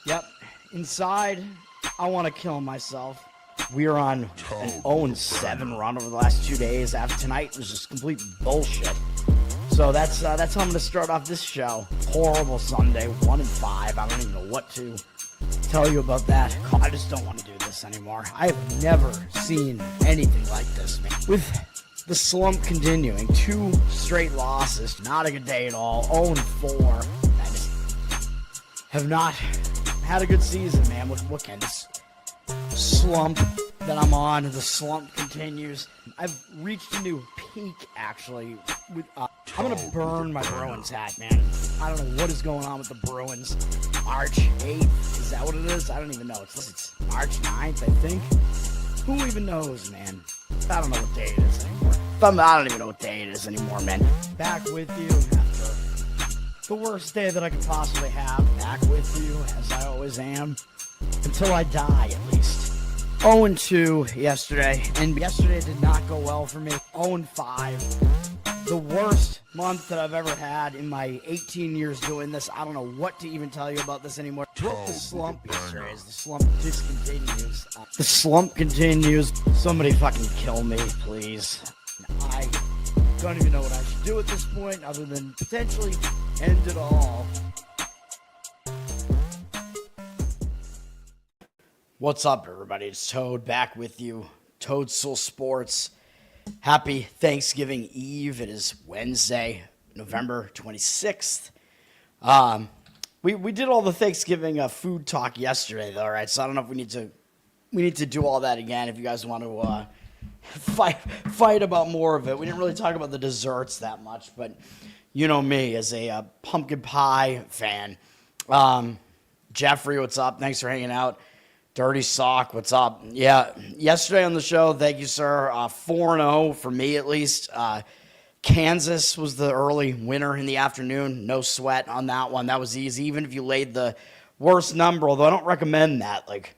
Yep. Inside, I want to kill myself. We are on an 0-7 run over the last 2 days. After tonight was just complete bullshit. So that's how I'm going to start off this show. Horrible Sunday, 1-5. I don't even know what to tell you about that. I just don't want to do this anymore. I have never seen anything like this, man. With the slump continuing, 2 straight losses, not a good day at all. 0-4. I just have not had a good season, man. What kind of slump that I'm on? The slump continues. I've reached a new peak, actually. I'm gonna burn my Bruins hat, man. I don't know what is going on with the Bruins. March 8th, is that what it is? I don't even know. It's March 9th, I think. Who even knows, man? I don't know what day it is anymore. I don't even know what day it is anymore, man. Back with you after the worst day that I could possibly have. Back with you, as I always am. Until I die, at least. 0-2 yesterday, and yesterday did not go well for me. 0-5. The worst month that I've ever had in my 18 years doing this. I don't know what to even tell you about this anymore. Broke the slump yesterday as the slump just continues. The slump continues. Somebody fucking kill me, please. I don't even know what I should do at this point other than potentially end it all. What's up, everybody? It's Toad back with you. Toadstool Sports. Happy Thanksgiving Eve. It is Wednesday, November 26th. We did all the Thanksgiving food talk yesterday, though, right? So I don't know if we need to do all that again. If you guys want to fight about more of it, we didn't really talk about the desserts that much, but you know me as a pumpkin pie fan. Jeffrey, what's up? Thanks for hanging out. Dirty Sock, what's up? Yeah, yesterday on the show, thank you, sir. 4-0 for me, at least. Kansas was the early winner in the afternoon. No sweat on that one. That was easy, even if you laid the worst number, although I don't recommend that. Like,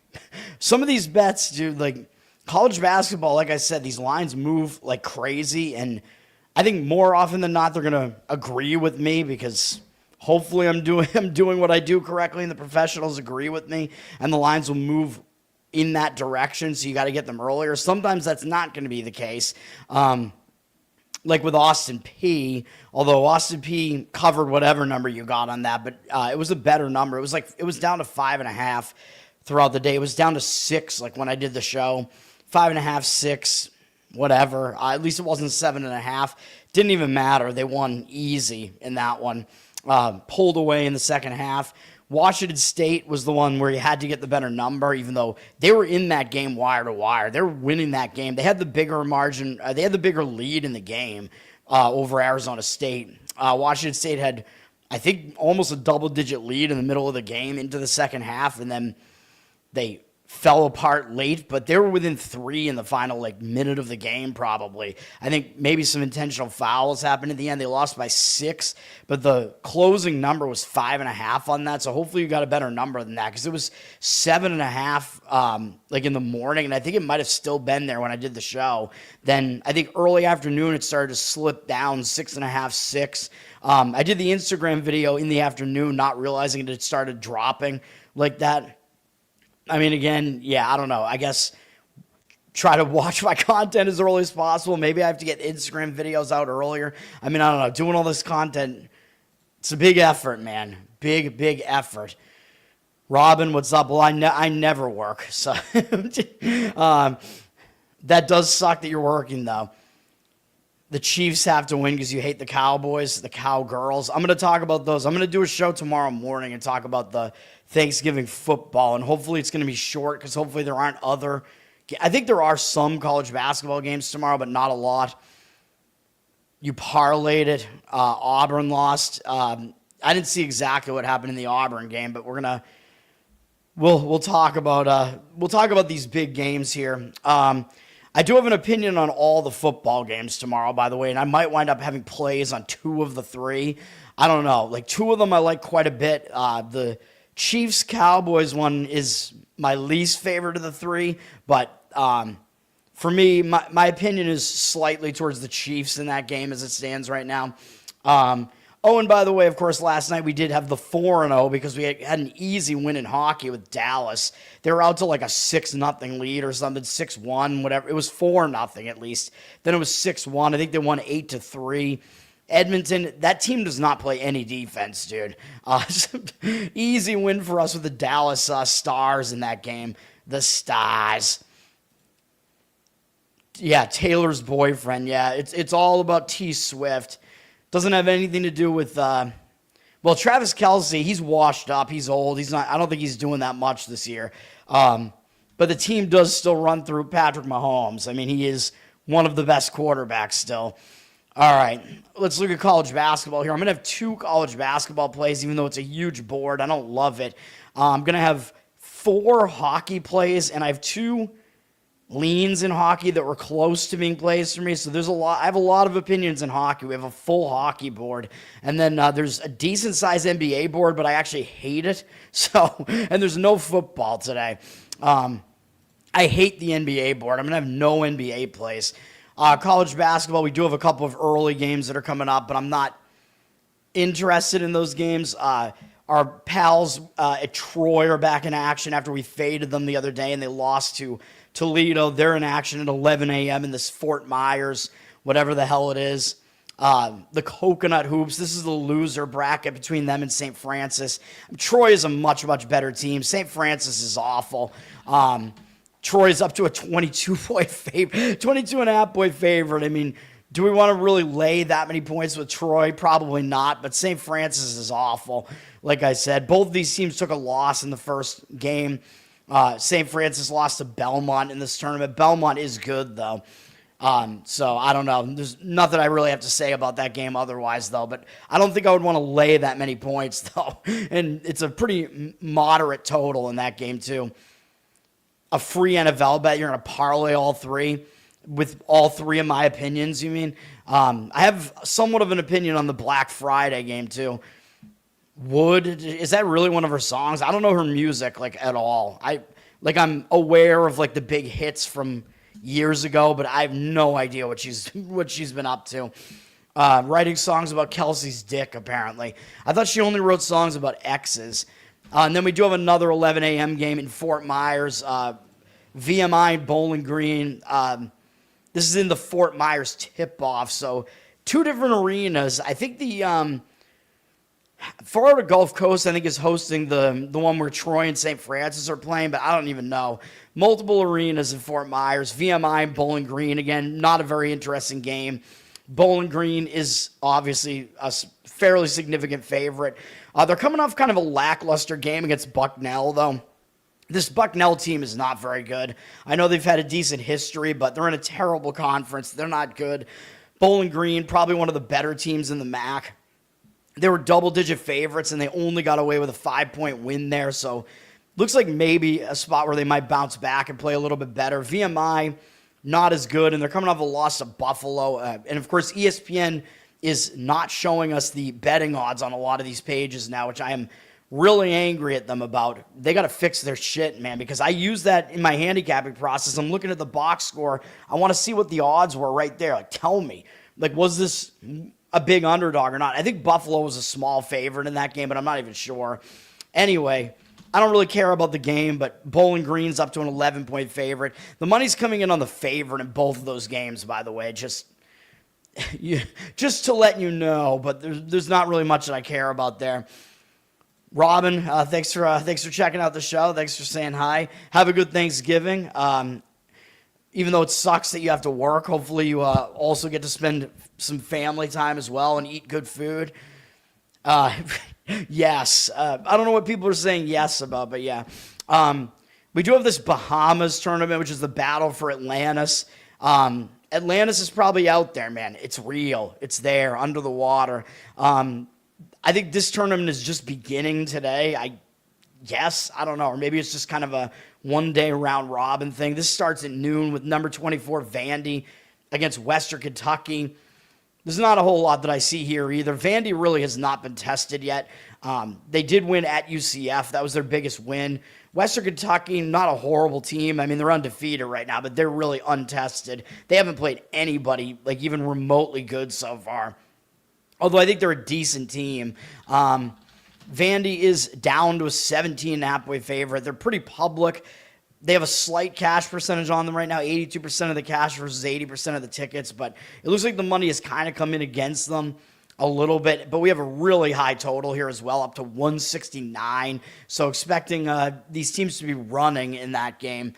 some of these bets, dude, like, college basketball, like I said, these lines move like crazy, and I think more often than not, they're going to agree with me because hopefully I'm doing what I do correctly, and the professionals agree with me, and the lines will move in that direction, so you got to get them earlier. Sometimes that's not going to be the case. Like with Austin P, although Austin P covered whatever number you got on that, but it was a better number. It was down to 5.5 throughout the day. It was down to 6, like when I did the show. 5.5, 6, whatever. At least it wasn't 7.5. Didn't even matter. They won easy in that one. Pulled away in the second half. Washington State was the one where you had to get the better number, even though they were in that game wire to wire. They were winning that game. They had the bigger margin. They had the bigger lead in the game over Arizona State. Washington State had, I think, almost a double-digit lead in the middle of the game into the second half, and then they fell apart late, but they were within 3 in the final minute of the game probably. I think maybe some intentional fouls happened at the end. They lost by 6, but the closing number was 5.5 on that, so hopefully you got a better number than that, because it was 7.5 in the morning, and I think it might have still been there when I did the show. Then I think early afternoon it started to slip down, 6.5, 6. I did the Instagram video in the afternoon, not realizing it had started dropping like that. I mean, again, yeah, I don't know. I guess try to watch my content as early as possible. Maybe I have to get Instagram videos out earlier. I mean, I don't know. Doing all this content, it's a big effort, man. Big effort. Robin, what's up? Well, I never work, so that does suck that you're working, though. The Chiefs have to win because you hate the Cowboys, the Cowgirls. I'm going to talk about those. I'm going to do a show tomorrow morning and talk about the Thanksgiving football, and hopefully it's going to be short because hopefully there aren't other – I think there are some college basketball games tomorrow, but not a lot. You parlayed it. Auburn lost. I didn't see exactly what happened in the Auburn game, but we'll talk about these big games here. I do have an opinion on all the football games tomorrow, by the way, and I might wind up having plays on 2 of the 3. I don't know. 2 of them I like quite a bit. The Chiefs-Cowboys one is my least favorite of the 3, but for me, my opinion is slightly towards the Chiefs in that game as it stands right now. Oh, and by the way, of course, last night we did have the 4-0 because we had an easy win in hockey with Dallas. They were out to like a 6-0 lead or something, 6-1, whatever. It was 4-0 at least. Then it was 6-1. I think they won 8-3. Edmonton, that team does not play any defense, dude. Easy win for us with the Dallas Stars in that game. The Stars. Yeah, Taylor's boyfriend. Yeah, it's all about T Swift. Doesn't have anything to do with Travis Kelce. He's washed up. He's old. He's not. I don't think he's doing that much this year. But the team does still run through Patrick Mahomes. I mean, he is one of the best quarterbacks still. All right, let's look at college basketball here. I'm going to have 2 college basketball plays, even though it's a huge board. I don't love it. I'm going to have 4 hockey plays, and I have 2 leans in hockey that were close to being plays for me. So there's a lot. I have a lot of opinions in hockey. We have a full hockey board, and then there's a decent-sized NBA board, but I actually hate it. So, and there's no football today. I hate the NBA board. I'm going to have no NBA plays. College basketball, we do have a couple of early games that are coming up, but I'm not interested in those games. Our pals at Troy are back in action after we faded them the other day, and they lost to Toledo. They're in action at 11 a.m. in this Fort Myers, whatever the hell it is. The Coconut Hoops, this is the loser bracket between them and St. Francis. Troy is a much, much better team. St. Francis is awful. Troy's up to a 22-point favorite, 22.5-point favorite. I mean, do we want to really lay that many points with Troy? Probably not, but St. Francis is awful. Like I said, both of these teams took a loss in the first game. St. Francis lost to Belmont in this tournament. Belmont is good, though. So I don't know. There's nothing I really have to say about that game otherwise, though. But I don't think I would want to lay that many points, though. And it's a pretty moderate total in that game, too. A free NFL bet, you're going to parlay all 3 with all 3 of my opinions, you mean? I have somewhat of an opinion on the Black Friday game, too. Is that really one of her songs? I don't know her music, like, at all. I'm aware of, like, the big hits from years ago, but I have no idea what she's been up to. Writing songs about Kelsey's dick, apparently. I thought she only wrote songs about exes. And then we do have another 11 a.m. game in Fort Myers, VMI Bowling Green. This is in the Fort Myers tip-off, so 2 different arenas. I think the Florida Gulf Coast, I think, is hosting the one where Troy and St. Francis are playing, but I don't even know. Multiple arenas in Fort Myers. VMI Bowling Green, again, not a very interesting game. Bowling Green is obviously a fairly significant favorite. They're coming off kind of a lackluster game against Bucknell, though. This Bucknell team is not very good. I know they've had a decent history, but they're in a terrible conference. They're not good. Bowling Green, probably one of the better teams in the MAC. They were double-digit favorites, and they only got away with a 5-point win there, so looks like maybe a spot where they might bounce back and play a little bit better. VMI, not as good, and they're coming off a loss to Buffalo. And, of course, ESPN is not showing us the betting odds on a lot of these pages now, which I am really angry at them about. They got to fix their shit, man, because I use that in my handicapping process. I'm looking at the box score. I want to see what the odds were right there. Like, tell me. Like, was this a big underdog or not? I think Buffalo was a small favorite in that game, but I'm not even sure. Anyway, I don't really care about the game, but Bowling Green's up to an 11-point favorite. The money's coming in on the favorite in both of those games, by the way, just to let you know, but there's not really much that I care about there. Robin, thanks for checking out the show. Thanks for saying hi. Have a good Thanksgiving. Even though it sucks that you have to work, hopefully you also get to spend some family time as well and eat good food. Yes. I don't know what people are saying yes about, but yeah. We do have this Bahamas tournament, which is the battle for Atlantis. Atlantis is probably out there, man. It's real. It's there, under the water. I think this tournament is just beginning today. I don't know. Or maybe it's just kind of a one-day round-robin thing. This starts at noon with number 24, Vandy, against Western Kentucky. There's not a whole lot that I see here either. Vandy really has not been tested yet. They did win at UCF. That was their biggest win. Western Kentucky, not a horrible team. I mean, they're undefeated right now, but they're really untested. They haven't played anybody, like, even remotely good so far. although I think they're a decent team. Vandy is down to a 17.5-point favorite. They're pretty public. They have a slight cash percentage on them right now, 82% of the cash versus 80% of the tickets, but it looks like the money has kind of come in against them a little bit, but we have a really high total here as well, up to 169, so expecting these teams to be running in that game.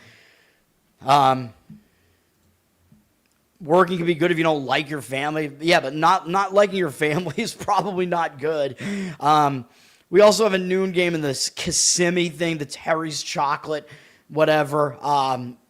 Working can be good if you don't like your family. Yeah, but not liking your family is probably not good. We also have a noon game in this Kissimmee thing, the Terry's Chocolate, whatever,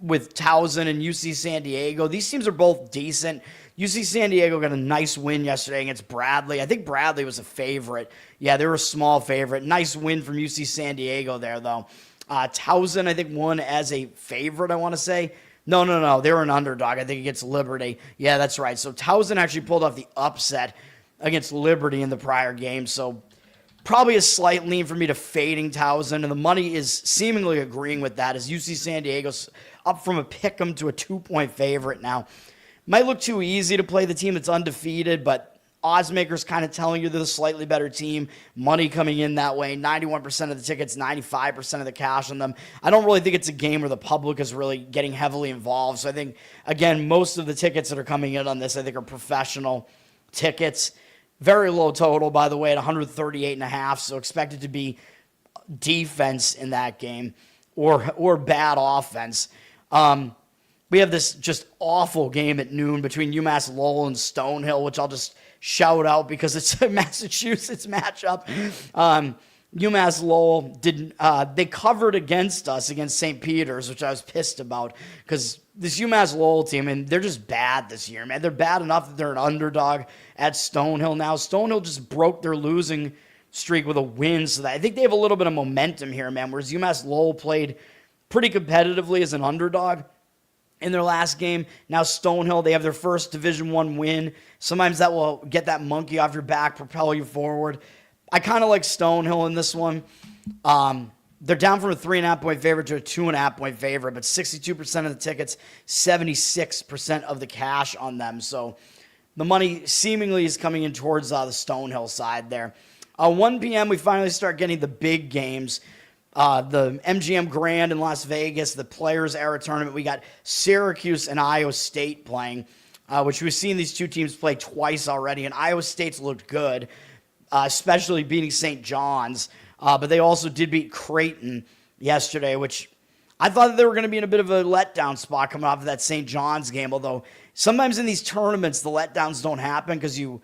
with Towson and UC San Diego. These teams are both decent. UC San Diego got a nice win yesterday against Bradley. I think Bradley was a favorite. Yeah, they were a small favorite. Nice win from UC San Diego there, though. Towson, I think, won as a favorite, I want to say. No. They were an underdog, I think, against Liberty. Yeah, that's right. So Towson actually pulled off the upset against Liberty in the prior game. So probably a slight lean for me to fading Towson, and the money is seemingly agreeing with that as UC San Diego's up from a pick'em to a 2-point favorite now. Might look too easy to play the team that's undefeated, but odds makers kind of telling you they're the slightly better team. Money coming in that way. 91% of the tickets, 95% of the cash on them. I don't really think it's a game where the public is really getting heavily involved. So I think, again, most of the tickets that are coming in on this, I think, are professional tickets. Very low total, by the way, at 138.5. So expected to be defense in that game or bad offense. We have this just awful game at noon between UMass Lowell and Stonehill, which I'll just shout out because it's a Massachusetts matchup. UMass Lowell they covered against us against St. Peter's, which I was pissed about because this UMass Lowell team, and they're just bad this year, man. They're bad enough that they're an underdog at Stonehill now. Stonehill just broke their losing streak with a win, so that I think they have a little bit of momentum here, man, whereas UMass Lowell played pretty competitively as an underdog in their last game. Now Stonehill, they have their first Division I win. Sometimes that will get that monkey off your back, propel you forward. I kind of like Stonehill in this one. They're down from a 3.5-point favorite to a 2.5-point favorite, but 62% of the tickets, 76% of the cash on them. So the money seemingly is coming in towards the Stonehill side there. 1 p.m., we finally start getting the big games. The MGM Grand in Las Vegas, the Players Era Tournament. We got Syracuse and Iowa State playing, which we've seen these two teams play twice already, and Iowa State's looked good, especially beating St. John's. But they also did beat Creighton yesterday, which I thought that they were going to be in a bit of a letdown spot coming off of that St. John's game, although sometimes in these tournaments, the letdowns don't happen because you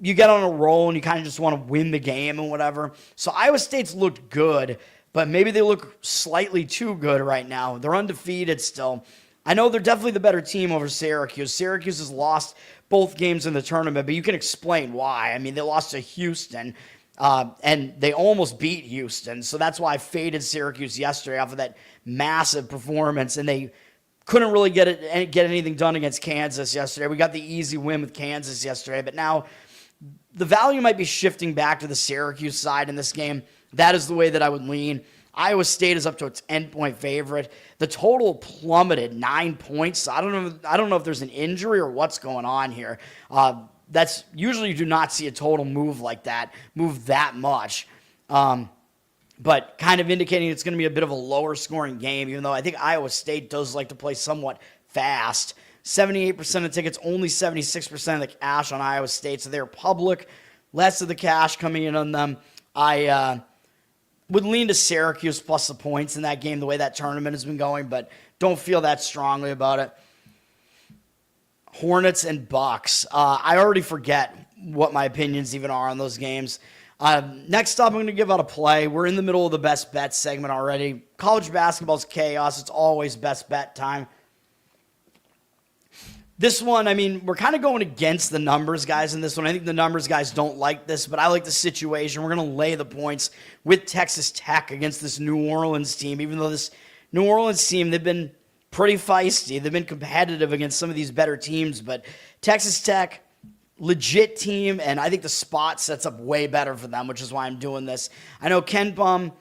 get on a roll and you kind of just want to win the game and whatever. So Iowa State's looked good, but maybe they look slightly too good right now. They're undefeated still. I know they're definitely the better team over Syracuse. Syracuse has lost both games in the tournament, but you can explain why. I mean, they lost to Houston, and they almost beat Houston. So that's why I faded Syracuse yesterday off of that massive performance, and they couldn't really get anything done against Kansas yesterday. We got the easy win with Kansas yesterday, but now the value might be shifting back to the Syracuse side in this game. That is the way that I would lean. Iowa State is up to a 10-point favorite. The total plummeted 9 points. So I don't know if there's an injury or what's going on here. That's usually you do not see a total move like that, move that much. But kind of indicating it's going to be a bit of a lower scoring game, even though I think Iowa State does like to play somewhat fast. 78% of tickets, only 76% of the cash on Iowa State. So they're public. Less of the cash coming in on them. I would lean to Syracuse plus the points in that game, the way that tournament has been going, but don't feel that strongly about it. Hornets and Bucks. I already forget what my opinions even are on those games. Next up, I'm going to give out a play. We're in the middle of the best bet segment already. College basketball's chaos. It's always best bet time. This one, I mean, we're kind of going against the numbers guys in this one. I think the numbers guys don't like this, but I like the situation. We're going to lay the points with Texas Tech against this New Orleans team, even though this New Orleans team, they've been pretty feisty. They've been competitive against some of these better teams, but Texas Tech, legit team, and I think the spot sets up way better for them, which is why I'm doing this. I know Ken Bum,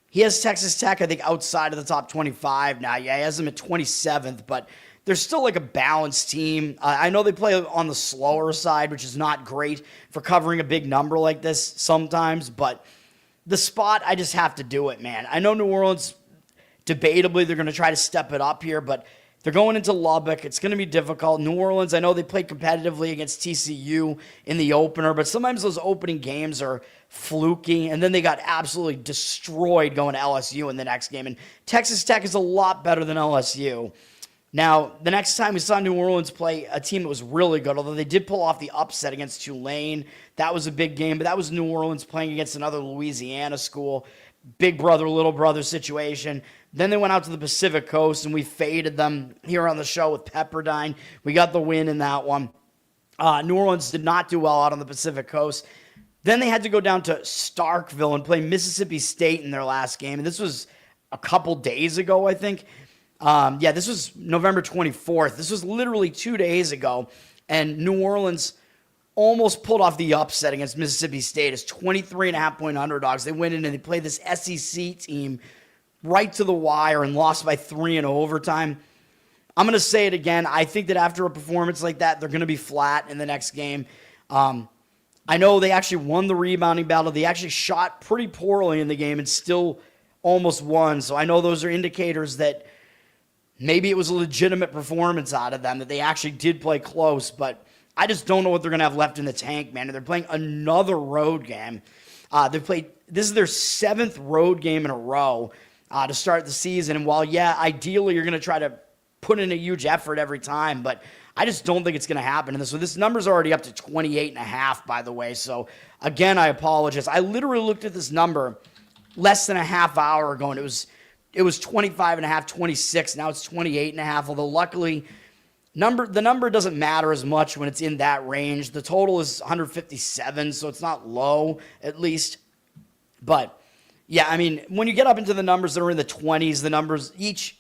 he has Texas Tech, I think, outside of the top 25 now. Yeah, he has them at 27th, but they're still like a balanced team. I know they play on the slower side, which is not great for covering a big number like this sometimes, but the spot, I just have to do it, man. I know New Orleans, debatably, they're going to try to step it up here, but they're going into Lubbock. It's going to be difficult. New Orleans, I know they played competitively against TCU in the opener, but sometimes those opening games are fluky, and then they got absolutely destroyed going to LSU in the next game. And Texas Tech is a lot better than LSU. Now, the next time we saw New Orleans play a team that was really good, although they did pull off the upset against Tulane. That was a big game, but that was New Orleans playing against another Louisiana school. Big brother, little brother situation. Then they went out to the Pacific Coast, and we faded them here on the show with Pepperdine. We got the win in that one. New Orleans did not do well out on the Pacific Coast. Then they had to go down to Starkville and play Mississippi State in their last game, and this was a couple days ago, I think. This was November 24th. This was literally 2 days ago, and New Orleans almost pulled off the upset against Mississippi State as 23.5-point underdogs. They went in and they played this SEC team right to the wire and lost by 3 in overtime. I'm going to say it again. I think that after a performance like that, they're going to be flat in the next game. I know they actually won the rebounding battle. They actually shot pretty poorly in the game and still almost won. So I know those are indicators that maybe it was a legitimate performance out of them, that they actually did play close, but I just don't know what they're going to have left in the tank, man. And they're playing another road game. This is their 7th road game in a row to start the season. And while, ideally you're going to try to put in a huge effort every time, but I just don't think it's going to happen. And so this number's already up to 28.5, by the way. So again, I apologize. I literally looked at this number less than a half hour ago, and it was 25.5, 26. Now it's 28.5, although luckily the number doesn't matter as much when it's in that range. The total is 157, so it's not low, at least. But, yeah, I mean, when you get up into the numbers that are in the 20s, the numbers, each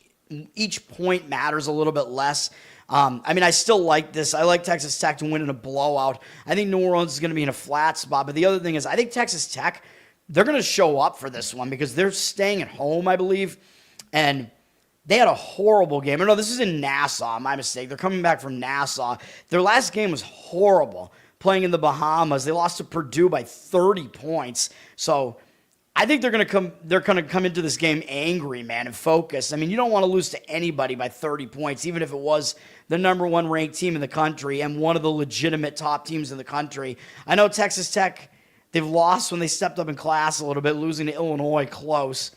point matters a little bit less. I still like this. I like Texas Tech to win in a blowout. I think New Orleans is going to be in a flat spot. But the other thing is, I think Texas Tech, they're going to show up for this one because they're staying at home, I believe. And they had a horrible game. No, this is in Nassau, my mistake. They're coming back from Nassau. Their last game was horrible, playing in the Bahamas. They lost to Purdue by 30 points. So I think they're going to come into this game angry, man, and focused. I mean, you don't want to lose to anybody by 30 points, even if it was the number 1 ranked team in the country and one of the legitimate top teams in the country. I know Texas Tech, they've lost when they stepped up in class a little bit, losing to Illinois close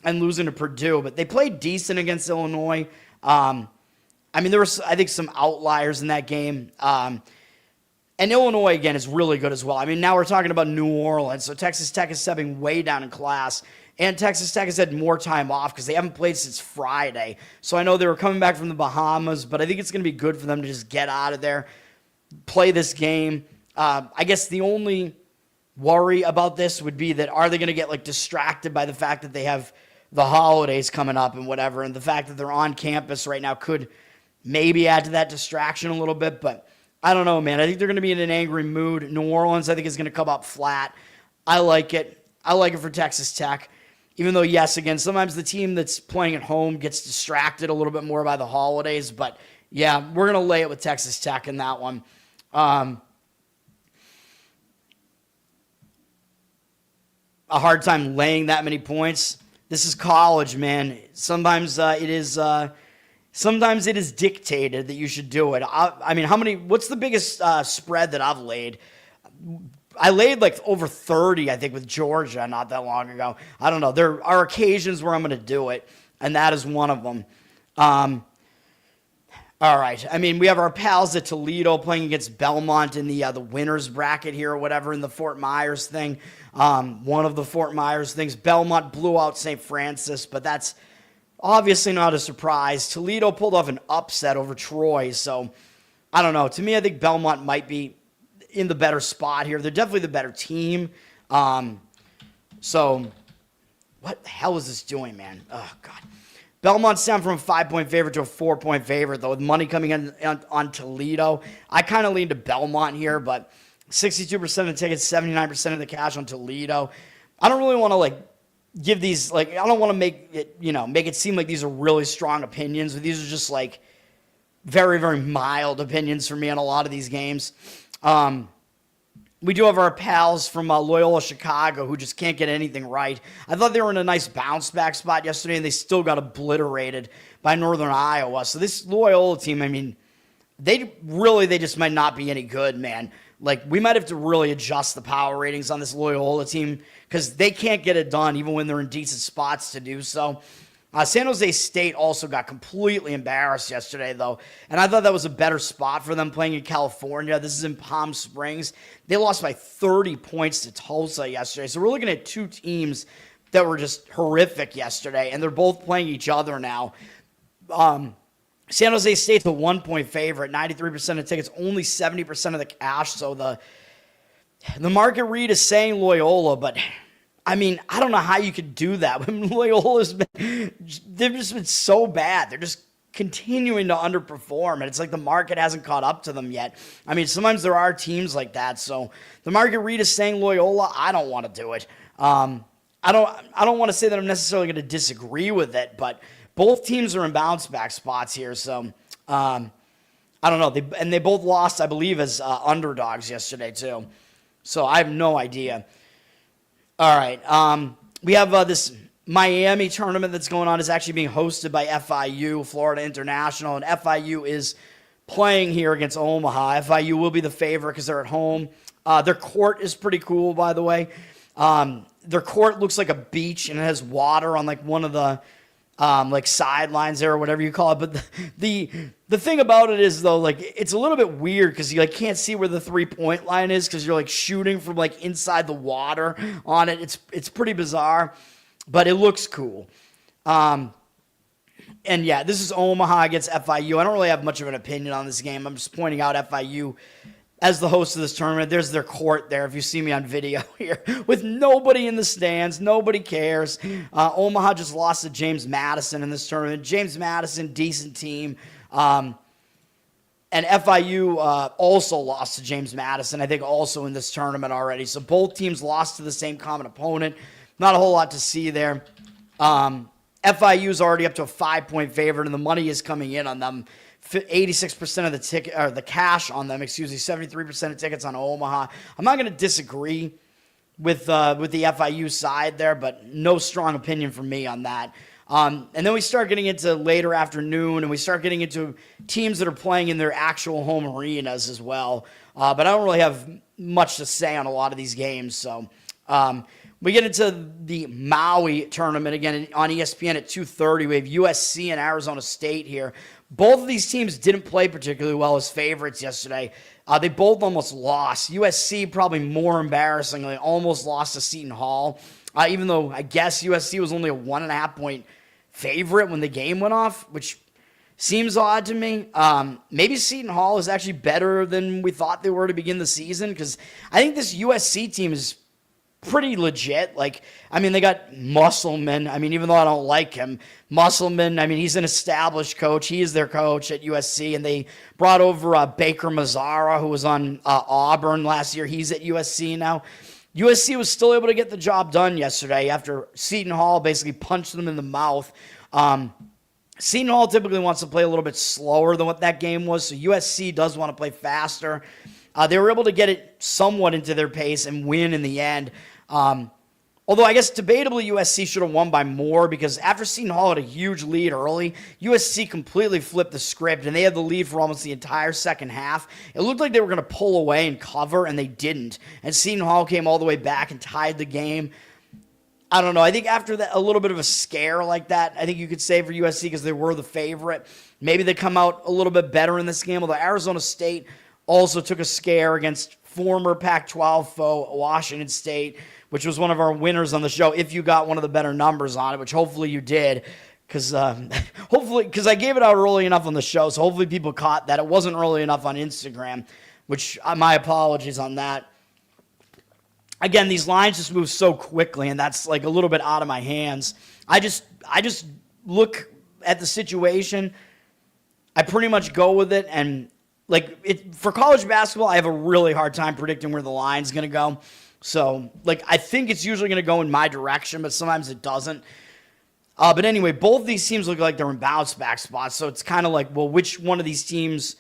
and losing to Purdue, but they played decent against Illinois. There was, I think, some outliers in that game. And Illinois, again, is really good as well. I mean, now we're talking about New Orleans, so Texas Tech is stepping way down in class, and Texas Tech has had more time off because they haven't played since Friday. So I know they were coming back from the Bahamas, but I think it's going to be good for them to just get out of there, play this game. I guess the only worry about this would be that are they going to get distracted by the fact that they have the holidays coming up and whatever, and the fact that they're on campus right now could maybe add to that distraction a little bit, but I don't know, man. I think they're going to be in an angry mood. New Orleans, I think, is going to come up flat. I like it. I like it for Texas Tech, even though, yes, again, sometimes the team that's playing at home gets distracted a little bit more by the holidays, but yeah, we're going to lay it with Texas Tech in that one. A hard time laying that many points. This is college, man. Sometimes it is dictated that you should do it. What's the biggest spread that I've laid? I laid over 30, I think, with Georgia not that long ago. I don't know. There are occasions where I'm going to do it, and that is one of them. All right. We have our pals at Toledo playing against Belmont in the winners bracket here or whatever in the Fort Myers thing. One of the Fort Myers things. Belmont blew out St. Francis, but that's obviously not a surprise. Toledo pulled off an upset over Troy, so I don't know. To me, I think Belmont might be in the better spot here. They're definitely the better team. So what the hell is this doing, man? Oh, God. Belmont's down from a 5-point favorite to a 4-point favorite, though, with money coming in on Toledo. I kind of lean to Belmont here, but 62% of the tickets, 79% of the cash on Toledo. I don't really want to, give these, I don't want to make it seem like these are really strong opinions, but these are just, very, very mild opinions for me on a lot of these games. We do have our pals from Loyola Chicago who just can't get anything right. I thought they were in a nice bounce-back spot yesterday, and they still got obliterated by Northern Iowa. So this Loyola team, I mean, they just might not be any good, man. Like, we might have to really adjust the power ratings on this Loyola team because they can't get it done even when they're in decent spots to do so. San Jose State also got completely embarrassed yesterday, though, and I thought that was a better spot for them playing in California. This is in Palm Springs. They lost by 30 points to Tulsa yesterday, so we're looking at two teams that were just horrific yesterday, and they're both playing each other now. San Jose State's a 1-point favorite, 93% of tickets, only 70% of the cash, so the market read is saying Loyola, but I mean, I don't know how you could do that. Loyola's they've just been so bad. They're just continuing to underperform, and it's like the market hasn't caught up to them yet. I mean, sometimes there are teams like that. So the market read is saying Loyola. I don't want to do it. I don't want to say that I'm necessarily going to disagree with it, but both teams are in bounce back spots here. So I don't know. They both lost, I believe, as underdogs yesterday too. So I have no idea. All right, we have this Miami tournament that's going on. Is actually being hosted by FIU, Florida International, and FIU is playing here against Omaha. FIU will be the favorite because they're at home. Their court is pretty cool, by the way. Their court looks like a beach, and it has water on like one of the like sidelines there or whatever you call it. But the thing about it is, though, like, it's a little bit weird because you like can't see where the 3-point line is because you're like shooting from like inside the water on it. It's pretty bizarre, but it looks cool. And yeah, this is Omaha against FIU. I don't really have much of an opinion on this game. I'm just pointing out FIU as the host of this tournament. There's their court there, if you see me on video here, with nobody in the stands. Nobody cares. Omaha just lost to James Madison in this tournament. James Madison, decent team. And FIU also lost to James Madison, I think, also in this tournament already. So both teams lost to the same common opponent. Not a whole lot to see there. FIU is already up to a 5-point favorite, and the money is coming in on them. 86% of the ticket, or the cash on them, 73% of tickets on Omaha. I'm not going to disagree with the FIU side there, but no strong opinion from me on that. And then we start getting into later afternoon, and we start getting into teams that are playing in their actual home arenas as well. But I don't really have much to say on a lot of these games. So we get into the Maui tournament again on ESPN at 2:30. We have USC and Arizona State here. Both of these teams didn't play particularly well as favorites yesterday. They both almost lost. USC, probably more embarrassingly, almost lost to Seton Hall, even though I guess USC was only a 1.5-point favorite when the game went off, which seems odd to me. Maybe Seton Hall is actually better than we thought they were to begin the season, because I think this USC team is pretty legit. Like, I mean, they got Musselman. I mean, even though I don't like him, Musselman, I mean, he's an established coach. He is their coach at USC, and they brought over Baker Mazzara, who was on Auburn last year. He's at USC now. USC was still able to get the job done yesterday after Seton Hall basically punched them in the mouth. Seton Hall typically wants to play a little bit slower than what that game was, so USC does want to play faster. They were able to get it somewhat into their pace and win in the end. Although I guess debatably USC should have won by more, because after Seton Hall had a huge lead early, USC completely flipped the script, and they had the lead for almost the entire second half. It looked like they were going to pull away and cover, and they didn't. And Seton Hall came all the way back and tied the game. I don't know. I think after that, a little bit of a scare like that, I think you could say for USC, because they were the favorite, maybe they come out a little bit better in this game, although Arizona State also took a scare against former Pac-12 foe Washington State, which was one of our winners on the show, if you got one of the better numbers on it, which hopefully you did, because I gave it out early enough on the show, so hopefully people caught that. It wasn't early enough on Instagram, which my apologies on that. Again, these lines just move so quickly, and that's like a little bit out of my hands. I just look at the situation. I pretty much go with it, and for college basketball, I have a really hard time predicting where the line's going to go. So, I think it's usually going to go in my direction, but sometimes it doesn't. But anyway, both of these teams look like they're in bounce back spots. So it's kind of like, well, which one of these teams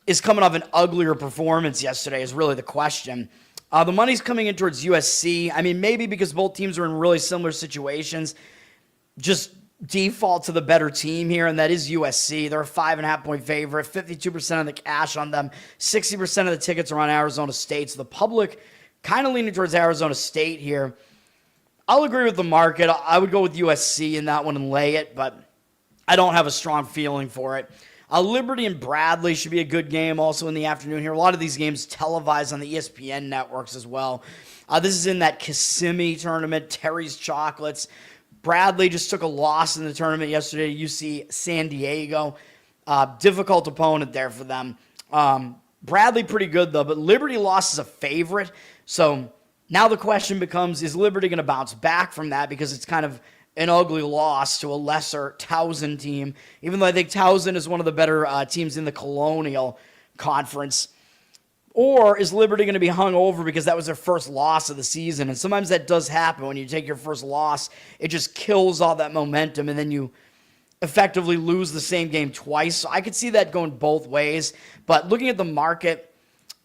is coming off an uglier performance yesterday is really the question. The money's coming in towards USC. I mean, maybe because both teams are in really similar situations. Just default to the better team here, and that is USC. They're a 5.5-point favorite, 52% of the cash on them, 60% of the tickets are on Arizona State. So the public kind of leaning towards Arizona State here. I'll agree with the market. I would go with USC in that one and lay it, but I don't have a strong feeling for it. Liberty and Bradley should be a good game also in the afternoon here. A lot of these games televised on the ESPN networks as well. This is in that Kissimmee tournament, Terry's Chocolates. Bradley just took a loss in the tournament yesterday to UC San Diego. Difficult opponent there for them. Bradley pretty good, though, but Liberty lost as a favorite. So now the question becomes, is Liberty going to bounce back from that? Because it's kind of an ugly loss to a lesser Towson team, even though I think Towson is one of the better teams in the Colonial Conference. Or is Liberty going to be hung over because that was their first loss of the season? And sometimes that does happen. When you take your first loss, it just kills all that momentum, and then you effectively lose the same game twice. So I could see that going both ways. But looking at the market,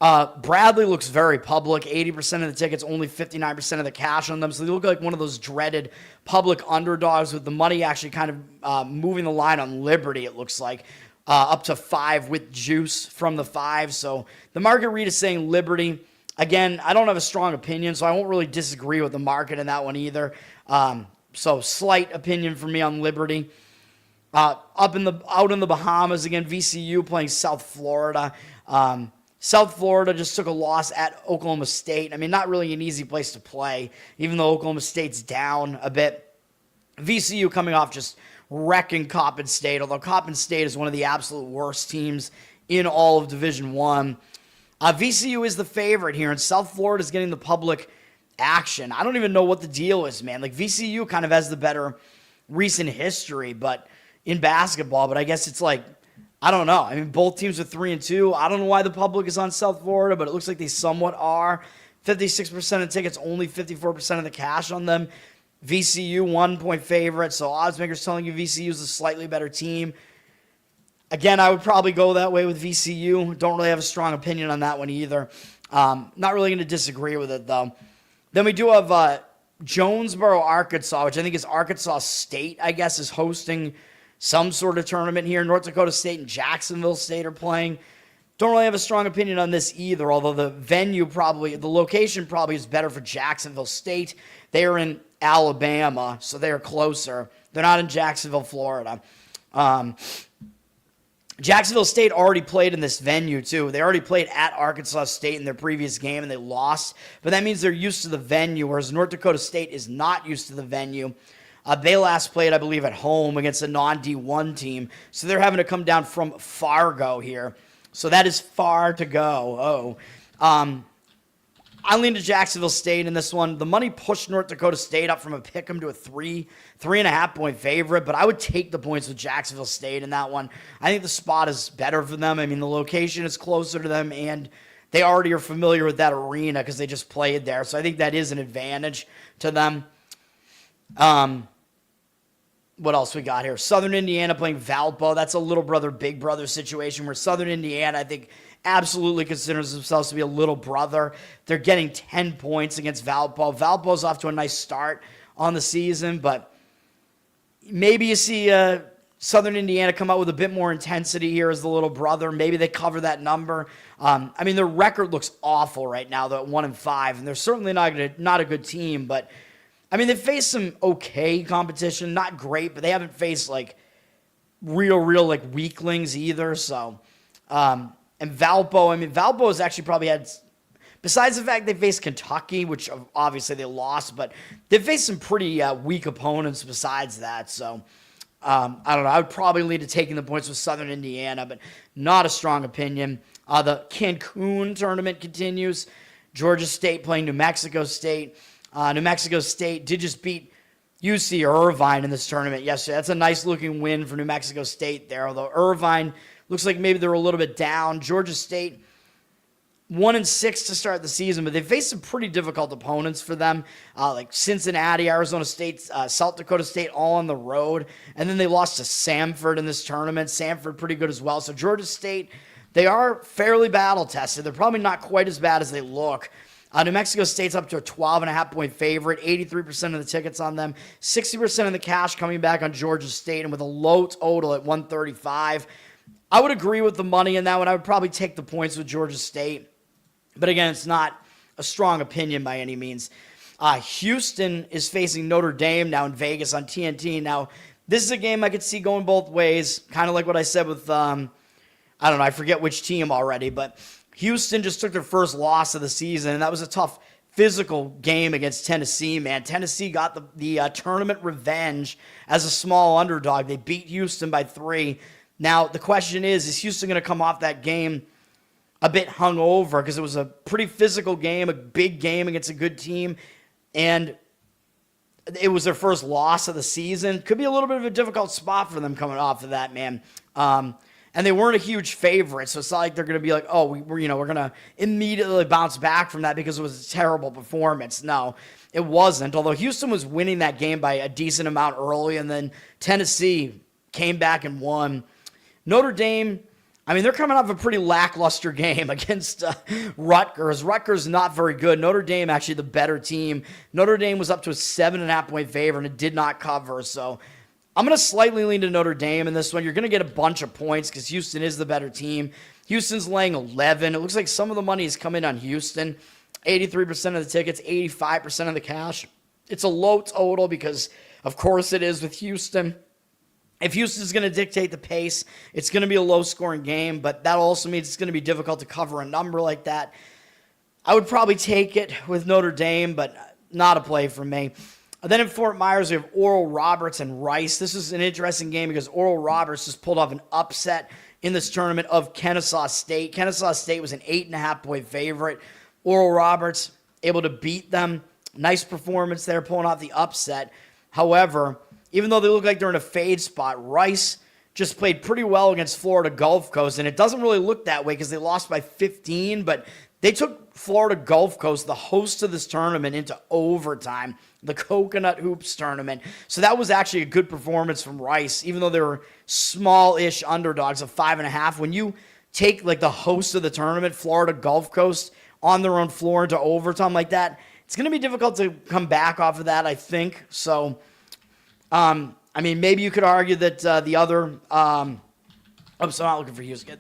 Bradley looks very public. 80% of the tickets, only 59% of the cash on them. So they look like one of those dreaded public underdogs, with the money actually kind of moving the line on Liberty, it looks like. Up to 5 with juice from the 5. So the market read is saying Liberty. Again, I don't have a strong opinion, so I won't really disagree with the market in that one either. So slight opinion for me on Liberty. Out in the Bahamas, again, VCU playing South Florida. South Florida just took a loss at Oklahoma State. I mean, not really an easy place to play, even though Oklahoma State's down a bit. VCU coming off just wrecking Coppin State, although Coppin State is one of the absolute worst teams in all of Division I. VCU is the favorite here, and South Florida is getting the public action. I don't even know what the deal is, man. Like, VCU kind of has the better recent history but in basketball, but I guess it's like, I don't know. I mean, both teams are 3-2. I don't know why the public is on South Florida, but it looks like they somewhat are. 56% of tickets, only 54% of the cash on them. VCU, 1-point favorite, so oddsmakers telling you VCU is a slightly better team. Again, I would probably go that way with VCU. Don't really have a strong opinion on that one either. Not really going to disagree with it, though. Then we do have Jonesboro, Arkansas, which I think is Arkansas State, I guess, is hosting some sort of tournament here. North Dakota State and Jacksonville State are playing. Don't really have a strong opinion on this either, although the location probably is better for Jacksonville State. They are in Alabama, so they are closer. They're not in Jacksonville, Florida. Jacksonville State already played in this venue, too. They already played at Arkansas State in their previous game, and they lost. But that means they're used to the venue, whereas North Dakota State is not used to the venue. They last played, I believe, at home against a non-D1 team, so they're having to come down from Fargo here. So that is far to go. I lean to Jacksonville State in this one. The money pushed North Dakota State up from a pick'em to a 3.5-point favorite, but I would take the points with Jacksonville State in that one. I think the spot is better for them. I mean, the location is closer to them, and they already are familiar with that arena because they just played there. So I think that is an advantage to them. What else we got here? Southern Indiana playing Valpo. That's a little brother, big brother situation where Southern Indiana, I think, absolutely considers themselves to be a little brother. They're getting 10 points against Valpo. Valpo's off to a nice start on the season, but maybe you see Southern Indiana come out with a bit more intensity here as the little brother. Maybe they cover that number. I mean, their record looks awful right now. They're at 1-5, and they're certainly not a good team, but I mean, they've faced some okay competition, not great, but they haven't faced like real like weaklings either. So, and Valpo, I mean, Valpo has actually probably had, besides the fact they faced Kentucky, which obviously they lost, but they've faced some pretty weak opponents besides that. So, I don't know. I would probably lean to taking the points with Southern Indiana, but not a strong opinion. The Cancun tournament continues. Georgia State playing New Mexico State. New Mexico State did just beat UC Irvine in this tournament yesterday. That's a nice-looking win for New Mexico State there, although Irvine looks like maybe they're a little bit down. Georgia State 1-6 to start the season, but they faced some pretty difficult opponents for them, like Cincinnati, Arizona State, South Dakota State, all on the road. And then they lost to Samford in this tournament. Samford pretty good as well. So Georgia State, they are fairly battle-tested. They're probably not quite as bad as they look. New Mexico State's up to a 12.5-point favorite, 83% of the tickets on them, 60% of the cash coming back on Georgia State, and with a low total at 135. I would agree with the money in that one. I would probably take the points with Georgia State. But again, it's not a strong opinion by any means. Houston is facing Notre Dame now in Vegas on TNT. Now, this is a game I could see going both ways, kind of like what I said with, I don't know, I forget which team already, but Houston just took their first loss of the season, and that was a tough physical game against Tennessee, man. Tennessee got the tournament revenge as a small underdog. They beat Houston by 3. Now, the question is Houston going to come off that game a bit hungover, because it was a pretty physical game, a big game against a good team, and it was their first loss of the season. Could be a little bit of a difficult spot for them coming off of that, man. And they weren't a huge favorite, so it's not like they're going to be like, oh, we're going to immediately bounce back from that because it was a terrible performance. No, it wasn't. Although Houston was winning that game by a decent amount early, and then Tennessee came back and won. Notre Dame, I mean, they're coming off a pretty lackluster game against Rutgers. Rutgers not very good. Notre Dame actually the better team. Notre Dame was up to a 7.5-point favorite, and it did not cover. So I'm going to slightly lean to Notre Dame in this one. You're going to get a bunch of points because Houston is the better team. Houston's laying 11. It looks like some of the money is coming on Houston. 83% of the tickets, 85% of the cash. It's a low total because, of course, it is with Houston. If Houston's going to dictate the pace, it's going to be a low-scoring game, but that also means it's going to be difficult to cover a number like that. I would probably take it with Notre Dame, but not a play for me. Then in Fort Myers, we have Oral Roberts and Rice. This is an interesting game because Oral Roberts just pulled off an upset in this tournament of Kennesaw State. Kennesaw State was an 8.5-point favorite. Oral Roberts able to beat them. Nice performance there, pulling off the upset. However, even though they look like they're in a fade spot, Rice just played pretty well against Florida Gulf Coast, and it doesn't really look that way because they lost by 15, but they took Florida Gulf Coast, the host of this tournament, into overtime, the Coconut Hoops tournament. So that was actually a good performance from Rice, even though they were small-ish underdogs of 5.5. When you take like the host of the tournament, Florida Gulf Coast, on their own floor into overtime like that, it's going to be difficult to come back off of that, I think. So I mean, maybe you could argue that the other I'm not looking for Houston.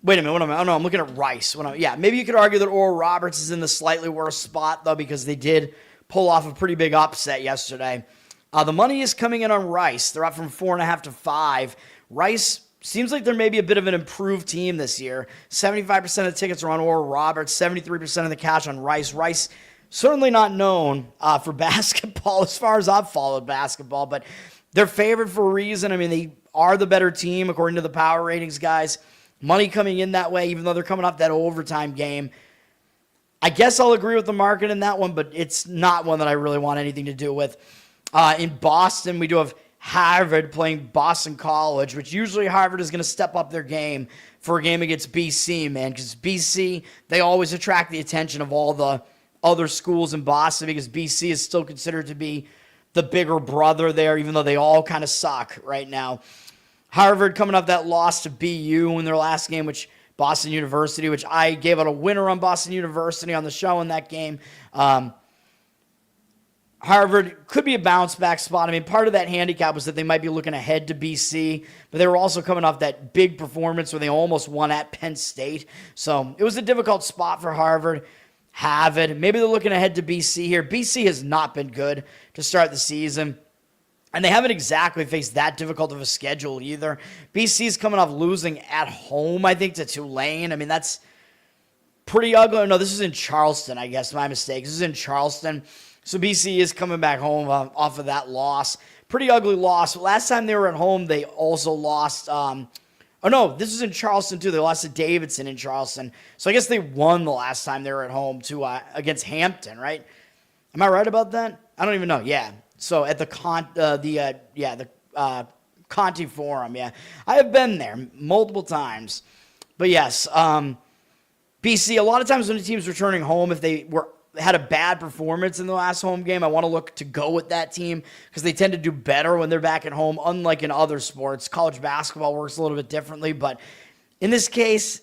Wait a minute. What am I? Oh, no, I'm looking at Rice. Maybe you could argue that Oral Roberts is in the slightly worse spot, though, because they did pull off a pretty big upset yesterday. The money is coming in on Rice. They're up from 4.5 to 5. Rice seems like they're maybe a bit of an improved team this year. 75% of the tickets are on Oral Roberts, 73% of the cash on Rice. Rice certainly not known for basketball as far as I've followed basketball, but they're favored for a reason. I mean, they are the better team according to the power ratings, guys. Money coming in that way, even though they're coming off that overtime game. I guess I'll agree with the market in that one, but it's not one that I really want anything to do with. In Boston, we do have Harvard playing Boston College, which usually Harvard is going to step up their game for a game against BC, man, because BC, they always attract the attention of all the other schools in Boston because BC is still considered to be the bigger brother there, even though they all kind of suck right now. Harvard coming off that loss to BU in their last game, which Boston University, which I gave out a winner on Boston University on the show in that game. Harvard could be a bounce-back spot. I mean, part of that handicap was that they might be looking ahead to BC, but they were also coming off that big performance where they almost won at Penn State. So it was a difficult spot for Harvard. Harvard, maybe they're looking ahead to BC here. BC has not been good to start the season, and they haven't exactly faced that difficult of a schedule either. BC's coming off losing at home, I think, to Tulane. I mean, that's pretty ugly. No, this is in Charleston, I guess. My mistake. This is in Charleston. So BC is coming back home off of that loss. Pretty ugly loss. Last time they were at home, they also lost. Oh, no, this was in Charleston, too. They lost to Davidson in Charleston. So I guess they won the last time they were at home, too, against Hampton, right? Am I right about that? I don't even know. Yeah. So at the Conti Forum, yeah. I have been there multiple times. But yes, BC, a lot of times when the team's returning home, if they had a bad performance in the last home game, I want to look to go with that team because they tend to do better when they're back at home, unlike in other sports. College basketball works a little bit differently, but in this case,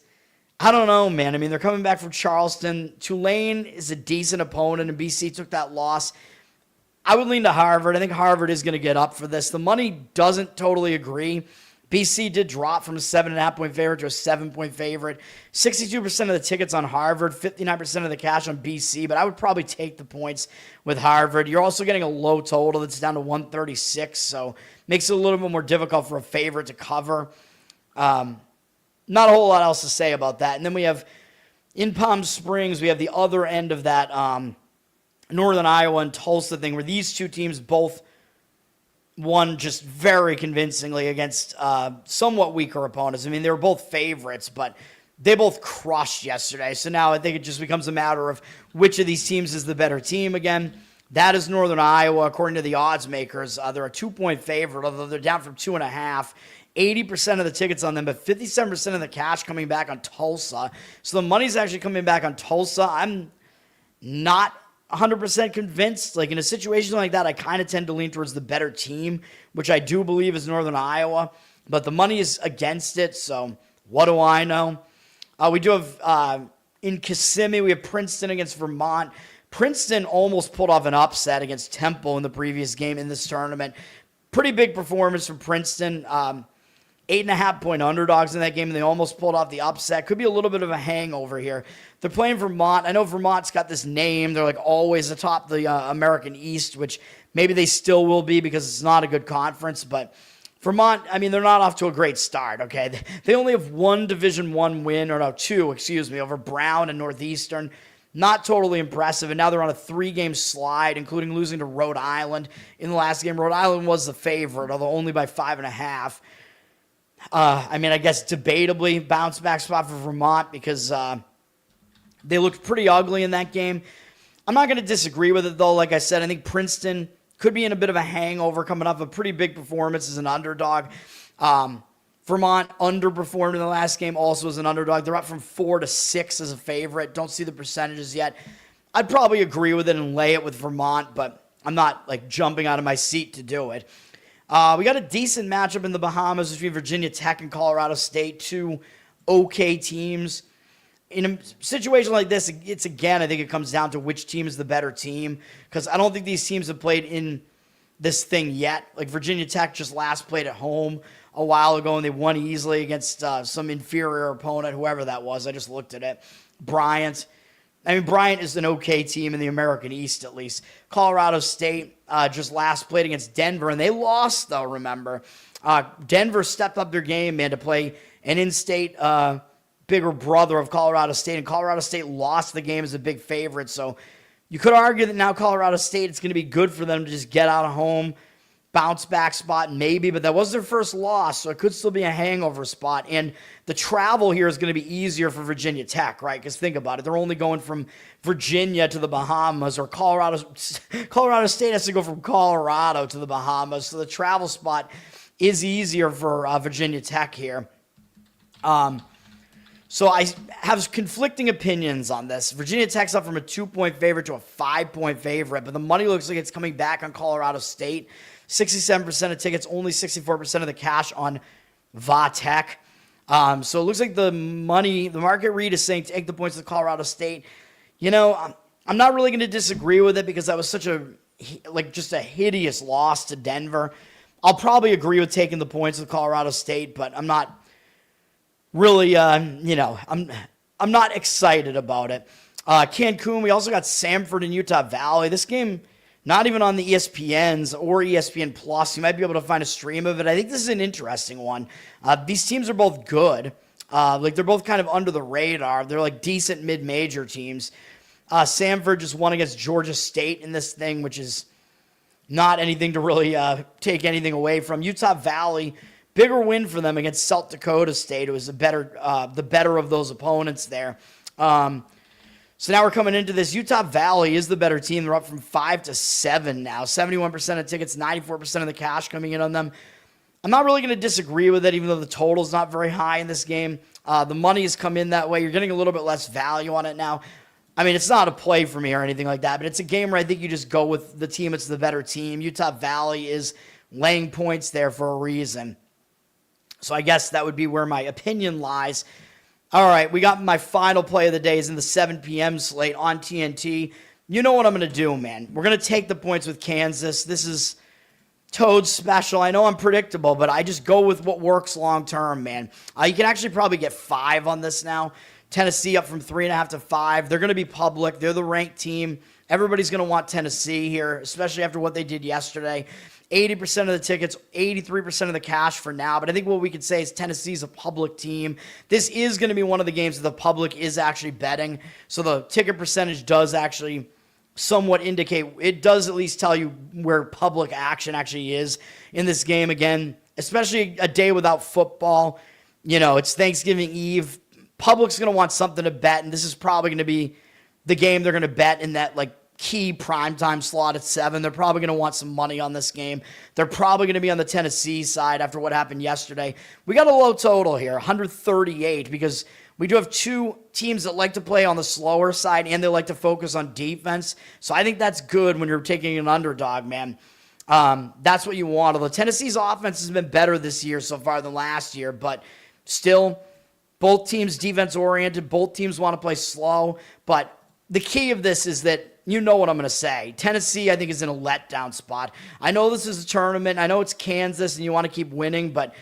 I don't know, man. I mean, they're coming back from Charleston. Tulane is a decent opponent, and BC took that loss. I would lean to Harvard. I think Harvard is going to get up for this. The money doesn't totally agree. BC did drop from a 7.5-point favorite to a 7-point favorite. 62% of the tickets on Harvard, 59% of the cash on BC, but I would probably take the points with Harvard. You're also getting a low total that's down to 136, so makes it a little bit more difficult for a favorite to cover. Not a whole lot else to say about that. And then we have, in Palm Springs, we have the other end of that Northern Iowa and Tulsa thing, where these two teams both won just very convincingly against somewhat weaker opponents. I mean, they were both favorites, but they both crushed yesterday. So now I think it just becomes a matter of which of these teams is the better team again. That is Northern Iowa, according to the odds makers. They're a 2-point favorite, although they're down from 2.5. 80% of the tickets on them, but 57% of the cash coming back on Tulsa. So the money's actually coming back on Tulsa. I'm not 100% convinced. Like in a situation like that, I kind of tend to lean towards the better team, which I do believe is Northern Iowa, but the money is against it. So what do I know? We do have in Kissimmee, we have Princeton against Vermont. Princeton almost pulled off an upset against Temple in the previous game in this tournament. Pretty big performance from Princeton. 8.5-point underdogs in that game, and they almost pulled off the upset. Could be a little bit of a hangover here. They're playing Vermont. I know Vermont's got this name. They're like always atop the American East, which maybe they still will be because it's not a good conference. But Vermont, I mean, they're not off to a great start, okay? They only have one Division I win, or no, two, over Brown and Northeastern. Not totally impressive, and now they're on a 3-game slide, including losing to Rhode Island in the last game. Rhode Island was the favorite, although only by 5.5. I mean, I guess debatably bounce back spot for Vermont because they looked pretty ugly in that game. I'm not going to disagree with it, though. Like I said, I think Princeton could be in a bit of a hangover coming off a pretty big performance as an underdog. Vermont underperformed in the last game also as an underdog. They're up from 4 to 6 as a favorite. Don't see the percentages yet. I'd probably agree with it and lay it with Vermont, but I'm not like jumping out of my seat to do it. We got a decent matchup in the Bahamas between Virginia Tech and Colorado State, two okay teams. In a situation like this, it's again, I think it comes down to which team is the better team, because I don't think these teams have played in this thing yet. Like Virginia Tech just last played at home a while ago, and they won easily against some inferior opponent, whoever that was. I just looked at it. Bryant. I mean, Bryant is an okay team in the American East, at least. Colorado State just last played against Denver, and they lost, though, remember. Denver stepped up their game, man, to play an in-state bigger brother of Colorado State, and Colorado State lost the game as a big favorite. So you could argue that now Colorado State, it's going to be good for them to just get out of home, bounce back spot maybe, but that was their first loss, so it could still be a hangover spot. And the travel here is going to be easier for Virginia Tech, right? Because think about it. They're only going from Virginia to the Bahamas, or Colorado State has to go from Colorado to the Bahamas, so the travel spot is easier for Virginia Tech here. So I have conflicting opinions on this. Virginia Tech's up from a 2-point favorite to a 5-point favorite, but the money looks like it's coming back on Colorado State. 67% of tickets, only 64% of the cash on VaTech. So it looks like the market read is saying take the points of Colorado State. You know, I'm not really going to disagree with it because that was such just a hideous loss to Denver. I'll probably agree with taking the points of Colorado State, but I'm not really, I'm not excited about it. Cancun, we also got Samford and Utah Valley. This game, not even on the ESPNs or ESPN Plus. You might be able to find a stream of it. I think this is an interesting one. These teams are both good. They're both kind of under the radar. They're like decent mid-major teams. Samford just won against Georgia State in this thing, which is not anything to really take anything away from. Utah Valley, bigger win for them against South Dakota State. It was the better of those opponents there. So now we're coming into this. Utah Valley is the better team. They're up from 5 to 7 now. 71% of tickets, 94% of the cash coming in on them. I'm not really going to disagree with it, even though the total's not very high in this game. The money has come in that way. You're getting a little bit less value on it now. I mean, it's not a play for me or anything like that, but it's a game where I think you just go with the team that's the better team. Utah Valley is laying points there for a reason. So I guess that would be where my opinion lies. All right, we got my final play of the day is in the 7 p.m. slate on TNT. You know what I'm going to do, man. We're going to take the points with Kansas. This is Toad's special. I know I'm predictable, but I just go with what works long term, man. You can actually probably get 5 on this now. Tennessee up from 3.5 to 5. They're going to be public. They're the ranked team. Everybody's going to want Tennessee here, especially after what they did yesterday. 80% of the tickets, 83% of the cash for now. But I think what we could say is Tennessee's a public team. This is going to be one of the games that the public is actually betting. So the ticket percentage does actually somewhat indicate, it does at least tell you where public action actually is in this game. Again, especially a day without football. You know, it's Thanksgiving Eve. Public's going to want something to bet, and this is probably going to be the game they're going to bet in that, like, key primetime slot at 7. They're probably going to want some money on this game. They're probably going to be on the Tennessee side after what happened yesterday. We got a low total here, 138, because we do have 2 teams that like to play on the slower side and they like to focus on defense. So I think that's good when you're taking an underdog, man. That's what you want. Although Tennessee's offense has been better this year so far than last year, but still, both teams defense-oriented. Both teams want to play slow. But the key of this is that you know what I'm going to say. Tennessee, I think, is in a letdown spot. I know this is a tournament. I know it's Kansas, and you want to keep winning, but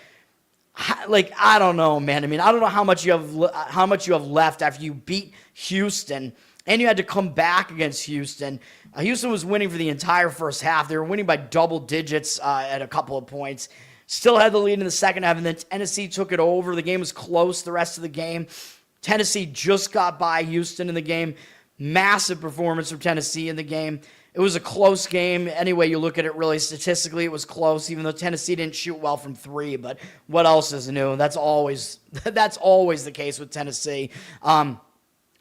like, I don't know, man. I mean, I don't know how much you have left after you beat Houston, and you had to come back against Houston. Houston was winning for the entire first half. They were winning by double digits at a couple of points. Still had the lead in the second half, and then Tennessee took it over. The game was close the rest of the game. Tennessee just got by Houston in the game. Massive performance from Tennessee in the game. It was a close game. Anyway, you look at it, really, statistically, it was close, even though Tennessee didn't shoot well from 3. But what else is new? That's always the case with Tennessee. And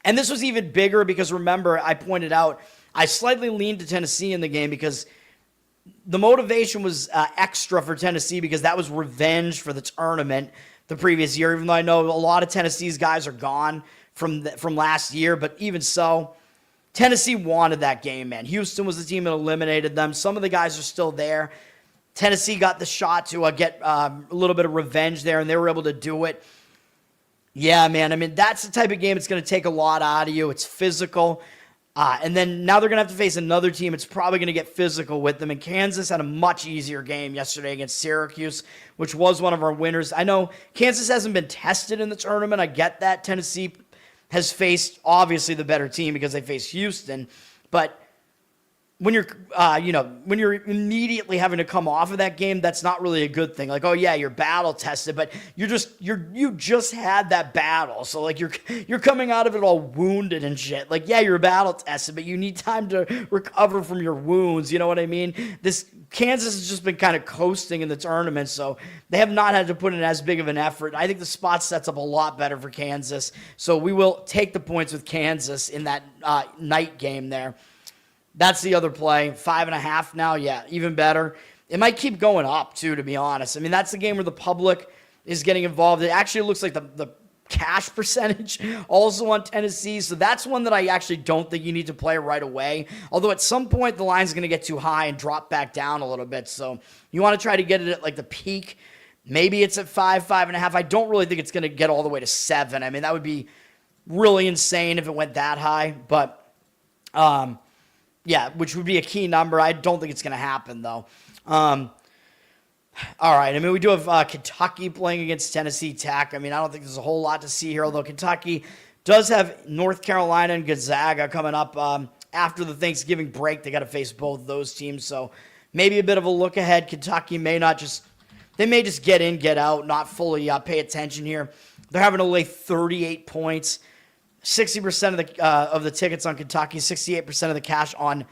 this was even bigger because, remember, I pointed out, I slightly leaned to Tennessee in the game because the motivation was extra for Tennessee because that was revenge for the tournament the previous year, even though I know a lot of Tennessee's guys are gone from last year, but even so, Tennessee wanted that game, man. Houston was the team that eliminated them. Some of the guys are still there. Tennessee got the shot to get a little bit of revenge there, and they were able to do it. Yeah, man, I mean, that's the type of game that's going to take a lot out of you. It's physical. And then now they're going to have to face another team. It's probably going to get physical with them. And Kansas had a much easier game yesterday against Syracuse, which was one of our winners. I know Kansas hasn't been tested in the tournament. I get that. Tennessee has faced, obviously, the better team because they faced Houston. But when you're, when you're immediately having to come off of that game, that's not really a good thing. Like, oh yeah, you're battle tested, but you just had that battle, so like you're coming out of it all wounded and shit. Like, yeah, you're battle tested, but you need time to recover from your wounds. You know what I mean? This Kansas has just been kind of coasting in the tournament, so they have not had to put in as big of an effort. I think the spot sets up a lot better for Kansas, so we will take the points with Kansas in that night game there. That's the other play. 5.5 now. Yeah, even better. It might keep going up, too, to be honest. I mean, that's the game where the public is getting involved. It actually looks like the cash percentage also on Tennessee. So that's one that I actually don't think you need to play right away. Although at some point the line's going to get too high and drop back down a little bit. So you want to try to get it at like the peak. Maybe it's at 5.5. I don't really think it's going to get all the way to 7. I mean, that would be really insane if it went that high. But, yeah, which would be a key number. I don't think it's going to happen, though. All right. I mean, we do have Kentucky playing against Tennessee Tech. I mean, I don't think there's a whole lot to see here, although Kentucky does have North Carolina and Gonzaga coming up after the Thanksgiving break. They got to face both those teams, so maybe a bit of a look ahead. Kentucky may just get in, get out, not fully pay attention here. They're having to lay 38 points. 60% of the tickets on Kentucky, 68% of the cash on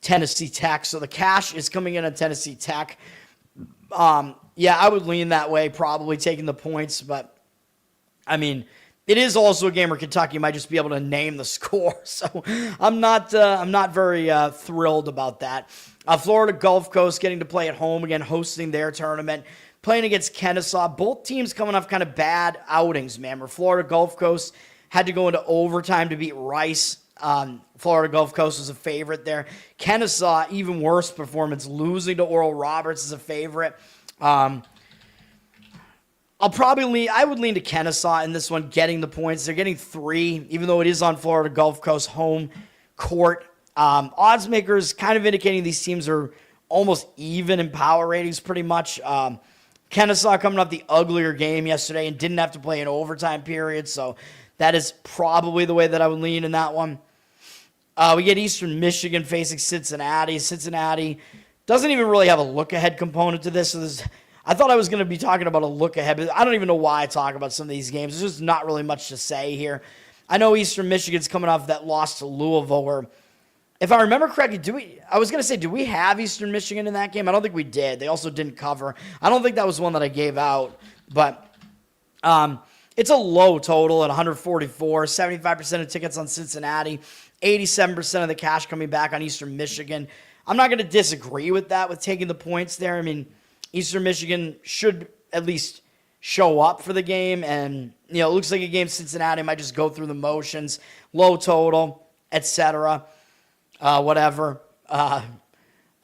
Tennessee Tech. So the cash is coming in on Tennessee Tech. Yeah, I would lean that way, probably taking the points. But, I mean, It is also a game where Kentucky might just be able to name the score, so I'm not very thrilled about that. Florida Gulf Coast getting to play at home again, hosting their tournament, playing against Kennesaw. Both teams coming off kind of bad outings, man. Where Florida Gulf Coast had to go into overtime to beat Rice. Florida Gulf Coast was a favorite there. Kennesaw, even worse performance, losing to Oral Roberts is a favorite. I would lean to Kennesaw in this one, getting the points. They're getting 3, even though it is on Florida Gulf Coast home court. Odds makers kind of indicating these teams are almost even in power ratings pretty much. Kennesaw coming off the uglier game yesterday and didn't have to play an overtime period, so that is probably the way that I would lean in that one. We get Eastern Michigan facing Cincinnati. Cincinnati doesn't even really have a look-ahead component to this, so I thought I was going to be talking about a look ahead, but I don't even know why I talk about some of these games. There's just not really much to say here. I know Eastern Michigan's coming off that loss to Louisville where, if I remember correctly, do we have Eastern Michigan in that game? I don't think we did. They also didn't cover. I don't think that was one that I gave out, but it's a low total at 144, 75% of tickets on Cincinnati, 87% of the cash coming back on Eastern Michigan. I'm not going to disagree with that, with taking the points there. I mean, Eastern Michigan should at least show up for the game, and it looks like a game Cincinnati might just go through the motions, low total, etc. Whatever. I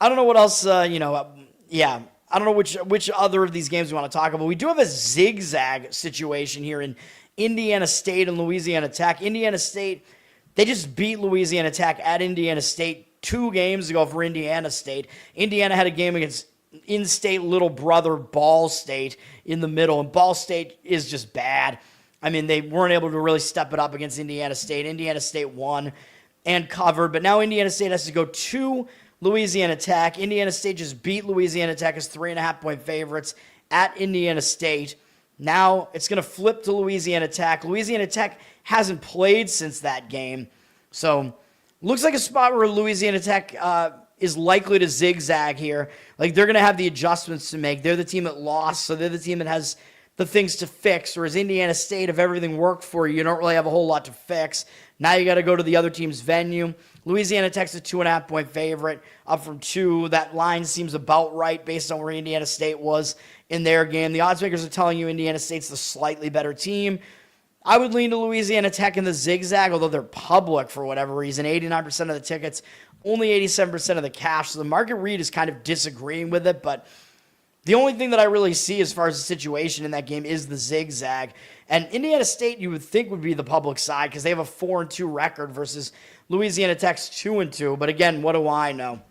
don't know what else. I don't know which other of these games we want to talk about. We do have a zigzag situation here in Indiana State and Louisiana Tech. Indiana State, they just beat Louisiana Tech at Indiana State 2 games ago for Indiana State. Indiana had a game against in-state little brother Ball State in the middle, and Ball State is just bad. I mean, they weren't able to really step it up against Indiana State. Indiana State won and covered, but now Indiana State has to go to Louisiana Tech. Indiana State just beat Louisiana Tech as 3.5-point favorites at Indiana State. Now it's going to flip to Louisiana Tech. Louisiana Tech hasn't played since that game, so looks like a spot where Louisiana Tech is likely to zigzag here. Like, they're going to have the adjustments to make. They're the team that lost, so they're the team that has the things to fix. Whereas Indiana State, if everything worked for you, you don't really have a whole lot to fix. Now you got to go to the other team's venue. Louisiana Tech's a 2.5-point favorite, up from 2. That line seems about right based on where Indiana State was in their game. The odds makers are telling you Indiana State's the slightly better team. I would lean to Louisiana Tech in the zigzag, although they're public for whatever reason. 89% of the tickets, only 87% of the cash. So the market read is kind of disagreeing with it, but the only thing that I really see as far as the situation in that game is the zigzag. And Indiana State, you would think, would be the public side because they have a 4-2 record versus Louisiana Tech's 2-2. But again, what do I know?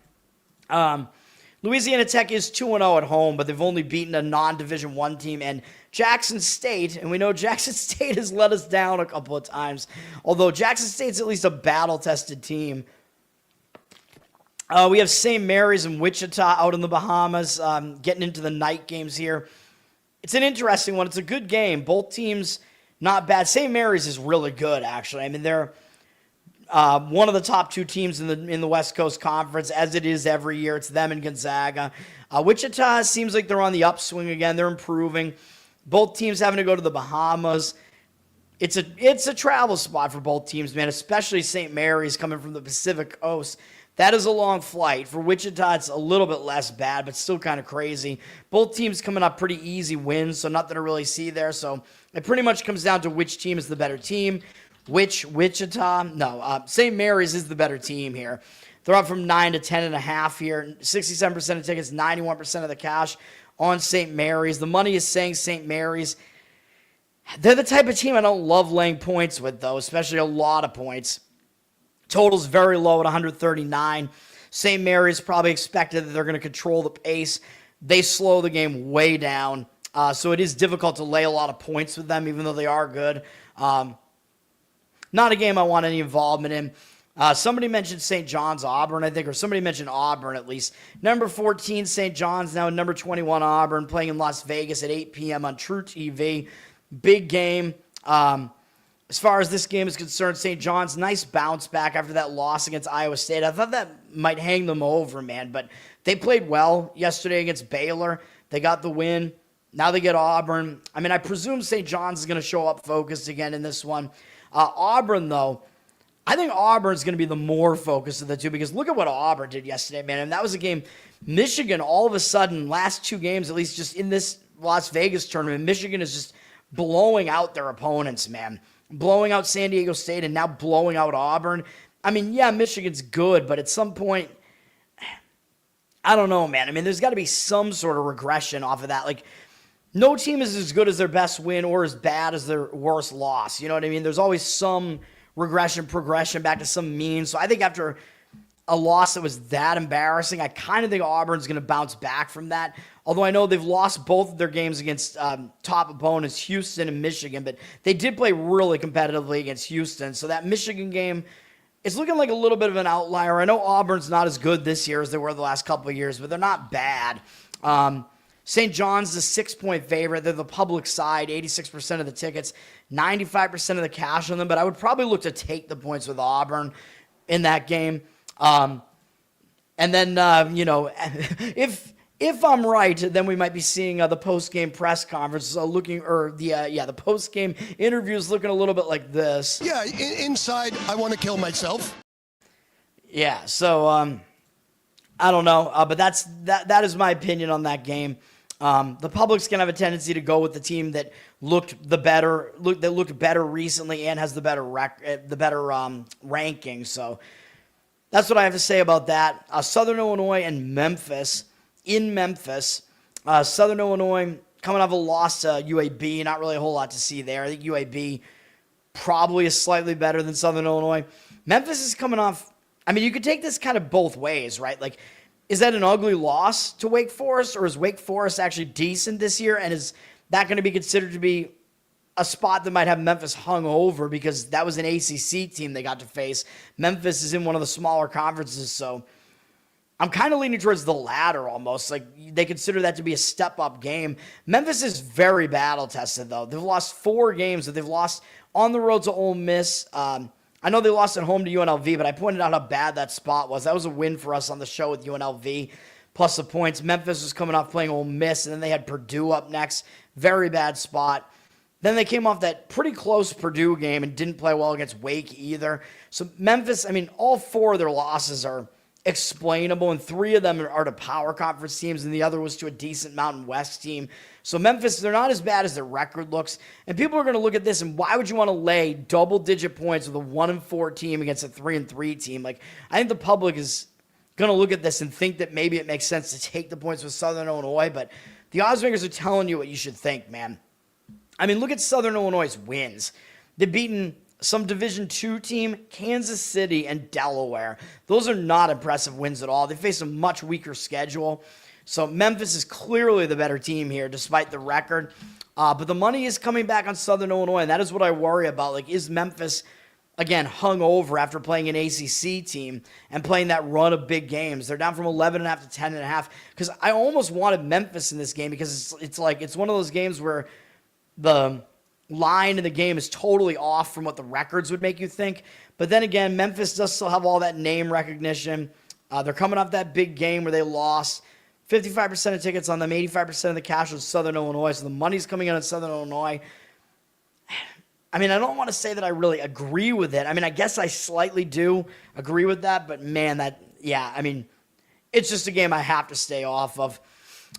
Louisiana Tech is 2-0 at home, but they've only beaten a non-Division I team, and Jackson State, and we know Jackson State has let us down a couple of times, although Jackson State's at least a battle-tested team. We have St. Mary's and Wichita out in the Bahamas, getting into the night games here. It's an interesting one. It's a good game. Both teams, not bad. St. Mary's is really good, actually. I mean, they're one of the top 2 teams in the West Coast Conference, as it is every year. It's them and Gonzaga. Wichita seems like they're on the upswing again. They're improving. Both teams having to go to the Bahamas. It's a travel spot for both teams, man, especially St. Mary's coming from the Pacific Coast. That is a long flight. For Wichita, it's a little bit less bad, but still kind of crazy. Both teams coming up pretty easy wins, so nothing to really see there. So it pretty much comes down to which team is the better team. St. Mary's is the better team here. They're up from 9 to 10.5 here. 67% of tickets, 91% of the cash on St. Mary's. The money is saying St. Mary's. They're the type of team I don't love laying points with, though, especially a lot of points. Total's very low at 139. St. Mary's probably expected that they're going to control the pace. They slow the game way down. So it is difficult to lay a lot of points with them, even though they are good. Not a game I want any involvement in. Somebody mentioned St. John's Auburn, I think, or somebody mentioned Auburn at least. Number 14, St. John's, now number 21, Auburn, playing in Las Vegas at 8 p.m. on True TV. Big game. As far as this game is concerned, St. John's, nice bounce back after that loss against Iowa State. I thought that might hang them over, man, but they played well yesterday against Baylor. They got the win. Now they get Auburn. I mean, I presume St. John's is going to show up focused again in this one. Auburn, though, I think Auburn's going to be the more focused of the two because look at what Auburn did yesterday, man. And that was a game. Michigan, all of a sudden, last two games, at least just in this Las Vegas tournament, Michigan is just blowing out their opponents, man. Blowing out San Diego State and now blowing out Auburn. I mean, yeah, Michigan's good, but at some point, I don't know, man. I mean, there's got to be some sort of regression off of that. Like, no team is as good as their best win or as bad as their worst loss. You know what I mean? There's always some progression back to some mean. So I think after a loss that was that embarrassing, I kind of think Auburn's going to bounce back from that. Although I know they've lost both of their games against top opponents, Houston and Michigan, but they did play really competitively against Houston. So that Michigan game, it's looking like a little bit of an outlier. I know Auburn's not as good this year as they were the last couple of years, but they're not bad. St. John's is a 6-point favorite. They're the public side, 86% of the tickets, 95% of the cash on them, but I would probably look to take the points with Auburn in that game. And then, if I'm right, then we might be seeing the post-game press conference the post-game interviews looking a little bit like this. Yeah, inside, I want to kill myself. Yeah, so I don't know, but that is my opinion on that game. The public's gonna have a tendency to go with the team that looked better recently and has the better ranking. So that's what I have to say about that. Southern Illinois and Memphis. In Memphis, Southern Illinois coming off a loss to UAB. Not really a whole lot to see there. I think UAB probably is slightly better than Southern Illinois. Memphis is coming off. I mean, you could take this kind of both ways, right? Like, is that an ugly loss to Wake Forest, or is Wake Forest actually decent this year? And is that going to be considered to be a spot that might have Memphis hung over because that was an ACC team they got to face? Memphis is in one of the smaller conferences, so I'm kind of leaning towards the latter almost. Like, they consider that to be a step-up game. Memphis is very battle-tested, though. They've lost 4 games that they've lost on the road to Ole Miss. I know they lost at home to UNLV, but I pointed out how bad that spot was. That was a win for us on the show with UNLV, plus the points. Memphis was coming off playing Ole Miss, and then they had Purdue up next. Very bad spot. Then they came off that pretty close Purdue game and didn't play well against Wake either. So Memphis, I mean, all 4 of their losses are explainable, and 3 of them are to power conference teams, and the other was to a decent Mountain West team. So Memphis, they're not as bad as their record looks, and people are going to look at this, and why would you want to lay double-digit points with a 1-4 team against a 3-3 team? Like, I think the public is going to look at this and think that maybe it makes sense to take the points with Southern Illinois, but the odds makers are telling you what you should think, man. I mean, look at Southern Illinois' wins. They've beaten some Division II team, Kansas City, and Delaware. Those are not impressive wins at all. They face a much weaker schedule. So Memphis is clearly the better team here, despite the record. But the money is coming back on Southern Illinois, and that is what I worry about. Like, is Memphis, again, hung over after playing an ACC team and playing that run of big games? They're down from 11.5 to 10.5. Because I almost wanted Memphis in this game because it's one of those games where the line in the game is totally off from what the records would make you think. But then again, Memphis does still have all that name recognition. They're coming off that big game where they lost. 55% of tickets on them, 85% of the cash was Southern Illinois. So the money's coming in on Southern Illinois. I mean, I don't want to say that I really agree with it. I mean, I guess I slightly do agree with that. But man, it's just a game I have to stay off of.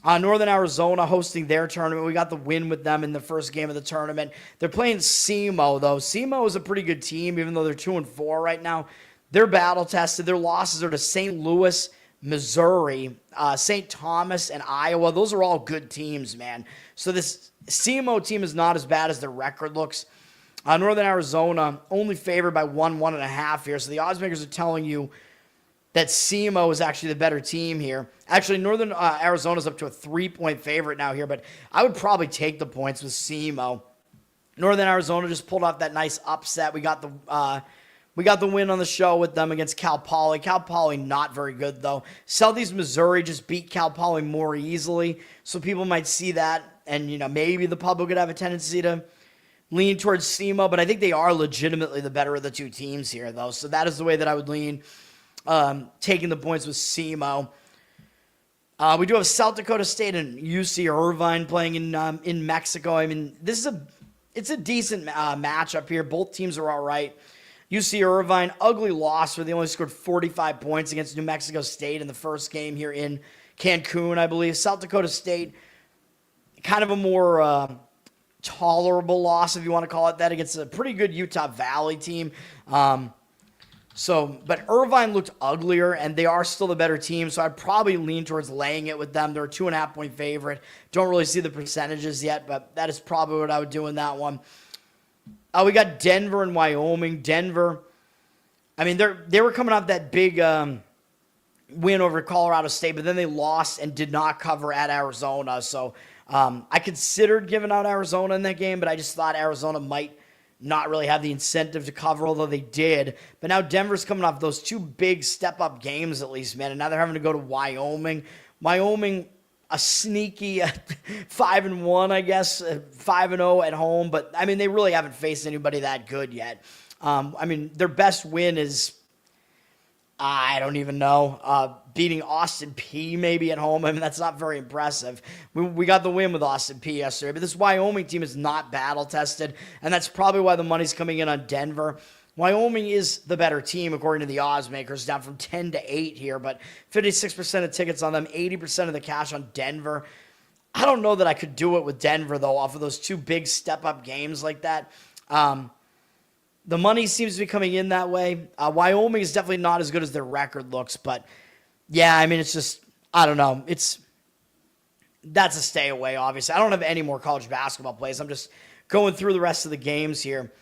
Northern Arizona hosting their tournament. We got the win with them in the first game of the tournament. They're playing SEMO, though. SEMO is a pretty good team, even though they're 2-4 right now. They're battle-tested. Their losses are to St. Louis, Missouri, St. Thomas, and Iowa. Those are all good teams, man. So this SEMO team is not as bad as their record looks. Northern Arizona only favored by 1.5 here. So the odds makers are telling you that SEMO is actually the better team here. Actually, Northern Arizona's up to a 3-point favorite now here, but I would probably take the points with SEMO. Northern Arizona just pulled off that nice upset. We got the win on the show with them against Cal Poly. Cal Poly not very good, though. Southeast Missouri just beat Cal Poly more easily, so people might see that, and maybe the public would have a tendency to lean towards SEMO, but I think they are legitimately the better of the two teams here, though, so that is the way that I would lean. Taking the points with SEMO. We do have South Dakota State and UC Irvine playing in Mexico. I mean, it's a decent matchup here. Both teams are all right. UC Irvine, ugly loss where they only scored 45 points against New Mexico State in the first game here in Cancun, I believe. South Dakota State, kind of a more tolerable loss, if you want to call it that, against a pretty good Utah Valley team. But Irvine looked uglier, and they are still the better team, so I'd probably lean towards laying it with them. They're a 2.5-point favorite. Don't really see the percentages yet, but that is probably what I would do in that one. We got Denver and Wyoming. Denver, I mean, they were coming off that big win over Colorado State, but then they lost and did not cover at Arizona. So I considered giving out Arizona in that game, but I just thought Arizona might not really have the incentive to cover, although they did. But now Denver's coming off those two big step-up games at least, man, and now they're having to go to Wyoming. Wyoming, a sneaky 5-1, I guess, 5-0 at home, but, I mean, they really haven't faced anybody that good yet. I mean, their best win is, I don't even know, beating Austin P maybe at home. I mean, that's not very impressive. We got the win with Austin P yesterday, but this Wyoming team is not battle-tested, and that's probably why the money's coming in on Denver. Wyoming is the better team, according to the odds makers, down from 10 to 8 here, but 56% of tickets on them, 80% of the cash on Denver. I don't know that I could do it with Denver, though, off of those two big step-up games like that. The money seems to be coming in that way. Wyoming is definitely not as good as their record looks, but yeah, I mean, it's just, I don't know. That's a stay away, obviously. I don't have any more college basketball plays. I'm just going through the rest of the games here.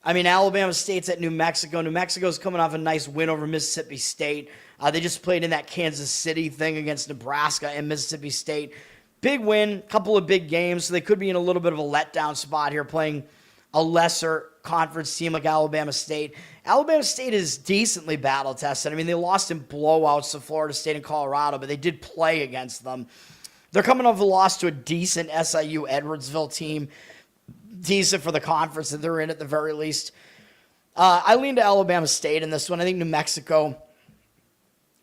I mean, Alabama State's at New Mexico. New Mexico's coming off a nice win over Mississippi State. They just played in that Kansas City thing against Nebraska and Mississippi State. Big win, couple of big games, so they could be in a little bit of a letdown spot here playing a lesser conference team like Alabama State. Alabama State is decently battle-tested. I mean, they lost in blowouts to Florida State and Colorado, but they did play against them. They're coming off a loss to a decent SIU Edwardsville team. Decent for the conference that they're in at the very least. I lean to Alabama State in this one. I think New Mexico,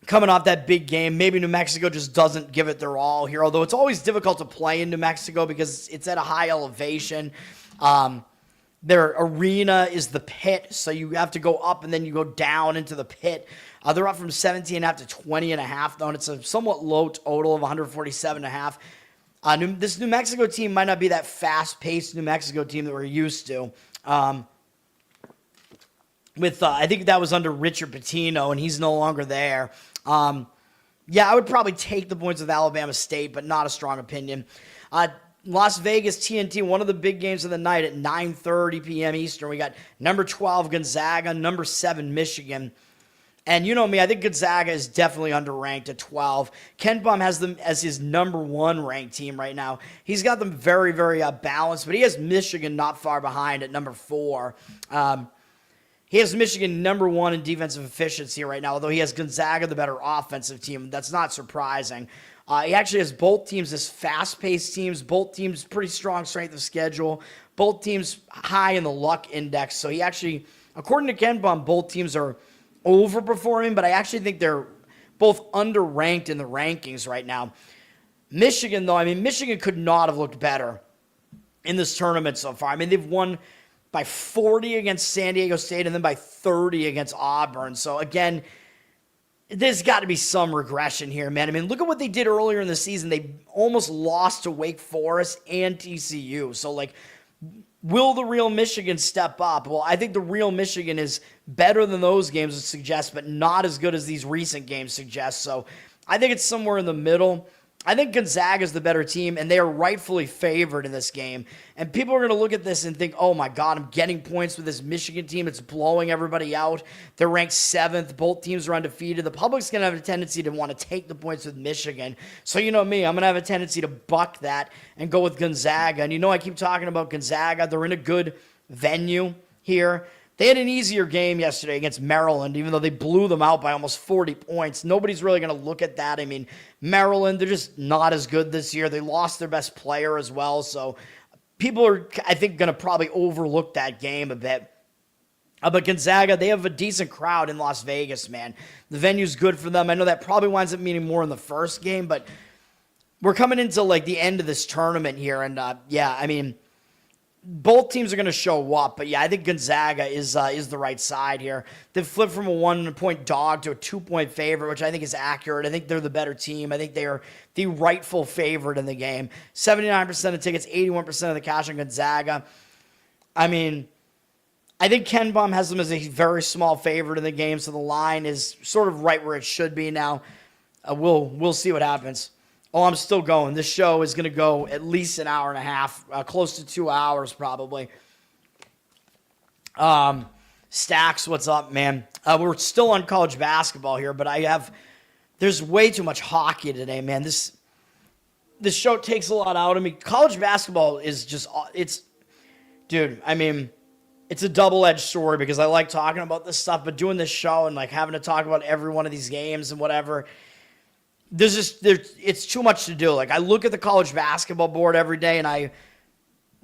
coming off that big game, maybe New Mexico just doesn't give it their all here, although it's always difficult to play in New Mexico because it's at a high elevation. Their arena is the pit, so you have to go up and then you go down into the pit. They're up from 17.5 to 20.5, though, and it's a somewhat low total of 147.5. This New Mexico team might not be that fast-paced New Mexico team that we're used to. I think that was under Richard Pitino, and he's no longer there. Yeah, I would probably take the points with Alabama State, but not a strong opinion. Las Vegas TNT, one of the big games of the night at 9:30 p.m. Eastern. We got number 12 Gonzaga, number 7 Michigan. And you know me, I think Gonzaga is definitely underranked at 12. Ken Bum has them as his number 1 ranked team right now. He's got them very, very balanced, but he has Michigan not far behind at number 4. He has Michigan number 1 in defensive efficiency right now, although he has Gonzaga, the better offensive team. That's not surprising. He actually has both teams as fast-paced teams, both teams pretty strong strength of schedule, both teams high in the luck index. So he actually, according to Ken Bum, both teams are overperforming, but I actually think they're both underranked in the rankings right now. Michigan, though, I mean, Michigan could not have looked better in this tournament so far. I mean, they've won by 40 against San Diego State and then by 30 against Auburn. So, again, there's got to be some regression here, man. I mean, look at what they did earlier in the season. They almost lost to Wake Forest and TCU. So, like, will the real Michigan step up? Well, I think the real Michigan is better than those games would suggest, but not as good as these recent games suggest. So I think it's somewhere in the middle. I think Gonzaga is the better team, and they are rightfully favored in this game. And people are going to look at this and think, oh, my God, I'm getting points with this Michigan team. It's blowing everybody out. They're ranked 7th. Both teams are undefeated. The public's going to have a tendency to want to take the points with Michigan. So you know me, I'm going to have a tendency to buck that and go with Gonzaga. And you know I keep talking about Gonzaga. They're in a good venue here. They had an easier game yesterday against Maryland, even though they blew them out by almost 40 points. Nobody's really going to look at that. I mean, Maryland, they're just not as good this year. They lost their best player as well. So people are, I think, going to probably overlook that game a bit. But Gonzaga, they have a decent crowd in Las Vegas, man. The venue's good for them. I know that probably winds up meaning more in the first game, but we're coming into like the end of this tournament here, and yeah, I mean, both teams are going to show up, but yeah, I think Gonzaga is the right side here. They've flipped from a 1-point dog to a 2-point favorite, which I think is accurate. I think they're the better team. I think they are the rightful favorite in the game. 79% of tickets, 81% of the cash on Gonzaga. I mean, I think Ken Baum has them as a very small favorite in the game, so the line is sort of right where it should be now. We'll see what happens. Oh, I'm still going. This show is going to go at least an hour and a half, close to 2 hours probably. Stacks, what's up, man? We're still on college basketball here, but there's way too much hockey today, man. This show takes a lot out of me. College basketball is just, dude, I mean, it's a double-edged sword because I like talking about this stuff, but doing this show and like having to talk about every one of these games and whatever, it's too much to do. Like, I look at the college basketball board every day and I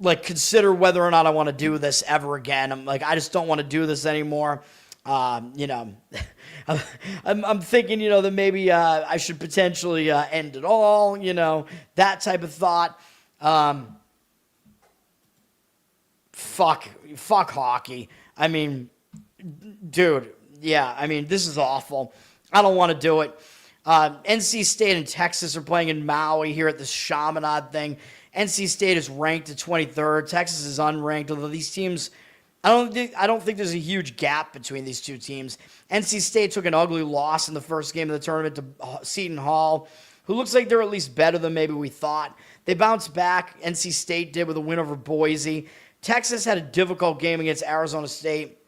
like consider whether or not I want to do this ever again. I'm like, I just don't want to do this anymore. You know, I'm thinking, you know, that maybe I should potentially end it all, you know, that type of thought. Fuck hockey. I mean, dude, yeah, I mean, this is awful. I don't want to do it. NC State and Texas are playing in Maui here at the Chaminade thing. NC State is ranked at 23rd. Texas is unranked, although these teams, I don't think there's a huge gap between these two teams. NC State took an ugly loss in the first game of the tournament to Seton Hall, who looks like they're at least better than maybe we thought. They bounced back, NC State did, with a win over Boise. Texas had a difficult game against Arizona State.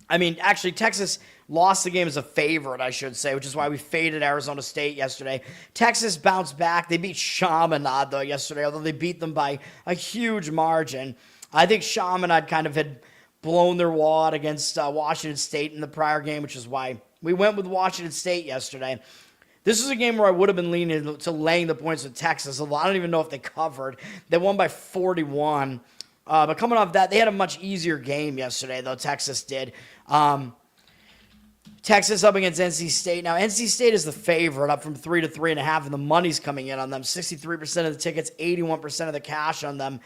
I mean, actually, Texas lost the game as a favorite, I should say, which is why we faded Arizona State yesterday. Texas bounced back. They beat Chaminade, though, yesterday, although they beat them by a huge margin. I think Chaminade kind of had blown their wad against Washington State in the prior game, which is why we went with Washington State yesterday. This is a game where I would have been leaning to laying the points with Texas, although I don't even know if they covered. They won by 41. But coming off that, they had a much easier game yesterday, though Texas did. Texas up against NC State. Now, NC State is the favorite, up from 3 to 3.5, and the money's coming in on them. 63% of the tickets, 81% of the cash on them.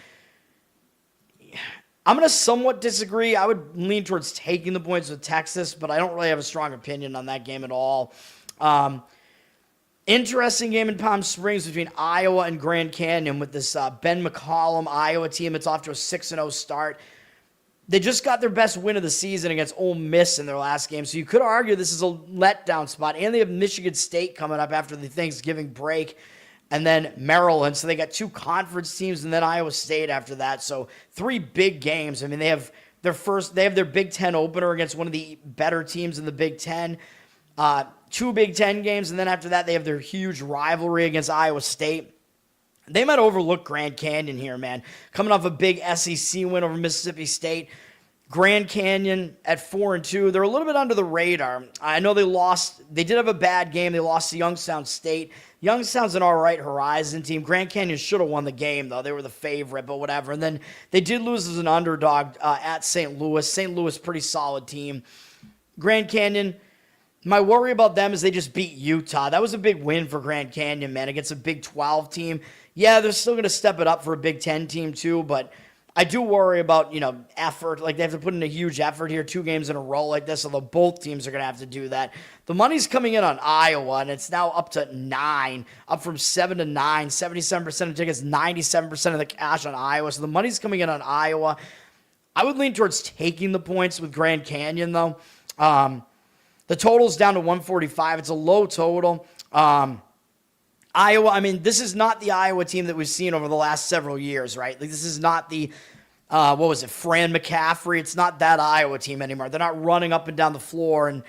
I'm going to somewhat disagree. I would lean towards taking the points with Texas, but I don't really have a strong opinion on that game at all. Interesting game in Palm Springs between Iowa and Grand Canyon with this Ben McCollum Iowa team. It's off to a 6-0 start. They just got their best win of the season against Ole Miss in their last game, so you could argue this is a letdown spot. And they have Michigan State coming up after the Thanksgiving break, and then Maryland. So they got two conference teams, and then Iowa State after that. So 3 big games. I mean, they have their Big Ten opener against one of the better teams in the Big Ten. 2 Big Ten games, and then after that, they have their huge rivalry against Iowa State. They might overlook Grand Canyon here, man. Coming off a big SEC win over Mississippi State. Grand Canyon at 4-2. They're a little bit under the radar. I know they lost. They did have a bad game. They lost to Youngstown State. Youngstown's an all right Horizon team. Grand Canyon should have won the game, though. They were the favorite, but whatever. And then they did lose as an underdog at St. Louis. St. Louis, pretty solid team. Grand Canyon, my worry about them is they just beat Utah. That was a big win for Grand Canyon, man, against a Big 12 team. Yeah, they're still going to step it up for a Big 10 team, too, but I do worry about, effort. Like, they have to put in a huge effort here, 2 games in a row like this, although both teams are going to have to do that. The money's coming in on Iowa, and it's now up to 9, up from 7 to 9, 77% of tickets, 97% of the cash on Iowa. So the money's coming in on Iowa. I would lean towards taking the points with Grand Canyon, though. The total's down to 145. It's a low total. Iowa, I mean, this is not the Iowa team that we've seen over the last several years, right? Like, this is not the, Fran McCaffrey. It's not that Iowa team anymore. They're not running up and down the floor and,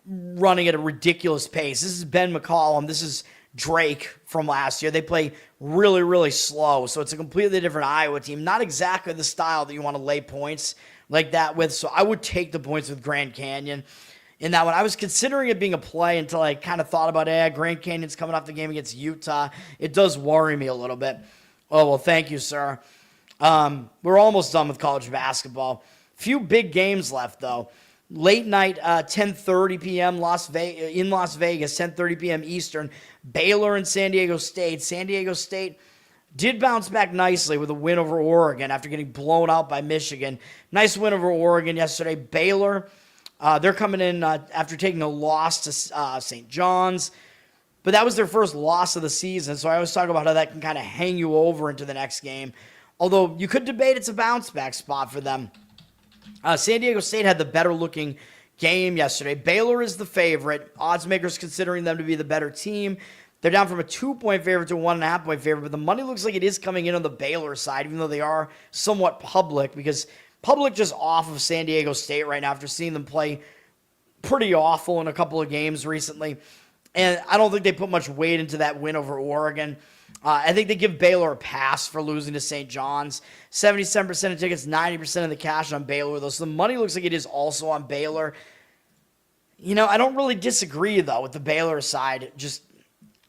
running at a ridiculous pace. This is Ben McCollum. This is Drake from last year. They play really, really slow. So it's a completely different Iowa team. Not exactly the style that you want to lay points like that with. So I would take the points with Grand Canyon in that one. I was considering it being a play until I kind of thought about, Grand Canyon's coming off the game against Utah. It does worry me a little bit. Oh, well, thank you, sir. We're almost done with college basketball. Few big games left, though. Late night, 10:30 p.m. in Las Vegas, 10:30 p.m. Eastern, Baylor and San Diego State. San Diego State did bounce back nicely with a win over Oregon after getting blown out by Michigan. Nice win over Oregon yesterday. Baylor, they're coming in after taking a loss to St. John's. But that was their first loss of the season, so I always talk about how that can kind of hang you over into the next game. Although you could debate it's a bounce-back spot for them. San Diego State had the better-looking game yesterday. Baylor is the favorite. Odds makers considering them to be the better team. They're down from a 2-point favorite to a 1.5-point favorite, but the money looks like it is coming in on the Baylor side, even though they are somewhat public, because public just off of San Diego State right now after seeing them play pretty awful in a couple of games recently. And I don't think they put much weight into that win over Oregon. I think they give Baylor a pass for losing to St. John's. 77% of tickets, 90% of the cash on Baylor, though. So the money looks like it is also on Baylor. You know, I don't really disagree, though, with the Baylor side. Just,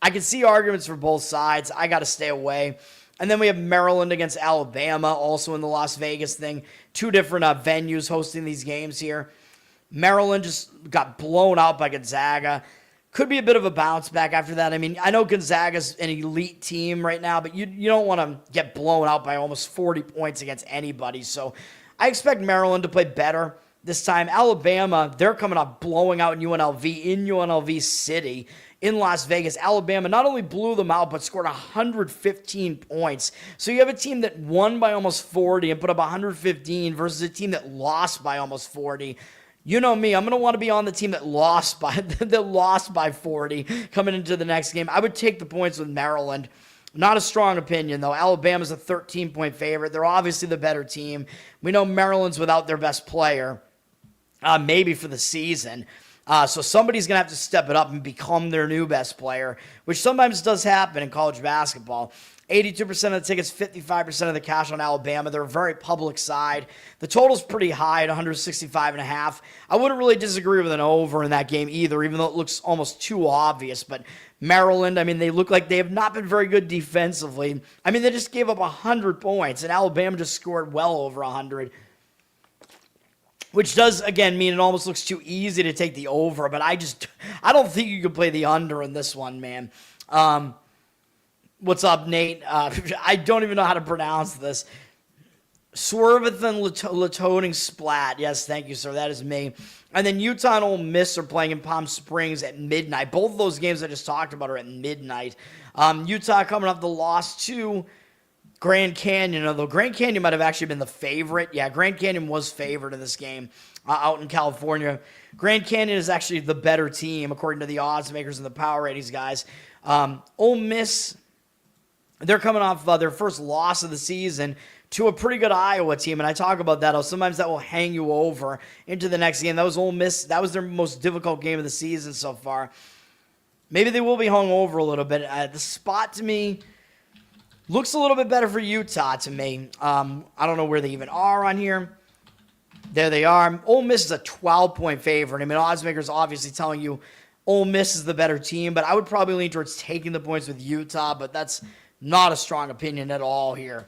I can see arguments for both sides. I got to stay away. And then we have Maryland against Alabama, also in the Las Vegas thing. Two different venues hosting these games here. Maryland just got blown out by Gonzaga. Could be a bit of a bounce back after that. I mean, I know Gonzaga's an elite team right now, but you don't want to get blown out by almost 40 points against anybody. So I expect Maryland to play better this time. Alabama, they're coming off blowing out UNLV in UNLV City in Las Vegas. Alabama not only blew them out, but scored 115 points. So you have a team that won by almost 40 and put up 115 versus a team that lost by almost 40. You know me, I'm going to want to be on the team that lost by 40 coming into the next game. I would take the points with Maryland. Not a strong opinion, though. Alabama's a 13-point favorite. They're obviously the better team. We know Maryland's without their best player, maybe for the season. So somebody's going to have to step it up and become their new best player, which sometimes does happen in college basketball. 82% of the tickets, 55% of the cash on Alabama. They're a very public side. The total's pretty high at 165.5. I wouldn't really disagree with an over in that game either, even though it looks almost too obvious. But Maryland, I mean, they look like they have not been very good defensively. I mean, they just gave up 100 points, and Alabama just scored well over 100. Which does, again, mean it almost looks too easy to take the over, but I don't think you can play the under in this one, man. What's up, Nate? I don't even know how to pronounce this. Swervethan Latoning Splat. Yes, thank you, sir. That is me. And then Utah and Ole Miss are playing in Palm Springs at midnight. Both of those games I just talked about are at midnight. Utah coming off the loss to Grand Canyon, although Grand Canyon might have actually been the favorite. Yeah, Grand Canyon was favored in this game out in California. Grand Canyon is actually the better team, according to the odds makers and the power ratings guys. Ole Miss, they're coming off their first loss of the season to a pretty good Iowa team, and I talk about that. Sometimes that will hang you over into the next game. That was Ole Miss. That was their most difficult game of the season so far. Maybe they will be hung over a little bit. The spot to me looks a little bit better for Utah to me. I don't know where they even are on here. There they are. Ole Miss is a 12-point favorite. I mean, odds makers obviously telling you Ole Miss is the better team, but I would probably lean towards taking the points with Utah, but that's not a strong opinion at all here.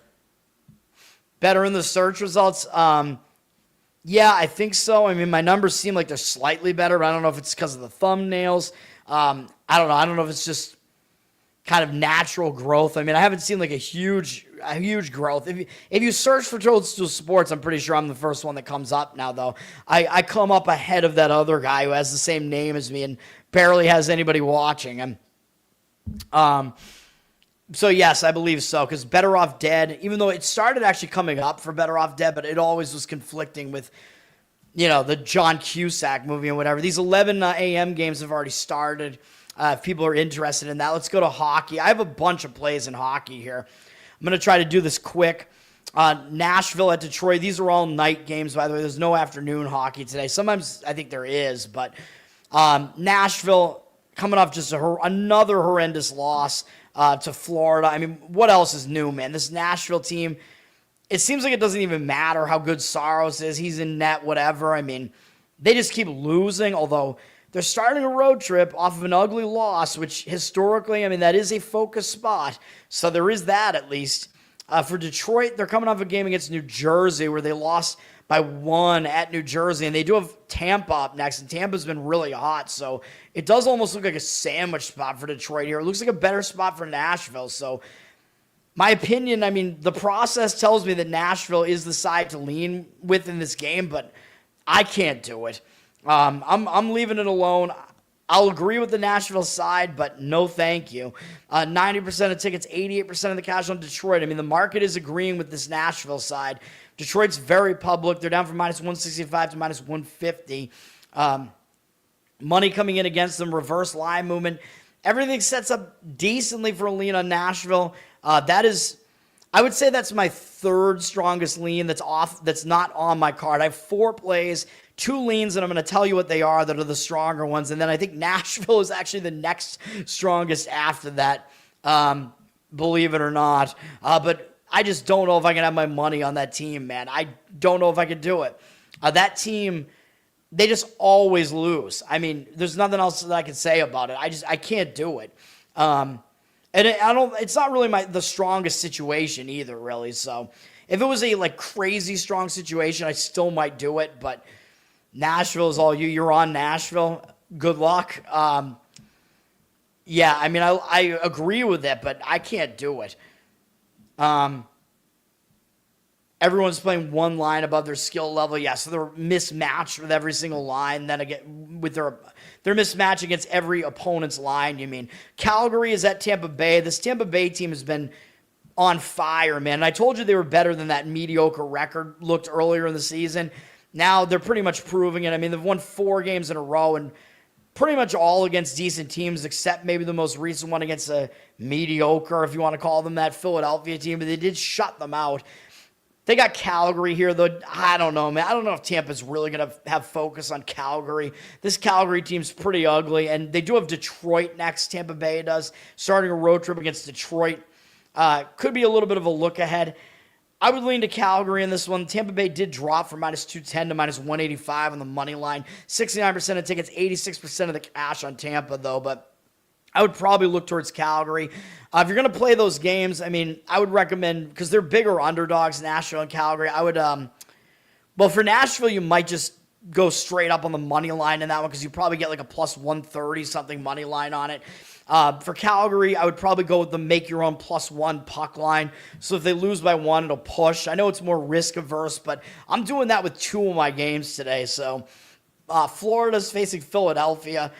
Better in the search results? Yeah, I think so. I mean, my numbers seem like they're slightly better, but I don't know if it's because of the thumbnails. I don't know. I don't know if it's just kind of natural growth. I mean, I haven't seen like a huge growth. If you search for Toadstool Sports, I'm pretty sure I'm the first one that comes up now, though. I come up ahead of that other guy who has the same name as me and barely has anybody watching. So, yes, I believe so, because Better Off Dead, even though it started actually coming up for Better Off Dead, but it always was conflicting with, the John Cusack movie and whatever. These 11 a.m. games have already started. If people are interested in that, let's go to hockey. I have a bunch of plays in hockey here. I'm going to try to do this quick. Nashville at Detroit. These are all night games, by the way. There's no afternoon hockey today. Sometimes I think there is, but Nashville coming off just another horrendous loss to Florida. I mean, what else is new, man? This Nashville team, it seems like it doesn't even matter how good Saros is. He's in net, whatever. I mean, they just keep losing, although they're starting a road trip off of an ugly loss, which historically, I mean, that is a focus spot. So there is that at least. For Detroit, they're coming off a game against New Jersey where they lost by 1 at New Jersey, and they do have Tampa up next, and Tampa's been really hot, so it does almost look like a sandwich spot for Detroit here. It looks like a better spot for Nashville, so my opinion, I mean, the process tells me that Nashville is the side to lean with in this game, but I can't do it. I'm leaving it alone. I'll agree with the Nashville side, but no thank you. 90% of tickets, 88% of the cash on Detroit. I mean, the market is agreeing with this Nashville side. Detroit's very public. They're down from minus 165 to minus 150. Money coming in against them, reverse line movement. Everything sets up decently for a lean on Nashville. I would say that's my third strongest lean that's not on my card. I have 4 plays, 2 leans, and I'm going to tell you what they are that are the stronger ones. And then I think Nashville is actually the next strongest after that, believe it or not. But I just don't know if I can have my money on that team, man. I don't know if I can do it. That team, they just always lose. I mean, there's nothing else that I can say about it. I can't do it. It's not really the strongest situation either, really. So if it was a crazy strong situation, I still might do it, but Nashville is all you. You're on Nashville. Good luck. Yeah, I mean, I agree with that, but I can't do it. Everyone's playing one line above their skill level. Yeah, so they're mismatched with every single line. Then again, with they're mismatched against every opponent's line. You mean Calgary is at Tampa Bay. This Tampa Bay team has been on fire, man. And I told you they were better than that mediocre record looked earlier in the season. Now they're pretty much proving it. I mean, they've won 4 games in a row and pretty much all against decent teams, except maybe the most recent one against a mediocre, if you want to call them that, Philadelphia team. But they did shut them out. They got Calgary here, though. I don't know, man. I don't know if Tampa's really going to have focus on Calgary. This Calgary team's pretty ugly, and they do have Detroit next. Tampa Bay does, starting a road trip against Detroit. Could be a little bit of a look ahead. I would lean to Calgary in this one. Tampa Bay did drop from minus 210 to minus 185 on the money line. 69% of tickets, 86% of the cash on Tampa, though. But I would probably look towards Calgary. If you're going to play those games, I mean, I would recommend, because they're bigger underdogs, Nashville and Calgary. I would, for Nashville, you might just go straight up on the money line in that one, because you probably get a plus 130 something money line on it. For Calgary, I would probably go with the make your own +1 puck line. So if they lose by 1, it'll push. I know it's more risk averse, but I'm doing that with 2 of my games today. So Florida's facing Philadelphia.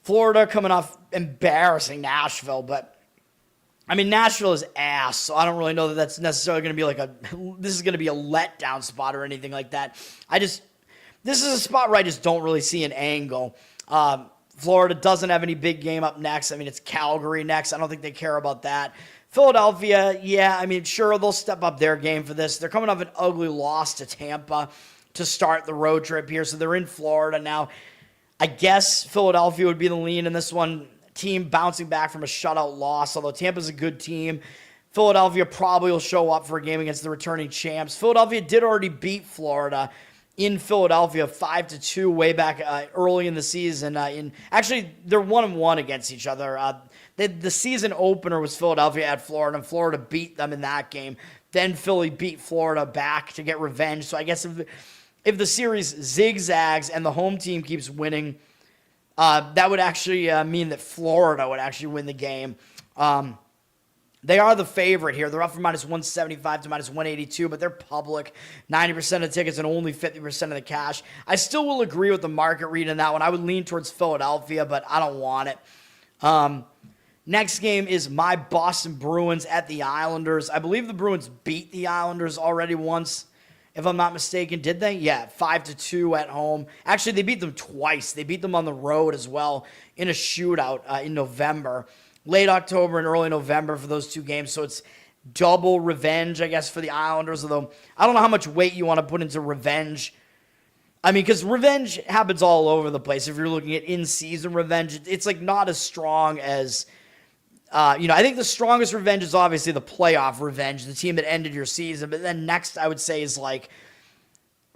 Florida coming off embarrassing Nashville, but I mean, Nashville is ass, so I don't really know that that's necessarily going to be this is going to be a letdown spot or anything like that. This is a spot where I just don't really see an angle. Florida doesn't have any big game up next. I mean, it's Calgary next. I don't think they care about that. Philadelphia, yeah, I mean, sure, they'll step up their game for this. They're coming off an ugly loss to Tampa to start the road trip here, so they're in Florida now. I guess Philadelphia would be the lean in this one. Team bouncing back from a shutout loss, although Tampa's a good team. Philadelphia probably will show up for a game against the returning champs. Philadelphia did already beat Florida in Philadelphia 5-2 way back early in the season. Actually, they're 1-1 against each other. The season opener was Philadelphia at Florida, and Florida beat them in that game. Then Philly beat Florida back to get revenge. So I guess if the series zigzags and the home team keeps winning, that would actually mean that Florida would actually win the game. They are the favorite here. They're up from minus 175 to minus 182, but they're public. 90% of tickets and only 50% of the cash. I still will agree with the market read in that one. I would lean towards Philadelphia, but I don't want it. Next game is my Boston Bruins at the Islanders. I believe the Bruins beat the Islanders already once, if I'm not mistaken. Did they? Yeah, 5-2 at home. Actually, they beat them twice. They beat them on the road as well in a shootout in November. Late October and early November for those 2 games. So it's double revenge, I guess, for the Islanders. Although I don't know how much weight you want to put into revenge. I mean, because revenge happens all over the place. If you're looking at in-season revenge, it's not as strong as, I think the strongest revenge is obviously the playoff revenge, the team that ended your season. But then next, I would say, is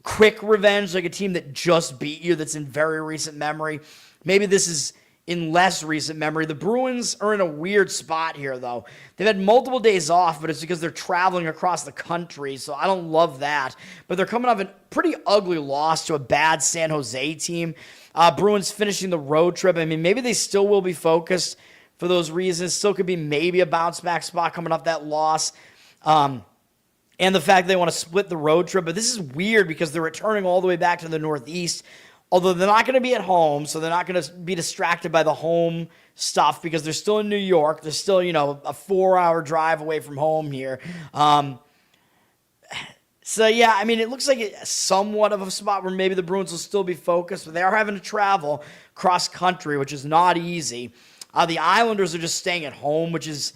quick revenge, like a team that just beat you that's in very recent memory. Maybe this is in less recent memory. The Bruins are in a weird spot here, though. They've had multiple days off, but it's because they're traveling across the country, so I don't love that. But they're coming off a pretty ugly loss to a bad San Jose team. Bruins finishing the road trip. I mean, maybe they still will be focused for those reasons. Still could be maybe a bounce-back spot coming off that loss. And the fact they want to split the road trip. But this is weird because they're returning all the way back to the Northeast. Although they're not going to be at home, so they're not going to be distracted by the home stuff because they're still in New York. They're still, a 4-hour drive away from home here. So, yeah, I mean, it looks like somewhat of a spot where maybe the Bruins will still be focused, but they are having to travel cross-country, which is not easy. The Islanders are just staying at home, which is,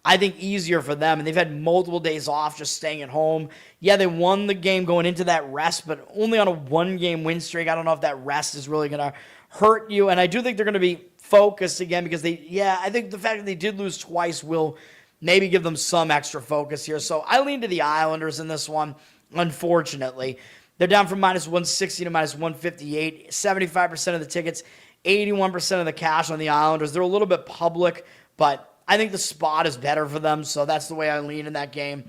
I think, easier for them. And they've had multiple days off just staying at home. Yeah, they won the game going into that rest, but only on a 1-game win streak. I don't know if that rest is really going to hurt you. And I do think they're going to be focused again because I think the fact that they did lose twice will maybe give them some extra focus here. So I lean to the Islanders in this one, unfortunately. They're down from minus 160 to minus 158. 75% of the tickets, 81% of the cash on the Islanders. They're a little bit public, but I think the spot is better for them, so that's the way I lean in that game.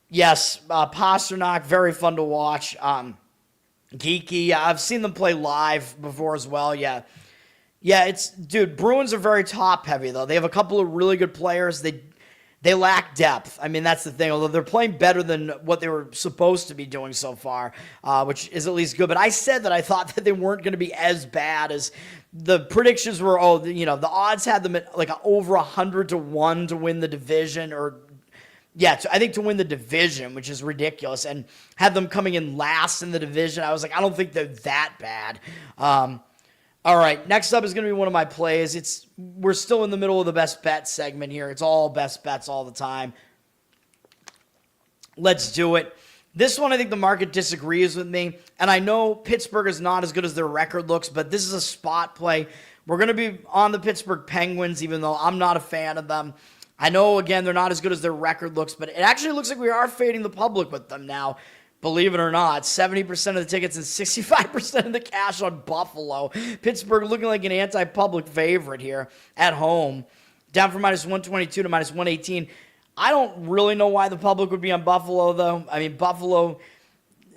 Yes, Pasternak, very fun to watch. Geeky, I've seen them play live before as well, yeah. Yeah, Bruins are very top-heavy, though. They have a couple of really good players. They lack depth. I mean, that's the thing, although they're playing better than what they were supposed to be doing so far, which is at least good. But I said that I thought that they weren't going to be as bad as the predictions were. The odds had them at like over 100-1 to win the division, I think to win the division, which is ridiculous, and had them coming in last in the division. I was like, I don't think they're that bad. All right, next up is going to be one of my plays. We're still in the middle of the best bet segment here. It's all best bets all the time. Let's do it. This one, I think the market disagrees with me, and I know Pittsburgh is not as good as their record looks, but this is a spot play. We're going to be on the Pittsburgh Penguins, even though I'm not a fan of them. I know, again, they're not as good as their record looks, but it actually looks like we are fading the public with them now. Believe it or not, 70% of the tickets and 65% of the cash on Buffalo. Pittsburgh looking like an anti-public favorite here at home. Down from minus 122 to minus 118. I don't really know why the public would be on Buffalo, though. I mean, Buffalo,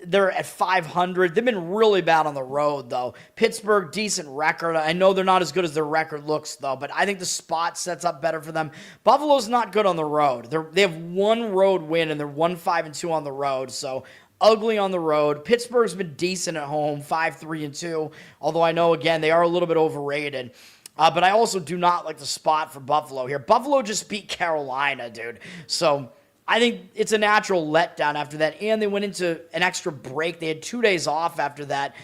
they're at 500. They've been really bad on the road, though. Pittsburgh, decent record. I know they're not as good as their record looks, though, but I think the spot sets up better for them. Buffalo's not good on the road. They have one road win, and they're 1-5-2 on the road, so ugly on the road. Pittsburgh's been decent at home, 5-3-2, although I know, again, they are a little bit overrated. But I also do not like the spot for Buffalo here. Buffalo just beat Carolina, dude. So I think it's a natural letdown after that. And they went into an extra break. They had 2 days off after that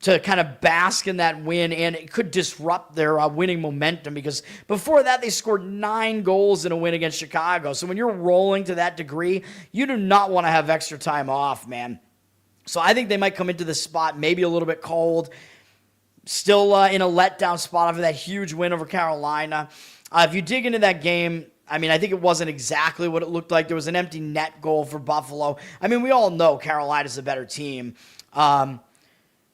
to kind of bask in that win, and it could disrupt their winning momentum because before that they scored 9 goals in a win against Chicago. So when you're rolling to that degree, you do not want to have extra time off, man. So I think they might come into this spot maybe a little bit cold, still in a letdown spot after that huge win over Carolina. If you dig into that game, I mean, I think it wasn't exactly what it looked like. There was an empty net goal for Buffalo. I mean, we all know Carolina's a better team.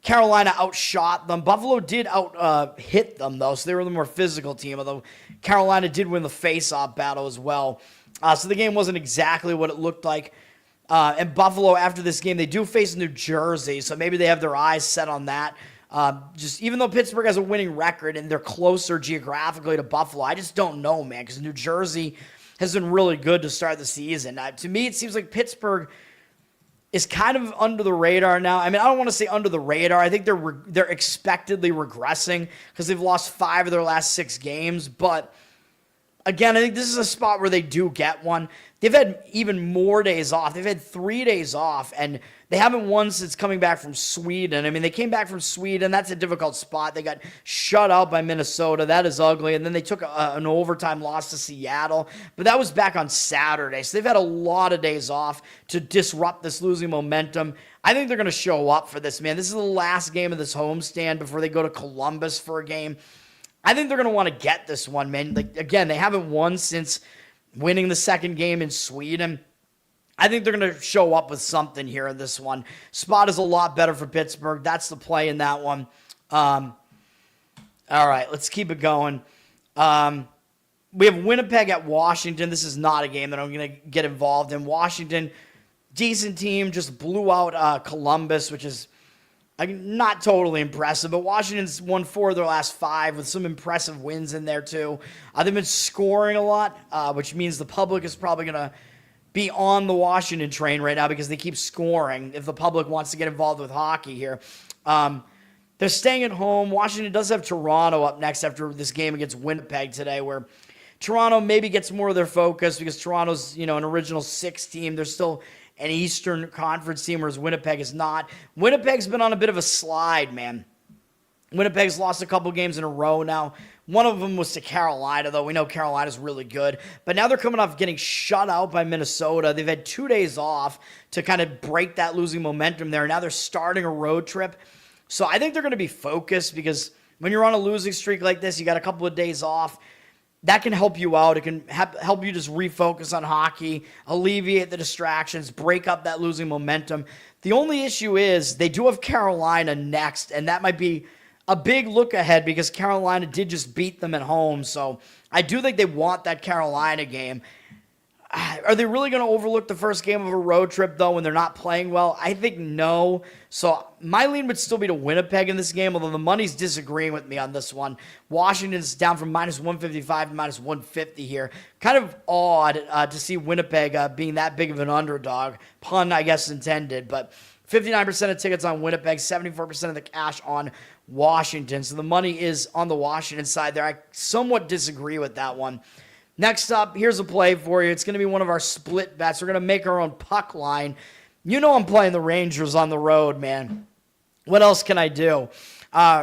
Carolina outshot them. Buffalo did hit them, though, so they were the more physical team, although Carolina did win the face-off battle as well. So the game wasn't exactly what it looked like. And Buffalo, after this game, they do face New Jersey, so maybe they have their eyes set on that. Just even though Pittsburgh has a winning record and they're closer geographically to Buffalo, I just don't know, man, because New Jersey has been really good to start the season. To me, it seems like Pittsburgh is kind of under the radar now. I mean, I don't want to say under the radar. I think they're expectedly regressing because they've lost 5 of their last 6 games. But again, I think this is a spot where they do get one. They've had even more days off. They've had 3 days off, and they haven't won since coming back from Sweden. I mean, they came back from Sweden. That's a difficult spot. They got shut out by Minnesota. That is ugly. And then they took an overtime loss to Seattle. But that was back on Saturday. So they've had a lot of days off to disrupt this losing momentum. I think they're going to show up for this, man. This is the last game of this homestand before they go to Columbus for a game. I think they're going to want to get this one, man. Like, again, they haven't won since winning the second game in Sweden. I think they're going to show up with something here in this one. Spot is a lot better for Pittsburgh. That's the play in that one. All right, let's keep it going. We have Winnipeg at Washington. This is not a game that I'm going to get involved in. Washington, decent team, just blew out Columbus, which is not totally impressive. But Washington's won 4 of their last 5 with some impressive wins in there, too. They've been scoring a lot, which means the public is probably going to be on the Washington train right now because they keep scoring if the public wants to get involved with hockey here. They're staying at home. Washington does have Toronto up next after this game against Winnipeg today, where Toronto maybe gets more of their focus because Toronto's, an original 6 team. They're still an Eastern Conference team, whereas Winnipeg is not. Winnipeg's been on a bit of a slide, man. Winnipeg's lost a couple games in a row now. One of them was to Carolina, though. We know Carolina's really good. But now they're coming off getting shut out by Minnesota. They've had 2 days off to kind of break that losing momentum there. Now they're starting a road trip. So I think they're going to be focused because when you're on a losing streak like this, you got a couple of days off. That can help you out. It can help you just refocus on hockey, alleviate the distractions, break up that losing momentum. The only issue is they do have Carolina next, and that might be a big look ahead because Carolina did just beat them at home. So I do think they want that Carolina game. Are they really going to overlook the first game of a road trip, though, when they're not playing well? I think no. So my lean would still be to Winnipeg in this game, although the money's disagreeing with me on this one. Washington's down from minus 155 to minus 150 here. Kind of odd to see Winnipeg being that big of an underdog. Pun, I guess, intended. But 59% of tickets on Winnipeg, 74% of the cash on Washington. So the money is on the Washington side there. I somewhat disagree with that one. Next up, here's a play for you. It's going to be one of our split bets. We're going to make our own puck line. I'm playing the Rangers on the road, man. What else can I do?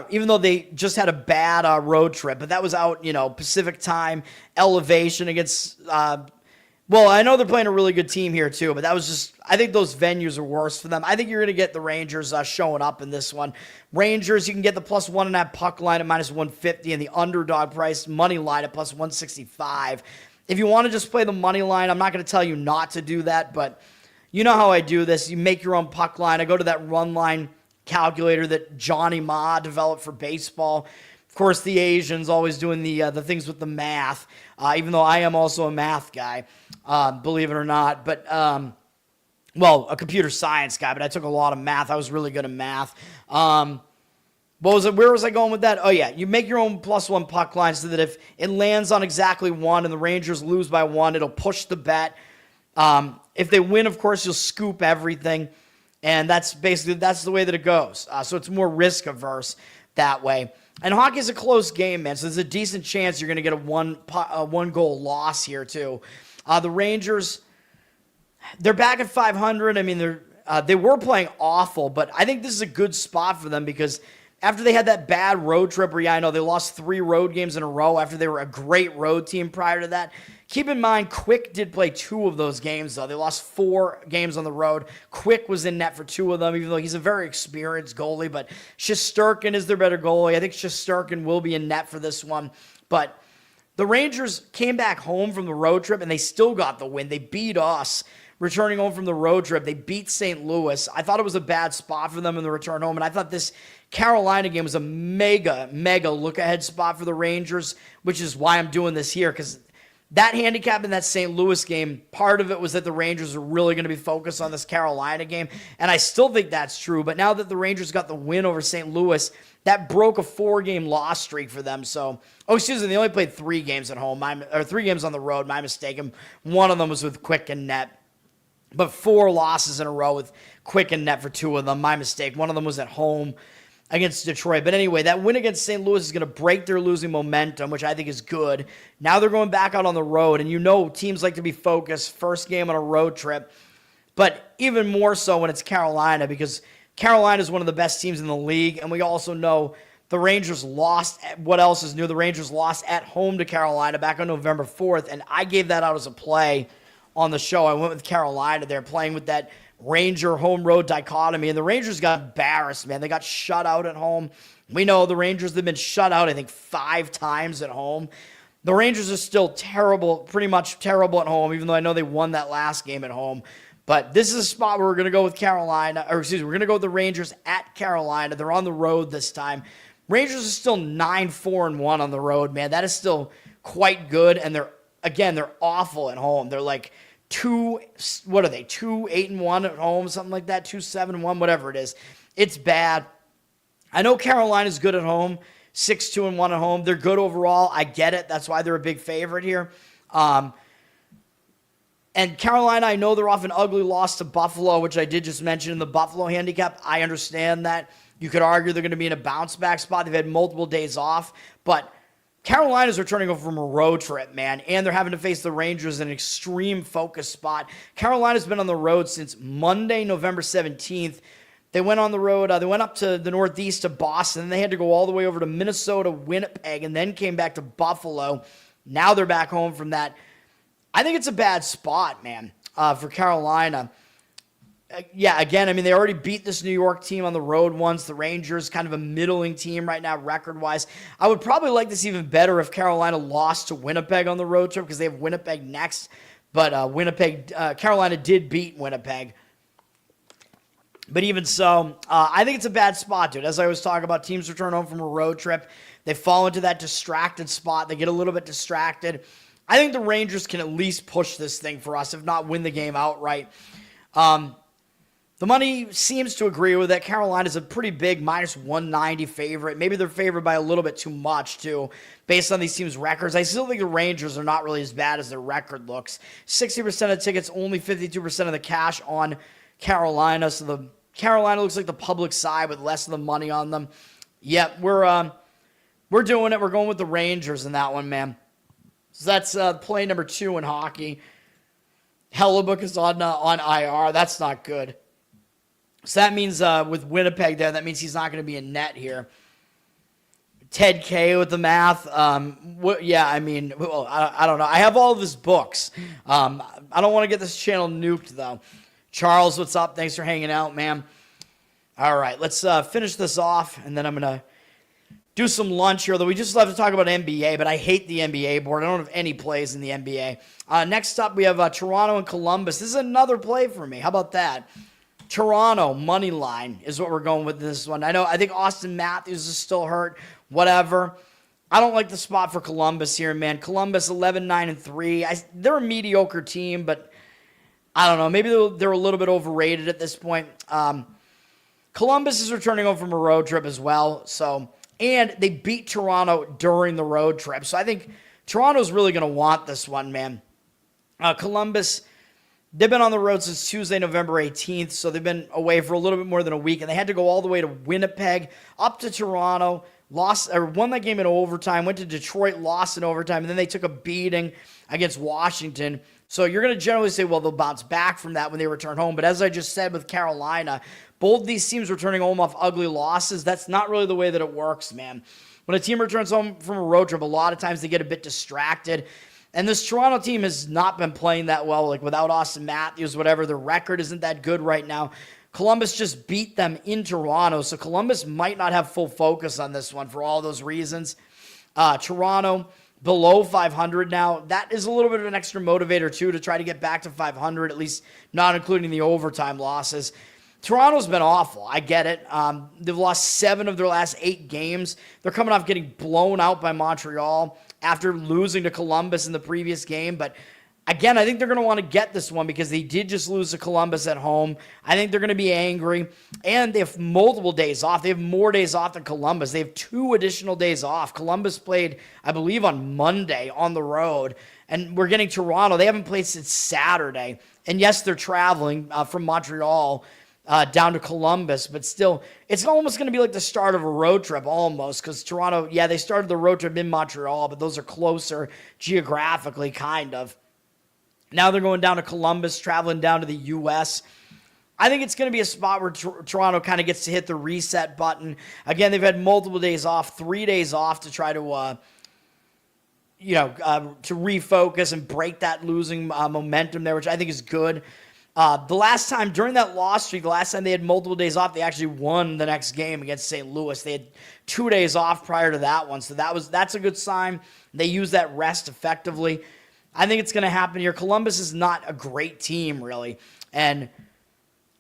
Even though they just had a bad road trip, but that was out, Pacific time, elevation against, I know they're playing a really good team here too, but that was just, I think those venues are worse for them. I think you're going to get the Rangers showing up in this one. Rangers, you can get the plus 1.5 puck line at minus 150 and the underdog price money line at plus 165. If you want to just play the money line, I'm not going to tell you not to do that, but you know how I do this. You make your own puck line. I go to that run line calculator that Johnny Ma developed for baseball. Of course, the Asians always doing the things with the math, even though I am also a math guy, believe it or not. But, a computer science guy, but I took a lot of math. I was really good at math. Where was I going with that? Oh, yeah, you make your own plus 1 puck line so that if it lands on exactly 1 and the Rangers lose by 1, it'll push the bet. If they win, of course, you'll scoop everything. And that's the way that it goes. So it's more risk averse that way. And hockey's a close game, man. So there's a decent chance you're going to get a one goal loss here too. The Rangers, they're back at 500. I mean, they were playing awful, but I think this is a good spot for them because after they had that bad road trip where, I know they lost 3 road games in a row after they were a great road team prior to that. Keep in mind, Quick did play 2 of those games, though. They lost 4 games on the road. Quick was in net for 2 of them, even though he's a very experienced goalie. But Shesterkin is their better goalie. I think Shesterkin will be in net for this one. But the Rangers came back home from the road trip, and they still got the win. They beat us returning home from the road trip. They beat St. Louis. I thought it was a bad spot for them in the return home, and I thought this Carolina game was a mega look-ahead spot for the Rangers, which is why I'm doing this here, because that handicap in that St. Louis game, part of it was that the Rangers are really going to be focused on this Carolina game, and I still think that's true. But now that the Rangers got the win over St. Louis, that broke a 4-game loss streak for them. So, they only played 3 games at home, or 3 games on the road. My mistake. And one of them was with Quick and net, but 4 losses in a row with Quick and net for 2 of them. My mistake. One of them was at home against Detroit. But anyway, that win against St. Louis is going to break their losing momentum, which I think is good. Now they're going back out on the road, and teams like to be focused, first game on a road trip, but even more so when it's Carolina, because Carolina is one of the best teams in the league, and we also know the Rangers lost. What else is new? The Rangers lost at home to Carolina back on November 4th, and I gave that out as a play on the show. I went with Carolina there, playing with that Ranger home road dichotomy, and the Rangers got embarrassed, man. They got shut out at home. We know the Rangers have been shut out, I think, 5 times at home. The Rangers are still terrible, pretty much terrible at home, even though I know they won that last game at home. But this is a spot where we're going to go with we're going to go with the Rangers at Carolina. They're on the road this time. Rangers are still 9-4-1 on the road, man. That is still quite good, and they're awful at home. They're like 2-8-1 at home, something like that, 2-7-1, whatever it is. It's bad. I know Carolina's good at home, 6-2-1 at home. They're good overall. I get it. That's why they're a big favorite here. And Carolina, I know they're off an ugly loss to Buffalo, which I did just mention in the Buffalo handicap. I understand that. You could argue they're going to be in a bounce-back spot. They've had multiple days off. But Carolina's returning over from a road trip, man, and they're having to face the Rangers in an extreme focus spot. Carolina's been on the road since Monday, November 17th. They went on the road. They went up to the Northeast to Boston. And they had to go all the way over to Minnesota, Winnipeg, and then came back to Buffalo. Now they're back home from that. I think it's a bad spot, man, for Carolina. Yeah, again, I mean, they already beat this New York team on the road once. The Rangers, kind of a middling team right now, record-wise. I would probably like this even better if Carolina lost to Winnipeg on the road trip because they have Winnipeg next. But Carolina did beat Winnipeg. But even so, I think it's a bad spot, dude. As I was talking about, teams return home from a road trip. They fall into that distracted spot. They get a little bit distracted. I think the Rangers can at least push this thing for us, if not win the game outright. The money seems to agree with that. Carolina's a pretty big -190 favorite. Maybe they're favored by a little bit too much, too, based on these teams' records. I still think the Rangers are not really as bad as their record looks. 60% of tickets, only 52% of the cash on Carolina. So the Carolina looks like the public side with less of the money on them. Yep, we're doing it. We're going with the Rangers in that one, man. So that's play number 2 in hockey. Hellebuck is on IR. That's not good. So that means with Winnipeg there, that means he's not going to be in net here. Ted K with the math. I don't know. I have all of his books. I don't want to get this channel nuked, though. Charles, what's up? Thanks for hanging out, man. All right, let's finish this off, and then I'm going to do some lunch here, though we just love to talk about NBA, but I hate the NBA board. I don't have any plays in the NBA. Next up, we have Toronto and Columbus. This is another play for me. How about that? Toronto, money line is what we're going with this one. I think Austin Matthews is still hurt. Whatever. I don't like the spot for Columbus here, man. Columbus 11-9-3. They're a mediocre team, but I don't know. Maybe they're a little bit overrated at this point. Columbus is returning home from a road trip as well. And they beat Toronto during the road trip. So I think Toronto's really going to want this one, man. Columbus, they've been on the road since Tuesday, November 18th, so they've been away for a little bit more than a week, and they had to go all the way to Winnipeg, up to Toronto, won that game in overtime, went to Detroit, lost in overtime, and then they took a beating against Washington. So you're going to generally say, well, they'll bounce back from that when they return home. But as I just said with Carolina, both these teams returning home off ugly losses, that's not really the way that it works, man. When a team returns home from a road trip, a lot of times they get a bit distracted. And this Toronto team has not been playing that well, like without Austin Matthews, whatever. The record isn't that good right now. Columbus just beat them in Toronto, so Columbus might not have full focus on this one for all those reasons. Toronto, below 500 now. That is a little bit of an extra motivator, too, to try to get back to 500, at least not including the overtime losses. Toronto's been awful. I get it. They've lost 7 of their last 8 games. They're coming off getting blown out by Montreal after losing to Columbus in the previous game. But again, I think they're going to want to get this one because they did just lose to Columbus at home. I think they're going to be angry. And they have multiple days off. They have more days off than Columbus. They have 2 additional days off. Columbus played, I believe, on Monday on the road. And we're getting Toronto. They haven't played since Saturday. And yes, they're traveling from Montreal down to Columbus, but still, it's almost going to be like the start of a road trip almost, because Toronto, yeah, they started the road trip in Montreal, but those are closer geographically, kind of. Now they're going down to Columbus, traveling down to the U.S. I think it's going to be a spot where Toronto kind of gets to hit the reset button. Again, they've had multiple days off, 3 days off to try to to refocus and break that losing momentum there, which I think is good. The last time, during that loss streak, the last time they had multiple days off, they actually won the next game against St. Louis. They had 2 days off prior to that one, so that's a good sign. They use that rest effectively. I think it's going to happen here. Columbus is not a great team, really, and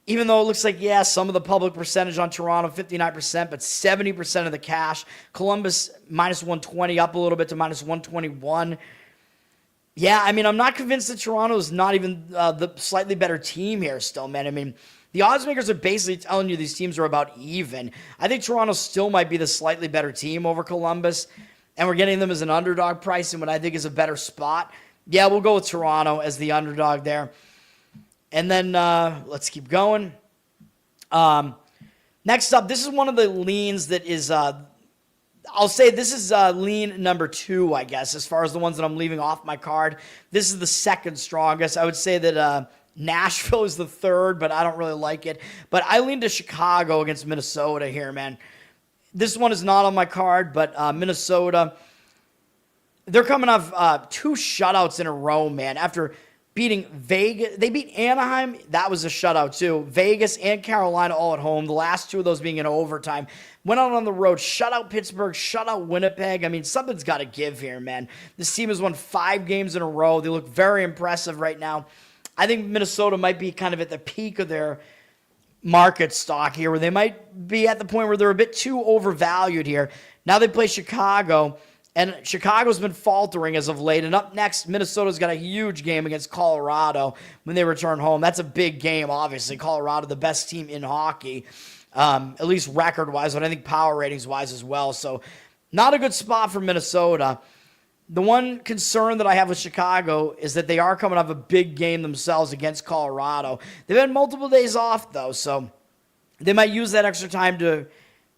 even though it looks like, yeah, some of the public percentage on Toronto, 59%, but 70% of the cash. Columbus, minus 120, up a little bit to minus 121. Yeah, I mean, I'm not convinced that Toronto is not even the slightly better team here still, man. I mean, the odds makers are basically telling you these teams are about even. I think Toronto still might be the slightly better team over Columbus, and we're getting them as an underdog price in what I think is a better spot. Yeah, we'll go with Toronto as the underdog there. And then let's keep going. Next up, this is one of the leans that is, I'll say this is lean number 2, I guess, as far as the ones that I'm leaving off my card. This is the second strongest. I would say that Nashville is the third, but I don't really like it. But I lean to Chicago against Minnesota here, man. This one is not on my card, but Minnesota, they're coming off 2 shutouts in a row, man. After beating Vegas, they beat Anaheim. That was a shutout too. Vegas and Carolina all at home. The last 2 of those being in overtime. Went out on the road, shut out Pittsburgh, shut out Winnipeg. I mean, something's got to give here, man. This team has won 5 games in a row. They look very impressive right now. I think Minnesota might be kind of at the peak of their market stock here, where they might be at the point where they're a bit too overvalued here. Now they play Chicago, and Chicago's been faltering as of late. And up next, Minnesota's got a huge game against Colorado when they return home. That's a big game, obviously. Colorado, the best team in hockey, at least record-wise, but I think power ratings-wise as well. So not a good spot for Minnesota. The one concern that I have with Chicago is that they are coming off a big game themselves against Colorado. They've had multiple days off, though, so they might use that extra time to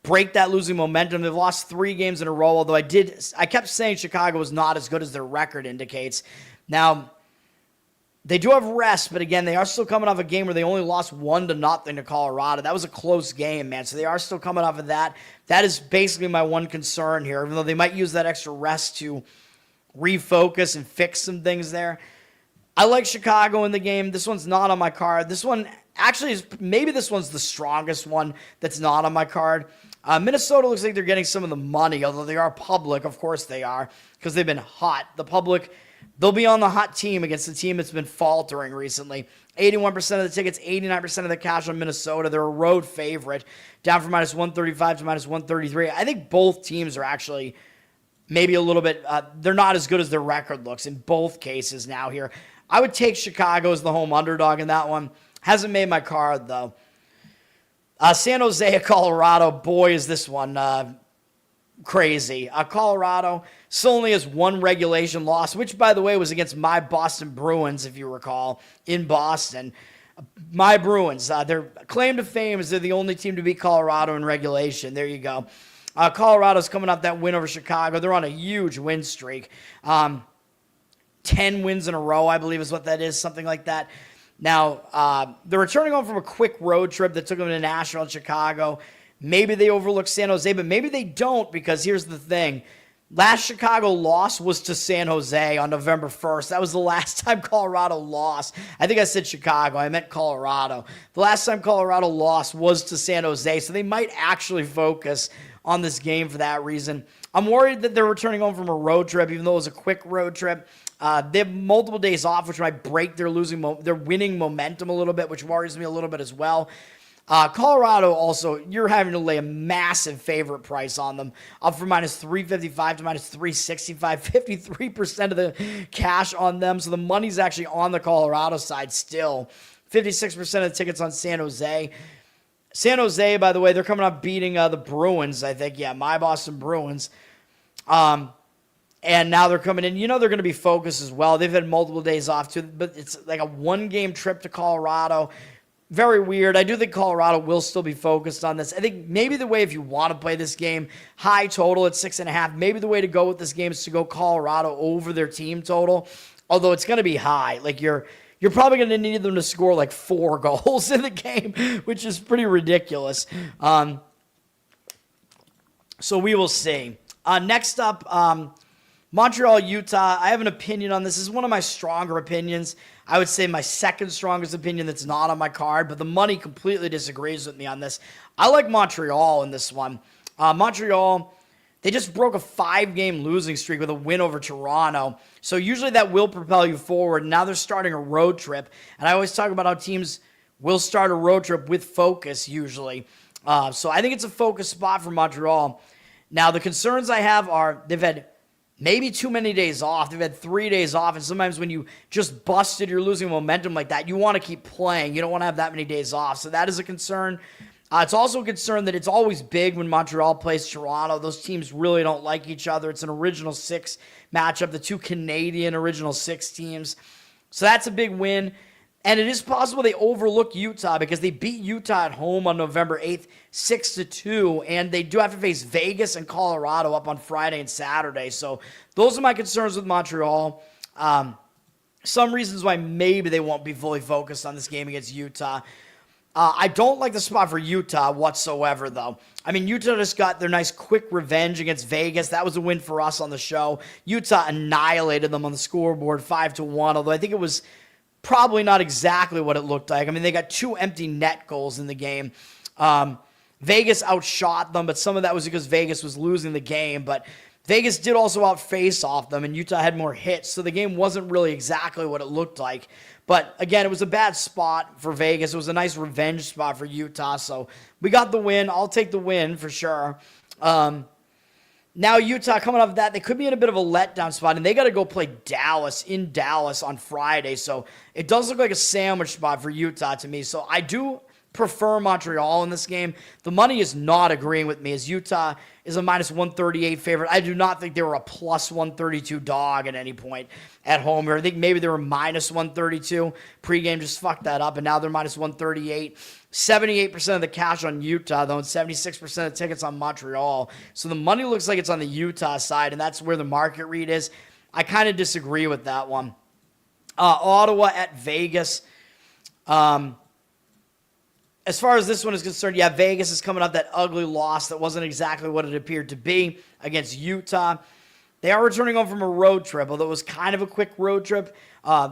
break that losing momentum. They've lost 3 games in a row, although I kept saying Chicago was not as good as their record indicates. Now, they do have rest, but again, they are still coming off a game where they only lost 1-0 to Colorado. That was a close game, man, so they are still coming off of that. That is basically my one concern here, even though they might use that extra rest to refocus and fix some things there. I like Chicago in the game. This one's not on my card. This one actually is, maybe this one's the strongest one that's not on my card. Minnesota looks like they're getting some of the money, although they are public. Of course they are, because they've been hot. The public, they'll be on the hot team against the team that's been faltering recently. 81% of the tickets, 89% of the cash on Minnesota. They're a road favorite, down from minus 135 to minus 133. I think both teams are actually maybe a little bit, they're not as good as their record looks in both cases now here. I would take Chicago as the home underdog in that one. Hasn't made my card, though. San Jose at Colorado. Boy, is this one crazy. Colorado still only has 1 regulation loss, which, by the way, was against my Boston Bruins, if you recall, in Boston. My Bruins, their claim to fame is they're the only team to beat Colorado in regulation. There you go. Colorado's coming off that win over Chicago. They're on a huge win streak. 10 wins in a row, I believe is what that is, something like that. Now, they're returning home from a quick road trip that took them to Nashville and Chicago. Maybe they overlook San Jose, but maybe they don't, because here's the thing. Last Chicago loss was to San Jose on November 1st. That was the last time Colorado lost. I think I said Chicago. I meant Colorado. The last time Colorado lost was to San Jose, so they might actually focus on this game for that reason. I'm worried that they're returning home from a road trip, even though it was a quick road trip. They have multiple days off, which might break their winning momentum a little bit, which worries me a little bit as well. Colorado also, you're having to lay a massive favorite price on them, up from minus 355 to minus 365, 53% of the cash on them. So the money's actually on the Colorado side still. 56% of the tickets on San Jose. San Jose, by the way, they're coming up beating the Bruins, I think. Yeah, my Boston Bruins. And now they're coming in. You know they're going to be focused as well. They've had multiple days off, too. But it's like a 1-game trip to Colorado. Very weird. I do think Colorado will still be focused on this. I think maybe the way, if you want to play this game, high total at 6.5, maybe the way to go with this game is to go Colorado over their team total. Although it's going to be high. Like you're probably going to need them to score like 4 goals in the game, which is pretty ridiculous. So we will see. Next up, Montreal, Utah. I have an opinion on this. This is one of my stronger opinions. I would say my second strongest opinion that's not on my card, but the money completely disagrees with me on this. I like Montreal in this one. Montreal, they just broke a 5-game losing streak with a win over Toronto. So usually that will propel you forward. Now they're starting a road trip. And I always talk about how teams will start a road trip with focus usually. So I think it's a focus spot for Montreal. Now, the concerns I have are they've had maybe too many days off. They've had 3 days off, and sometimes when you just busted, you're losing momentum like that, you want to keep playing. You don't want to have that many days off. So that is a concern. It's also a concern that it's always big when Montreal plays Toronto. Those teams really don't like each other. It's an original six matchup, the two Canadian original six teams. So that's a big win. And it is possible they overlook Utah because they beat Utah at home on November 8th, 6-2, and they do have to face Vegas and Colorado up on Friday and Saturday. So those are my concerns with Montreal. Some reasons why maybe they won't be fully focused on this game against Utah. I don't like the spot for Utah whatsoever, though. I mean, Utah just got their nice quick revenge against Vegas. That was a win for us on the show. Utah annihilated them on the scoreboard 5-1, although I think it was probably not exactly what it looked like. I mean, they got 2 empty net goals in the game. Vegas outshot them, but some of that was because Vegas was losing the game. But Vegas did also outface off them, and Utah had more hits, so the game wasn't really exactly what it looked like. But again, it was a bad spot for Vegas. It was a nice revenge spot for Utah, so we got the win. I'll take the win for sure. Now Utah, coming off of that, they could be in a bit of a letdown spot, and they got to go play Dallas in Dallas on Friday. So it does look like a sandwich spot for Utah to me. So I do prefer Montreal in this game. The money is not agreeing with me as Utah is a minus 138 favorite. I do not think they were a plus 132 dog at any point at home. Or I think maybe they were minus 132. Pregame just fucked that up, and now they're minus 138. 78% of the cash on Utah, though, and 76% of the tickets on Montreal. So the money looks like it's on the Utah side, and that's where the market read is. I kind of disagree with that one. Ottawa at Vegas. As far as this one is concerned, yeah, Vegas is coming off that ugly loss that wasn't exactly what it appeared to be against Utah. They are returning home from a road trip, although it was kind of a quick road trip.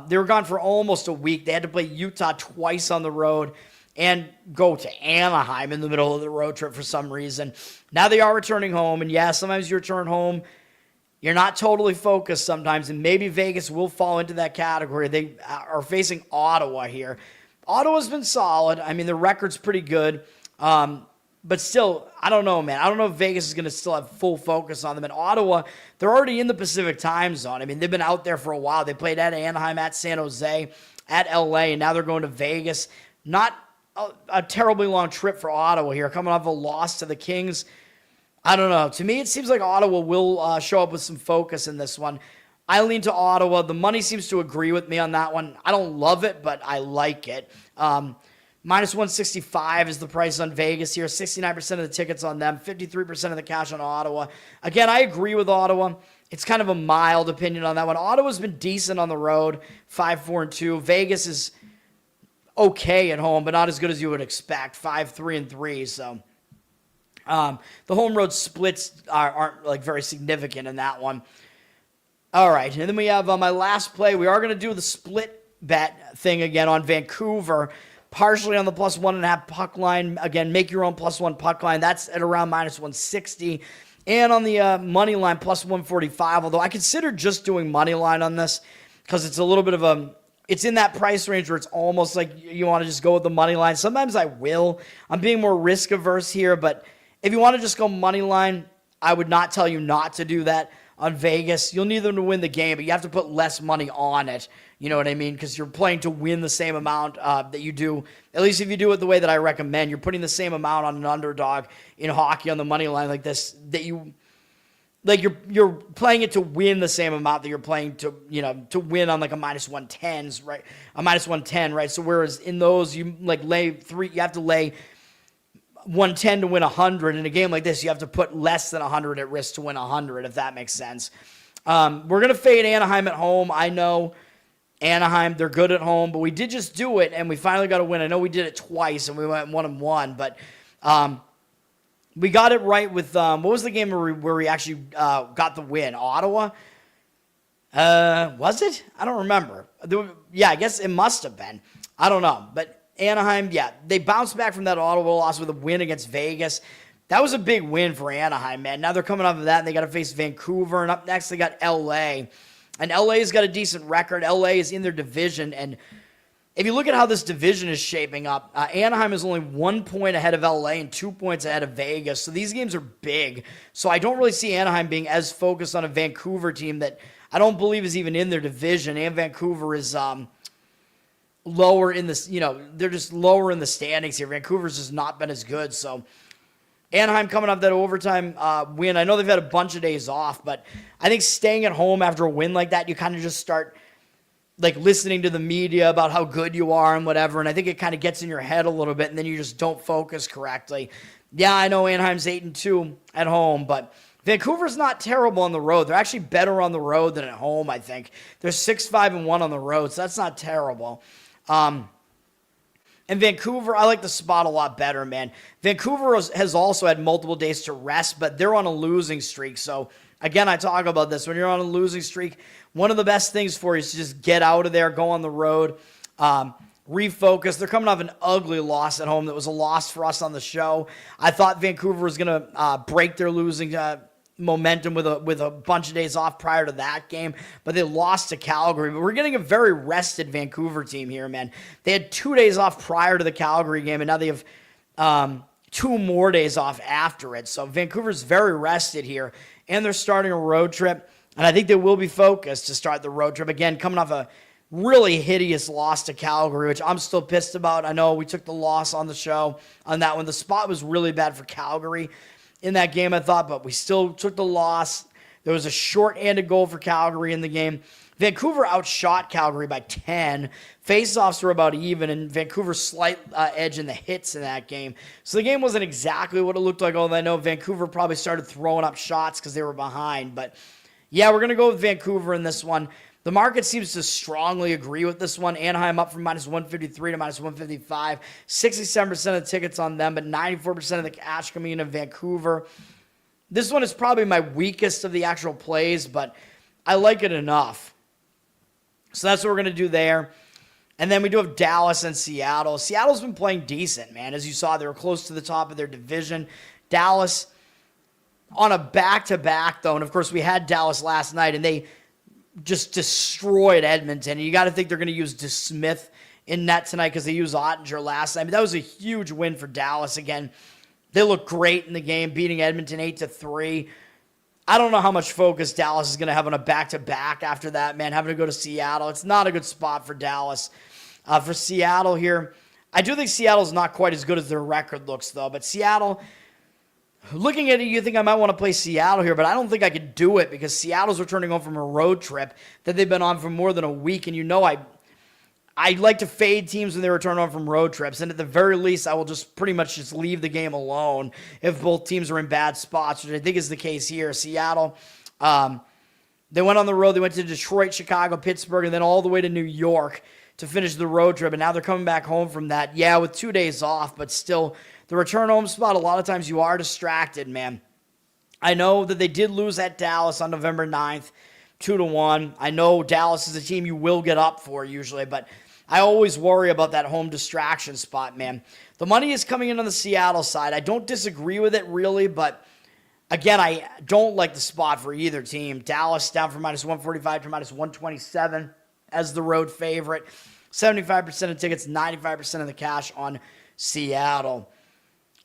They were gone for almost a week. They had to play Utah twice on the road and go to Anaheim in the middle of the road trip for some reason. Now they are returning home, and yeah, sometimes you return home, you're not totally focused sometimes, and maybe Vegas will fall into that category. They are facing Ottawa here. Ottawa's been solid. I mean, the record's pretty good. But still, I don't know, man. I don't know if Vegas is going to still have full focus on them. And Ottawa, they're already in the Pacific time zone. I mean, they've been out there for a while. They played at Anaheim, at San Jose, at LA, and now they're going to Vegas. Not a terribly long trip for Ottawa here, coming off a loss to the Kings. I don't know. To me, it seems like Ottawa will show up with some focus in this one. I lean to Ottawa. The money seems to agree with me on that one. I don't love it, but I like it. Minus 165 is the price on Vegas here. 69% of the tickets on them. 53% of the cash on Ottawa. Again, I agree with Ottawa. It's kind of a mild opinion on that one. Ottawa's been decent on the road. 5-4-2. Vegas is okay at home, but not as good as you would expect. 5-3-3. So the home road splits aren't like very significant in that one. All right, and then we have my last play. We are going to do the split bet thing again on Vancouver, partially on the plus 1.5 puck line. Again, make your own plus 1 puck line. That's at around minus 160. And on the money line, plus 145, although I considered just doing money line on this because it's a little bit of it's in that price range where it's almost like you want to just go with the money line. Sometimes I will. I'm being more risk averse here, but if you want to just go money line, I would not tell you not to do that. On Vegas, you'll need them to win the game, but you have to put less money on it. You know what I mean? Because you're playing to win the same amount that you do. At least if you do it the way that I recommend, you're putting the same amount on an underdog in hockey on the money line like this. That you like you're playing it to win the same amount that you're playing to to win on like a minus 110s, right? A minus 110, right? So whereas in those you like lay 3, you have to lay 110 to win 100. In a game like this, you have to put less than 100 at risk to win 100, if that makes sense. We're going to fade Anaheim at home. I know Anaheim, they're good at home, but we did just do it, and we finally got a win. I know we did it twice, and we went 1-1, but we got it right with, what was the game where we actually got the win? Ottawa? Was it? I don't remember. Yeah, I guess it must have been. I don't know, but Anaheim, yeah, they bounced back from that Ottawa loss with a win against Vegas. That was a big win for Anaheim, man. Now they're coming off of that, and they got to face Vancouver, and up next they got LA. And LA's got a decent record. LA is in their division, and if you look at how this division is shaping up, Anaheim is only 1 point ahead of LA and 2 points ahead of Vegas. So these games are big. So I don't really see Anaheim being as focused on a Vancouver team that I don't believe is even in their division. And Vancouver is lower in the, they're just lower in the standings here. Vancouver's just not been as good. So Anaheim coming off that overtime win. I know they've had a bunch of days off, but I think staying at home after a win like that, you kind of just start like listening to the media about how good you are and whatever. And I think it kind of gets in your head a little bit, and then you just don't focus correctly. Yeah, I know Anaheim's 8-2 at home, but Vancouver's not terrible on the road. They're actually better on the road than at home, I think. They're 6-5-1 on the road, so that's not terrible. And Vancouver, I like the spot a lot better, man. Vancouver has also had multiple days to rest, but they're on a losing streak. So, again, I talk about this. When you're on a losing streak, one of the best things for you is to just get out of there, go on the road, refocus. They're coming off an ugly loss at home that was a loss for us on the show. I thought Vancouver was going to break their losing momentum with a bunch of days off prior to that game, but they lost to Calgary. But we're getting a very rested Vancouver team here, man. They had 2 days off prior to the Calgary game, and now they have 2 more days off after it. So Vancouver's very rested here, and they're starting a road trip, and I think they will be focused to start the road trip. Again, coming off a really hideous loss to Calgary, which I'm still pissed about. I know we took the loss on the show on that one. The spot was really bad for Calgary in that game, I thought, but we still took the loss. There was a short-handed goal for Calgary in the game. Vancouver outshot Calgary by 10. Faceoffs were about even, and Vancouver's slight edge in the hits in that game. So the game wasn't exactly what it looked like, although I know Vancouver probably started throwing up shots because they were behind. But, yeah, we're going to go with Vancouver in this one. The market seems to strongly agree with this one. Anaheim up from -153 to -155. 67% of the tickets on them, but 94% of the cash coming into Vancouver. This one is probably my weakest of the actual plays, but I like it enough. So that's what we're going to do there. And then we do have Dallas and Seattle. Seattle's been playing decent, man. As you saw, they were close to the top of their division. Dallas on a back-to-back, though. And, of course, we had Dallas last night, and they just destroyed Edmonton. And you got to think they're going to use DeSmith in net tonight because they used Ottinger last night. But that was a huge win for Dallas. Again, they look great in the game, beating Edmonton 8-3. I don't know how much focus Dallas is going to have on a back-to-back after that, man, having to go to Seattle. It's not a good spot for Dallas. For Seattle here, I do think Seattle's not quite as good as their record looks, though. But Seattle, looking at it, you think I might want to play Seattle here, but I don't think I could do it because Seattle's returning home from a road trip that they've been on for more than a week. And you know I like to fade teams when they return home from road trips. And at the very least, I will just pretty much just leave the game alone if both teams are in bad spots, which I think is the case here. Seattle, they went on the road. They went to Detroit, Chicago, Pittsburgh, and then all the way to New York to finish the road trip. And now they're coming back home from that. Yeah, with 2 days off, but still, the return home spot, a lot of times you are distracted, man. I know that they did lose at Dallas on November 9th, 2-1. I know Dallas is a team you will get up for usually, but I always worry about that home distraction spot, man. The money is coming in on the Seattle side. I don't disagree with it really, but again, I don't like the spot for either team. Dallas down from -145 to -127 as the road favorite. 75% of tickets, 95% of the cash on Seattle.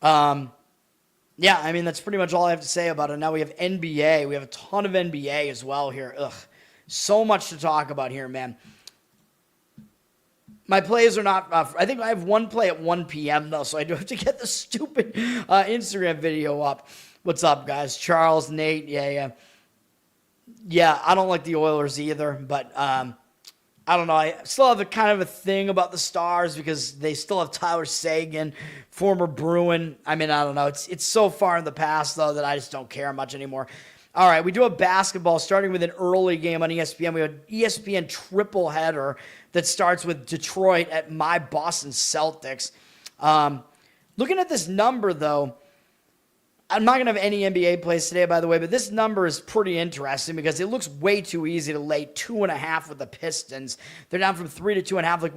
Yeah, I mean, that's pretty much all I have to say about it. Now we have NBA. We have a ton of NBA as well here. Ugh, so much to talk about here, man. My plays are not, I think I have one play at 1 p.m. though, so I do have to get the stupid Instagram video up. What's up, guys? Charles, Nate, yeah. Yeah, I don't like the Oilers either, but I don't know. I still have a kind of a thing about the Stars because they still have Tyler Seguin, former Bruin. I mean, I don't know. It's so far in the past, though, that I just don't care much anymore. All right, we do have basketball starting with an early game on ESPN. We have an ESPN triple header that starts with Detroit at my Boston Celtics. Looking at this number, though, I'm not going to have any NBA plays today, by the way, but this number is pretty interesting because it looks way too easy to lay 2.5 with the Pistons. They're down from 3 to 2.5. Like,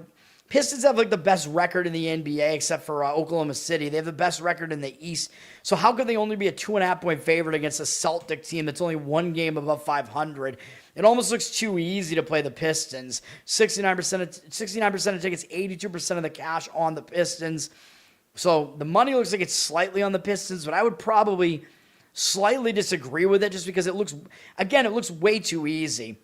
Pistons have like the best record in the NBA except for Oklahoma City. They have the best record in the East. So how could they only be a 2.5-point favorite against a Celtic team that's only one game above 500? It almost looks too easy to play the Pistons. 69% of tickets, 82% of the cash on the Pistons. So the money looks like it's slightly on the Pistons, but I would probably slightly disagree with it just because it looks way too easy.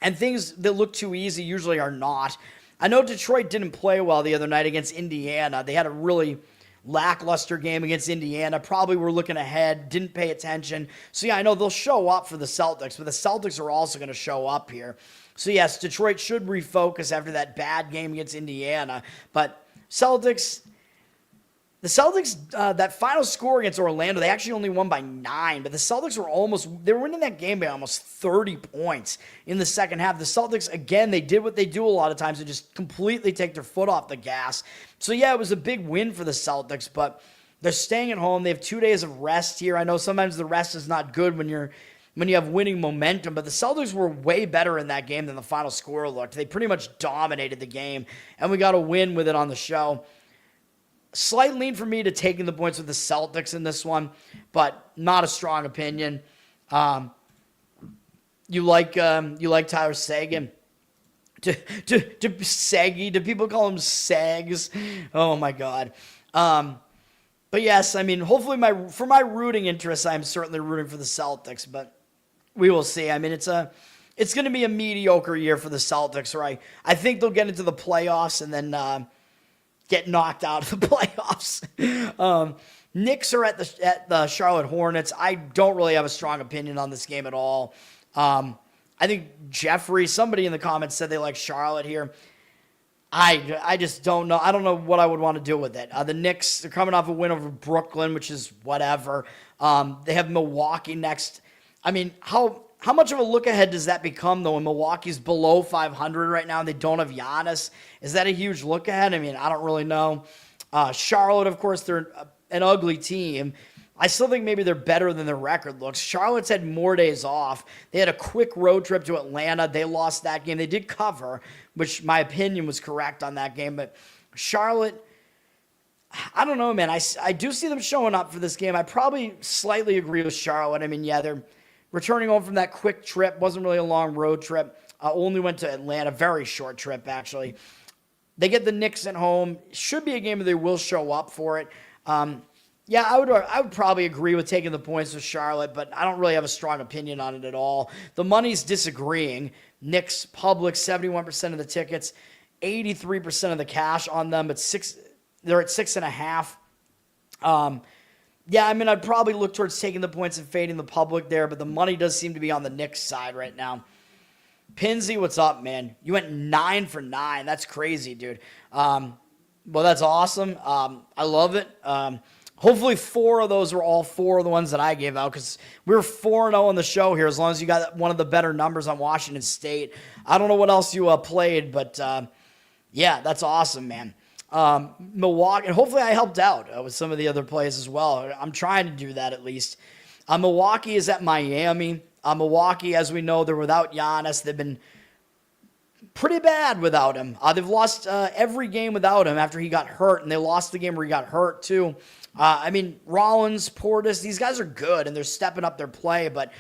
And things that look too easy usually are not. I know Detroit didn't play well the other night against Indiana. They had a really lackluster game against Indiana. Probably were looking ahead, didn't pay attention. So, yeah, I know they'll show up for the Celtics, but the Celtics are also going to show up here. So, yes, Detroit should refocus after that bad game against Indiana. But the Celtics, that final score against Orlando, they actually only won by 9, but the Celtics they were winning that game by almost 30 points in the second half. The Celtics, again, they did what they do a lot of times, and just completely take their foot off the gas. So, yeah, it was a big win for the Celtics, but they're staying at home. They have 2 days of rest here. I know sometimes the rest is not good when you have winning momentum, but the Celtics were way better in that game than the final score looked. They pretty much dominated the game, and we got a win with it on the show. Slight lean for me to taking the points with the Celtics in this one, but not a strong opinion. You like Tyler Seguin? Saggy? Do people call him Sags? Oh my God. But yes, I mean, hopefully for my rooting interest, I'm certainly rooting for the Celtics, but we will see. I mean, it's going to be a mediocre year for the Celtics, right? I think they'll get into the playoffs and then get knocked out of the playoffs. Knicks are at the Charlotte Hornets. I don't really have a strong opinion on this game at all. I think somebody in the comments said they like Charlotte here. I just don't know. I don't know what I would want to do with it. The Knicks, they're coming off a win over Brooklyn, which is whatever. They have Milwaukee next. I mean, how much of a look ahead does that become, though, when Milwaukee's below 500 right now and they don't have Giannis? Is that a huge look ahead? I mean, I don't really know. Charlotte, of course, they're an ugly team. I still think maybe they're better than their record looks. Charlotte's had more days off. They had a quick road trip to Atlanta. They lost that game. They did cover, which my opinion was correct on that game. But Charlotte, I don't know, man. I do see them showing up for this game. I probably slightly agree with Charlotte. I mean, yeah, they're returning home from that quick trip. Wasn't really a long road trip. Only went to Atlanta. Very short trip, actually. They get the Knicks at home. Should be a game where they will show up for it. Yeah, I would probably agree with taking the points with Charlotte, but I don't really have a strong opinion on it at all. The money's disagreeing. Knicks public, 71% of the tickets, 83% of the cash on them, but they're at 6.5. Yeah, I mean, I'd probably look towards taking the points and fading the public there, but the money does seem to be on the Knicks side right now. Pinsy, what's up, man? You went 9 for 9. That's crazy, dude. Well, that's awesome. I love it. Hopefully 4 of those were all 4 of the ones that I gave out, because we were 4-0 on the show here, as long as you got one of the better numbers on Washington State. I don't know what else you played, but yeah, that's awesome, man. Milwaukee, and hopefully I helped out with some of the other plays as well. I'm trying to do that at least. Milwaukee is at Miami. Milwaukee, as we know, they're without Giannis. They've been pretty bad without him. They've lost every game without him after he got hurt, and they lost the game where he got hurt too. I mean, Rollins, Portis, these guys are good, and they're stepping up their play, but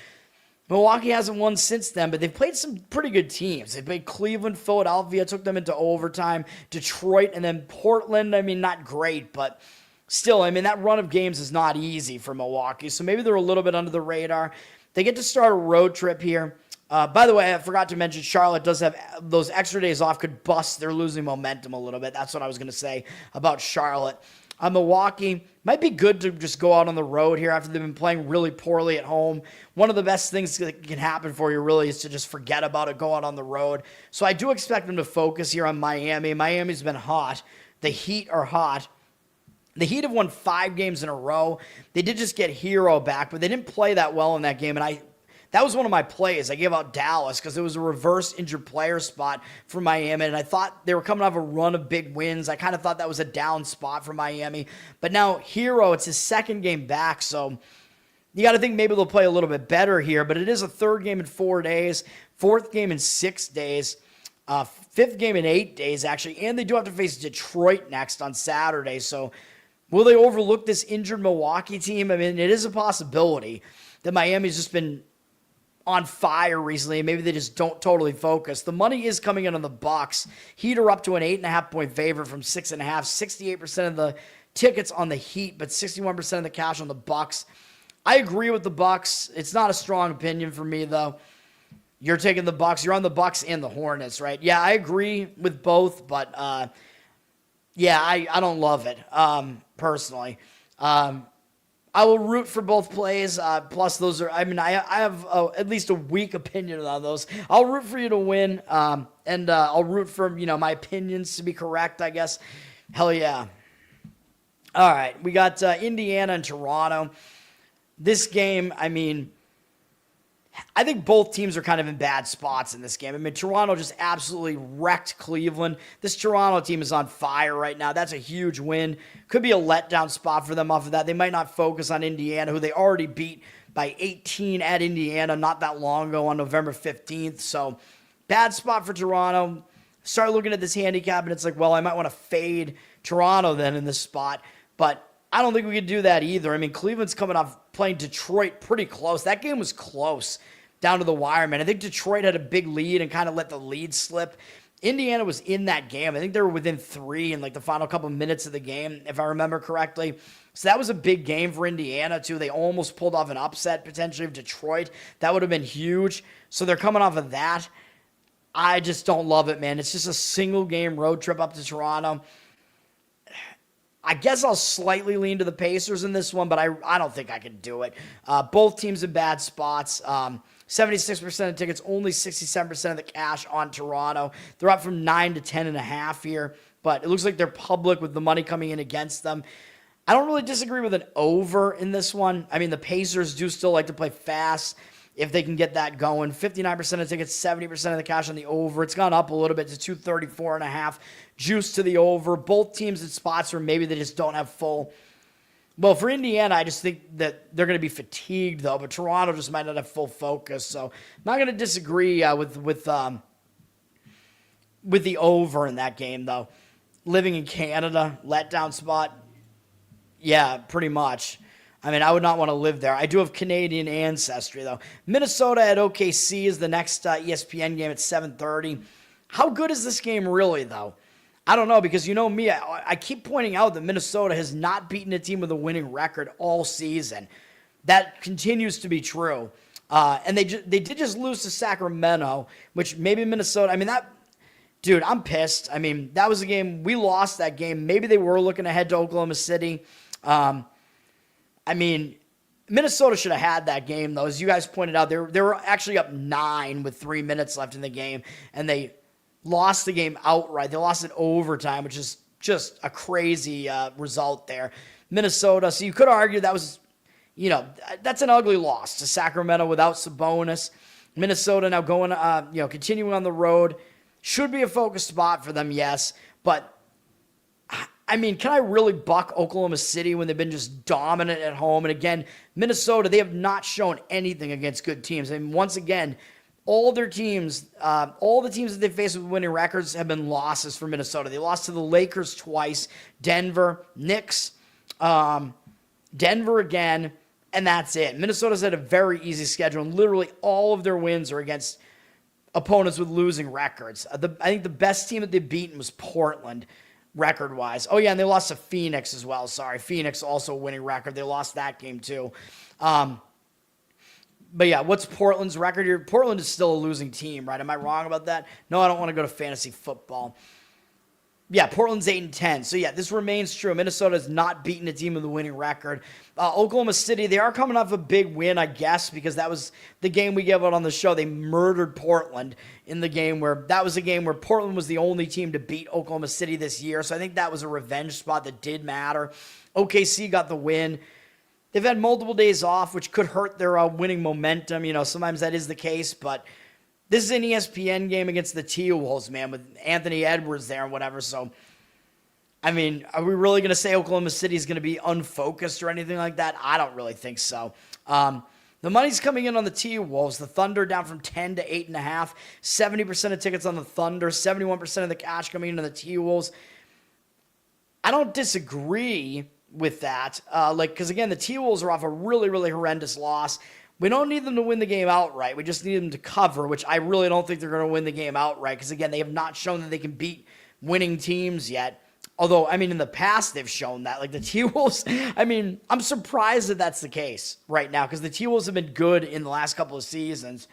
Milwaukee hasn't won since then, but they've played some pretty good teams. They played Cleveland, Philadelphia, took them into overtime, Detroit, and then Portland. I mean, not great, but still, I mean, that run of games is not easy for Milwaukee, so maybe they're a little bit under the radar. They get to start a road trip here. By the way, I forgot to mention, Charlotte does have those extra days off, could bust their losing momentum a little bit. That's what I was going to say about Charlotte. Milwaukee might be good to just go out on the road here after they've been playing really poorly at home. One of the best things that can happen for you really is to just forget about it, go out on the road. So I do expect them to focus here on Miami. Miami's been hot. The Heat are hot. The Heat have won 5 games in a row. They did just get Hero back, but they didn't play that well in that game, and that was one of my plays. I gave out Dallas because it was a reverse injured player spot for Miami, and I thought they were coming off a run of big wins. I kind of thought that was a down spot for Miami. But now Hero, it's his second game back, so you got to think maybe they'll play a little bit better here. But it is a third game in 4 days, fourth game in 6 days. fifth game in 8 days, actually, and they do have to face Detroit next on Saturday. So will they overlook this injured Milwaukee team? I mean, it is a possibility that Miami's just been on fire recently, and maybe they just don't totally focus. The money is coming in on the Bucks. Heat are up to an 8.5-point favorite from 6.5. 68% of the tickets on the Heat, but 61% of the cash on the Bucks. I agree with the Bucks. It's not a strong opinion for me, though. You're taking the Bucks. You're on the Bucks and the Hornets, right? Yeah, I agree with both, but yeah, I don't love it personally. I will root for both plays. Plus, those are, I mean, I have at least a weak opinion on those. I'll root for you to win, and I'll root for, my opinions to be correct, I guess. Hell yeah. All right, we got Indiana and Toronto. This game, I mean, I think both teams are kind of in bad spots in this game. I mean, Toronto just absolutely wrecked Cleveland. This Toronto team is on fire right now. That's a huge win. Could be a letdown spot for them off of that. They might not focus on Indiana, who they already beat by 18 at Indiana not that long ago on November 15th. So, bad spot for Toronto. Start looking at this handicap, and it's like, well, I might want to fade Toronto then in this spot. But I don't think we could do that either. I mean, Cleveland's coming off playing Detroit pretty close. That game was close down to the wire, man. I think Detroit had a big lead and kind of let the lead slip. Indiana was in that game. I think they were within 3 in like the final couple minutes of the game, if I remember correctly. So that was a big game for Indiana, too. They almost pulled off an upset, potentially, of Detroit. That would have been huge. So they're coming off of that. I just don't love it, man. It's just a single-game road trip up to Toronto. I guess I'll slightly lean to the Pacers in this one, but I don't think I can do it. Both teams in bad spots. 76% of tickets, only 67% of the cash on Toronto. They're up from 9 to 10.5 here, but it looks like they're public with the money coming in against them. I don't really disagree with an over in this one. I mean, the Pacers do still like to play fast if they can get that going. 59% of tickets, 70% of the cash on the over. It's gone up a little bit to 234.5. Juice to the over. Both teams in spots where maybe they just don't have full. Well, for Indiana, I just think that they're going to be fatigued, though. But Toronto just might not have full focus. So I'm not going to disagree with the over in that game, though. Living in Canada, letdown spot. Yeah, pretty much. I mean, I would not want to live there. I do have Canadian ancestry, though. Minnesota at OKC is the next ESPN game at 7:30. How good is this game really, though? I don't know, because you know me, I keep pointing out that Minnesota has not beaten a team with a winning record all season. That continues to be true. And they did just lose to Sacramento, which maybe Minnesota, I mean, dude, I'm pissed. I mean, that was a game, we lost that game. Maybe they were looking ahead to Oklahoma City. I mean, Minnesota should have had that game, though. As you guys pointed out, they were actually up 9 with 3 minutes left in the game, and they lost the game outright. They lost it overtime, which is just a crazy result there. Minnesota, so you could argue that was, that's an ugly loss to Sacramento without Sabonis. Minnesota now going, continuing on the road. Should be a focus spot for them, yes, but I mean, can I really buck Oklahoma City when they've been just dominant at home? And again, Minnesota, they have not shown anything against good teams. I mean, once again, all the teams that they faced with winning records have been losses for Minnesota. They lost to the Lakers twice, Denver, Knicks, Denver again, and that's it. Minnesota's had a very easy schedule, and literally all of their wins are against opponents with losing records. I think the best team that they've beaten was Portland, record-wise. Oh, yeah, and they lost to Phoenix as well. Sorry, Phoenix also a winning record. They lost that game, too. But, yeah, what's Portland's record here? Portland is still a losing team, right? Am I wrong about that? No, I don't want to go to fantasy football. Yeah, Portland's 8-10. So, yeah, this remains true. Minnesota has not beaten a team with a winning record. Oklahoma City, they are coming off a big win, I guess, because that was the game we gave out on the show. They murdered Portland in the game where that was a game where Portland was the only team to beat Oklahoma City this year. So I think that was a revenge spot that did matter. OKC got the win. They've had multiple days off, which could hurt their winning momentum. Sometimes that is the case, but this is an ESPN game against the T-Wolves, man, with Anthony Edwards there and whatever. So, I mean, are we really going to say Oklahoma City is going to be unfocused or anything like that? I don't really think so. The money's coming in on the T-Wolves. The Thunder down from 10 to 8.5. 70% of tickets on the Thunder. 71% of the cash coming into the T-Wolves. I don't disagree with that. Because again, the T-Wolves are off a really, really horrendous loss. We don't need them to win the game outright. We just need them to cover, which I really don't think they're going to win the game outright. Because again, they have not shown that they can beat winning teams yet. Although, I mean, in the past, they've shown that. Like, the T-Wolves, I mean, I'm surprised that that's the case right now, because the T-Wolves have been good in the last couple of seasons.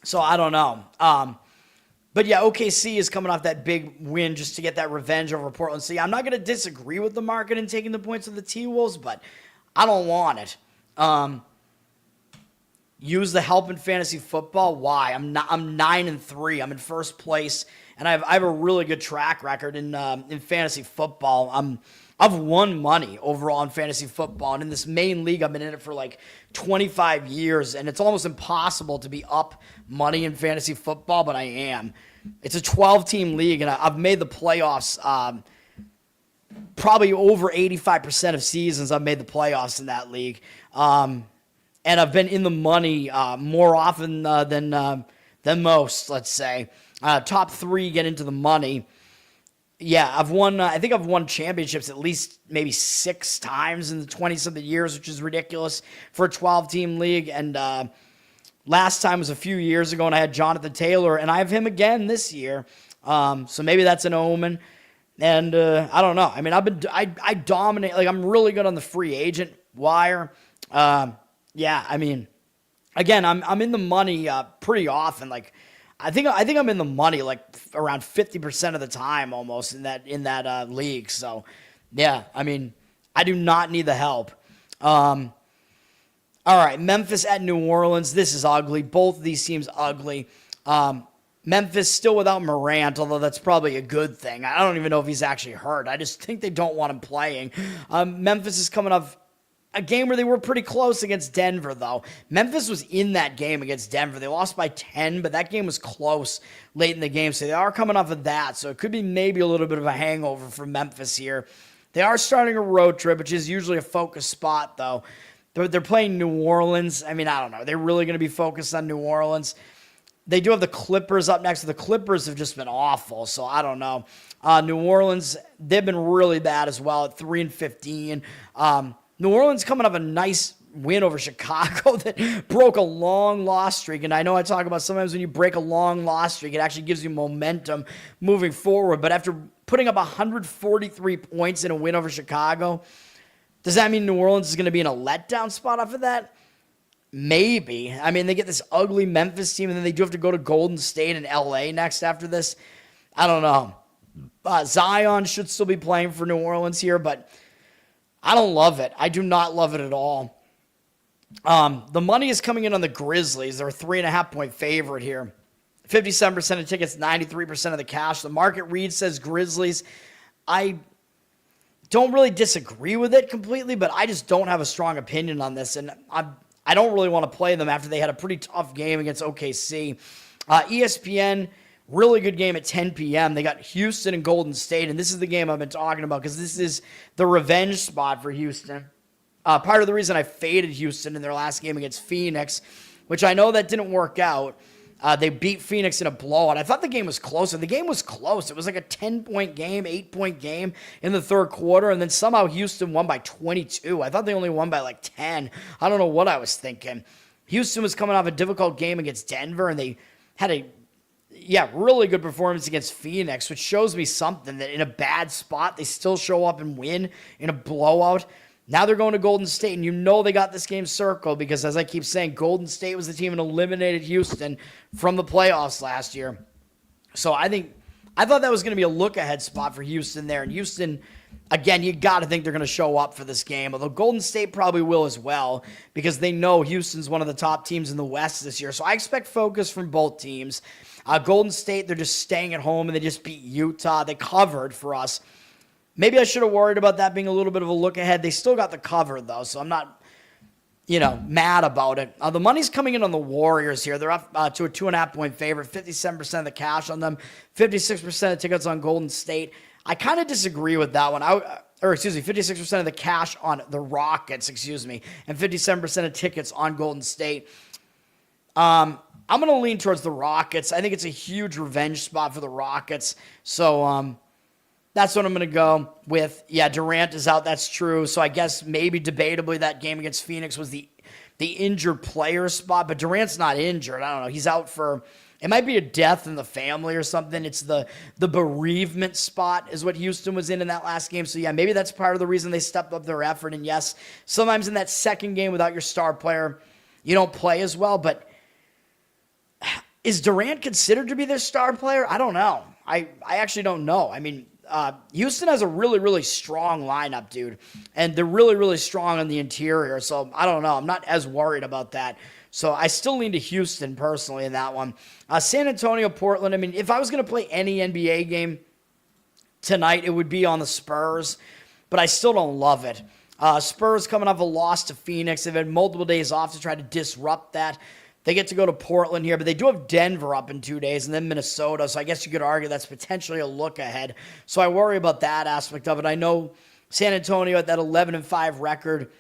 So, I don't know. But, yeah, OKC is coming off that big win just to get that revenge over Portland. So, yeah, I'm not going to disagree with the market in taking the points of the T-Wolves, but I don't want it. Use the help in fantasy football. Why? I'm 9-3. I'm in first place. And I have a really good track record in fantasy football. I've won money overall in fantasy football, and in this main league, I've been in it for like 25 years, and it's almost impossible to be up money in fantasy football, but I am. It's a 12-team league, and I've made the playoffs probably over 85% of seasons. I've made the playoffs in that league, and I've been in the money more often than most, let's say. Top 3 get into the money. Yeah, I've won. I think I've won championships at least maybe 6 times in the 20-something years, which is ridiculous for a 12-team league. And last time was a few years ago, and I had Jonathan Taylor, and I have him again this year. So maybe that's an omen. And I don't know. I mean, I dominate. Like, I'm really good on the free agent wire. Yeah, I mean, again, I'm in the money pretty often. Like, I think I'm in the money like around 50% of the time almost in that league. So, yeah, I mean, I do not need the help. All right, Memphis at New Orleans. This is ugly. Both of these teams ugly. Memphis still without Morant, although that's probably a good thing. I don't even know if he's actually hurt. I just think they don't want him playing. Memphis is coming off a game where they were pretty close against Denver, though. Memphis was in that game against Denver. They lost by 10, but that game was close late in the game, so they are coming off of that. So it could be maybe a little bit of a hangover for Memphis here. They are starting a road trip, which is usually a focus spot, though. They're playing New Orleans. I mean, I don't know. They're really going to be focused on New Orleans. They do have the Clippers up next. The Clippers have just been awful, so I don't know. New Orleans, they've been really bad as well at 3-15. New Orleans coming off a nice win over Chicago that broke a long loss streak. And I know I talk about sometimes when you break a long loss streak, it actually gives you momentum moving forward. But after putting up 143 points in a win over Chicago, does that mean New Orleans is going to be in a letdown spot off of that? Maybe. I mean, they get this ugly Memphis team, and then they do have to go to Golden State and LA next after this. I don't know. Zion should still be playing for New Orleans here, but I don't love it. I do not love it at all. The money is coming in on the Grizzlies. They're a 3.5-point favorite here. 57% of tickets, 93% of the cash. The market read says Grizzlies. I don't really disagree with it completely, but I just don't have a strong opinion on this, and I don't really want to play them after they had a pretty tough game against OKC. ESPN, really good game at 10 p.m. They got Houston and Golden State, and this is the game I've been talking about because this is the revenge spot for Houston. Part of the reason I faded Houston in their last game against Phoenix, which I know that didn't work out. They beat Phoenix in a blowout. I thought the game was closer. The game was close. It was like a 10-point game, 8-point game in the third quarter, and then somehow Houston won by 22. I thought they only won by like 10. I don't know what I was thinking. Houston was coming off a difficult game against Denver, and they had a really good performance against Phoenix, which shows me something that in a bad spot, they still show up and win in a blowout. Now they're going to Golden State, and you know they got this game circled because, as I keep saying, Golden State was the team that eliminated Houston from the playoffs last year. So I thought that was going to be a look-ahead spot for Houston there. And Houston, again, you got to think they're going to show up for this game, although Golden State probably will as well because they know Houston's one of the top teams in the West this year. So I expect focus from both teams. Golden State, they're just staying at home, and they just beat Utah. They covered for us. Maybe I should have worried about that being a little bit of a look ahead. They still got the cover, though, so I'm not, mad about it. The money's coming in on the Warriors here. They're up to a 2.5-point favorite, 57% of the cash on them, 56% of tickets on Golden State. I kind of disagree with that one. 56% of the cash on the Rockets, and 57% of tickets on Golden State. I'm going to lean towards the Rockets. I think it's a huge revenge spot for the Rockets. So that's what I'm going to go with. Yeah, Durant is out. That's true. So I guess maybe debatably that game against Phoenix was the injured player spot, but Durant's not injured. I don't know. He's out for, it might be a death in the family or something. It's the bereavement spot is what Houston was in that last game. So yeah, maybe that's part of the reason they stepped up their effort. And yes, sometimes in that second game without your star player, you don't play as well, but is Durant considered to be their star player? I don't know. I actually don't know. I mean, Houston has a really, really strong lineup, dude. And they're really, really strong on the interior. So I don't know. I'm not as worried about that. So I still lean to Houston personally in that one. San Antonio, Portland. I mean, if I was going to play any NBA game tonight, it would be on the Spurs. But I still don't love it. Spurs coming off a loss to Phoenix. They've had multiple days off to try to disrupt that. They get to go to Portland here, but they do have Denver up in 2 days and then Minnesota. So I guess you could argue that's potentially a look ahead. So I worry about that aspect of it. I know San Antonio at that 11-5 record,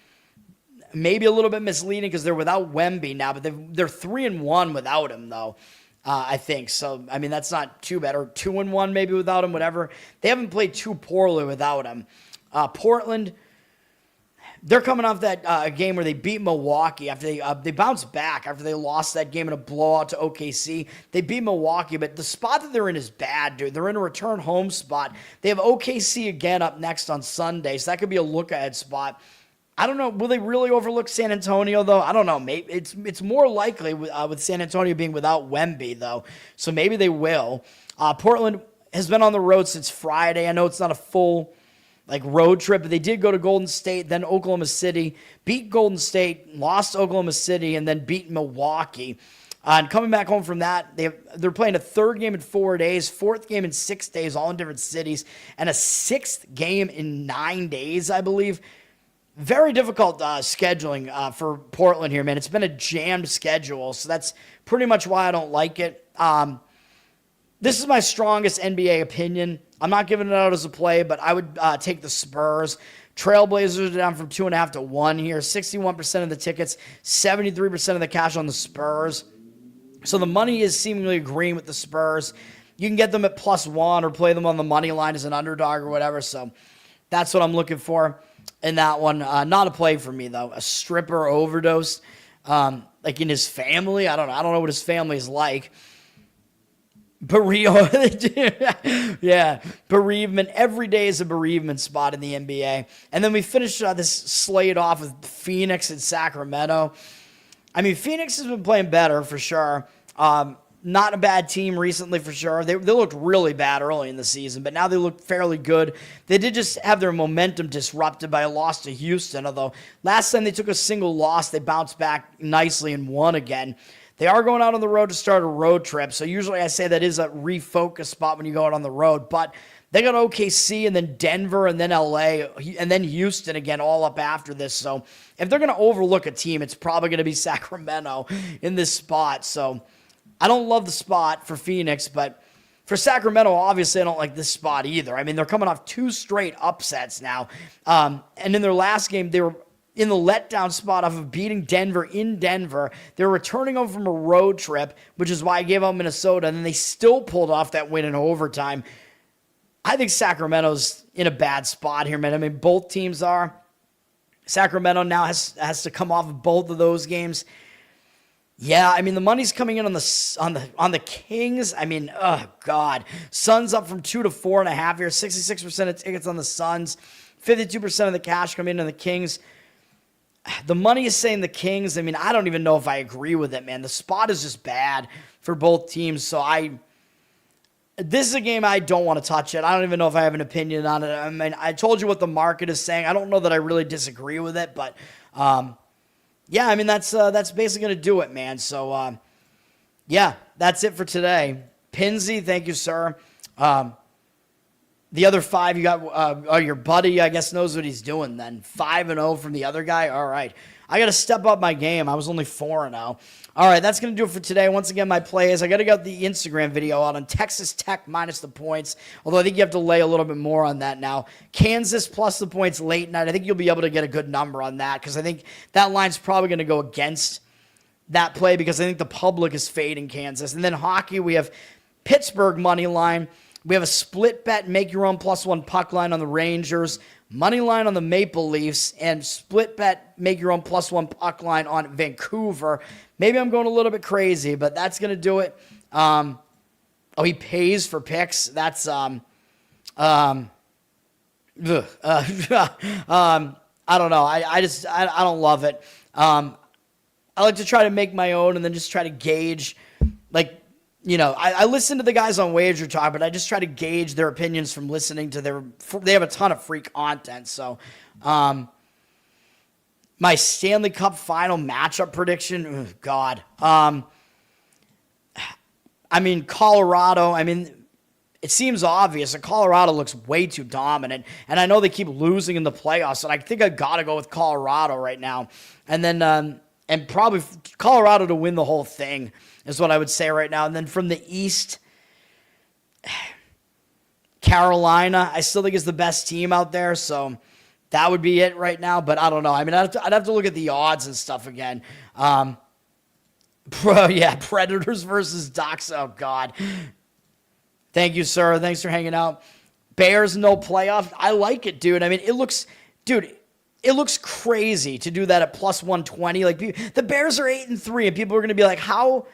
maybe a little bit misleading because they're without Wemby now, but they're 3-1 without him though. I think so. I mean, that's not too bad. Or 2-1 maybe without him, whatever. They haven't played too poorly without him. Portland, they're coming off that game where they beat Milwaukee after they bounced back after they lost that game in a blowout to OKC. They beat Milwaukee, but the spot that they're in is bad, dude. They're in a return home spot. They have OKC again up next on Sunday, so that could be a look-ahead spot. I don't know. Will they really overlook San Antonio, though? I don't know. Maybe it's more likely with San Antonio being without Wemby, though, so maybe they will. Portland has been on the road since Friday. I know it's not a full road trip, but they did go to Golden State, then Oklahoma City, beat Golden State, lost Oklahoma City, and then beat Milwaukee. And coming back home from that, they're playing a third game in 4 days, fourth game in 6 days, all in different cities, and a sixth game in 9 days, I believe. Very difficult scheduling for Portland here, man. It's been a jammed schedule, so that's pretty much why I don't like it. This is my strongest NBA opinion. I'm not giving it out as a play, but I would take the Spurs. Trailblazers are down from 2.5 to 1 here. 61% of the tickets, 73% of the cash on the Spurs. So the money is seemingly agreeing with the Spurs. You can get them at +1 or play them on the money line as an underdog or whatever. So that's what I'm looking for in that one. Not a play for me, though. A stripper overdose, in his family. I don't know what his family is like. Yeah, bereavement. Every day is a bereavement spot in the NBA. And then we finish this slate off with Phoenix and Sacramento. I mean, Phoenix has been playing better for sure. Not a bad team recently for sure. They looked really bad early in the season, but now they look fairly good. They did just have their momentum disrupted by a loss to Houston, although last time they took a single loss, they bounced back nicely and won again. They are going out on the road to start a road trip, so usually I say that is a refocus spot when you go out on the road, but they got OKC and then Denver and then LA and then Houston again all up after this, so if they're going to overlook a team, it's probably going to be Sacramento in this spot, so I don't love the spot for Phoenix, but for Sacramento, obviously I don't like this spot either. I mean, they're coming off 2 straight upsets now, and in their last game, they were in the letdown spot off of beating Denver in Denver. They're returning home from a road trip, which is why I gave out Minnesota, and then they still pulled off that win in overtime. I think Sacramento's in a bad spot here, man. I mean, both teams are. Sacramento now has to come off of both of those games. Yeah, I mean, the money's coming in on the Kings. I mean, oh, God. Suns up from 2 to 4.5 here. 66% of tickets on the Suns. 52% of the cash coming in on the Kings. The money is saying the Kings. I mean, I don't even know if I agree with it, man. The spot is just bad for both teams. So this is a game I don't want to touch it. I don't even know if I have an opinion on it. I mean, I told you what the market is saying. I don't know that I really disagree with it, but yeah, I mean, that's basically going to do it, man. So yeah, that's it for today. Pinsy, thank you, sir. The The other 5 you got, your buddy, I guess, knows what he's doing then. 5-0 from the other guy. All right. I got to step up my game. I was only 4-0. All right, that's going to do it for today. Once again, my plays. I got to get the Instagram video out on Texas Tech minus the points, although I think you have to lay a little bit more on that now. Kansas plus the points late night. I think you'll be able to get a good number on that because I think that line's probably going to go against that play because I think the public is fading Kansas. And then hockey, we have Pittsburgh money line. We have a split bet, make your own +1 puck line on the Rangers, money line on the Maple Leafs, and split bet, make your own +1 puck line on Vancouver. Maybe I'm going a little bit crazy, but that's going to do it. He pays for picks. That's I don't know. I don't love it. I like to try to make my own and then just try to gauge, like, I listen to the guys on Wager Talk, but I just try to gauge their opinions from listening to they have a ton of free content. So, my Stanley Cup final matchup prediction, oh God. Colorado, it seems obvious that Colorado looks way too dominant, and I know they keep losing in the playoffs, and I think I got to go with Colorado right now. And then, and probably Colorado to win the whole thing is what I would say right now. And then from the East, Carolina, I still think is the best team out there, so that would be it right now. But I don't know. I'd have to look at the odds and stuff again. Predators versus Ducks. Oh, God. Thank you, sir. Thanks for hanging out. Bears, no playoff. I like it, dude. It looks crazy to do that at +120. Like, the Bears are 8-3, and people are going to be like, how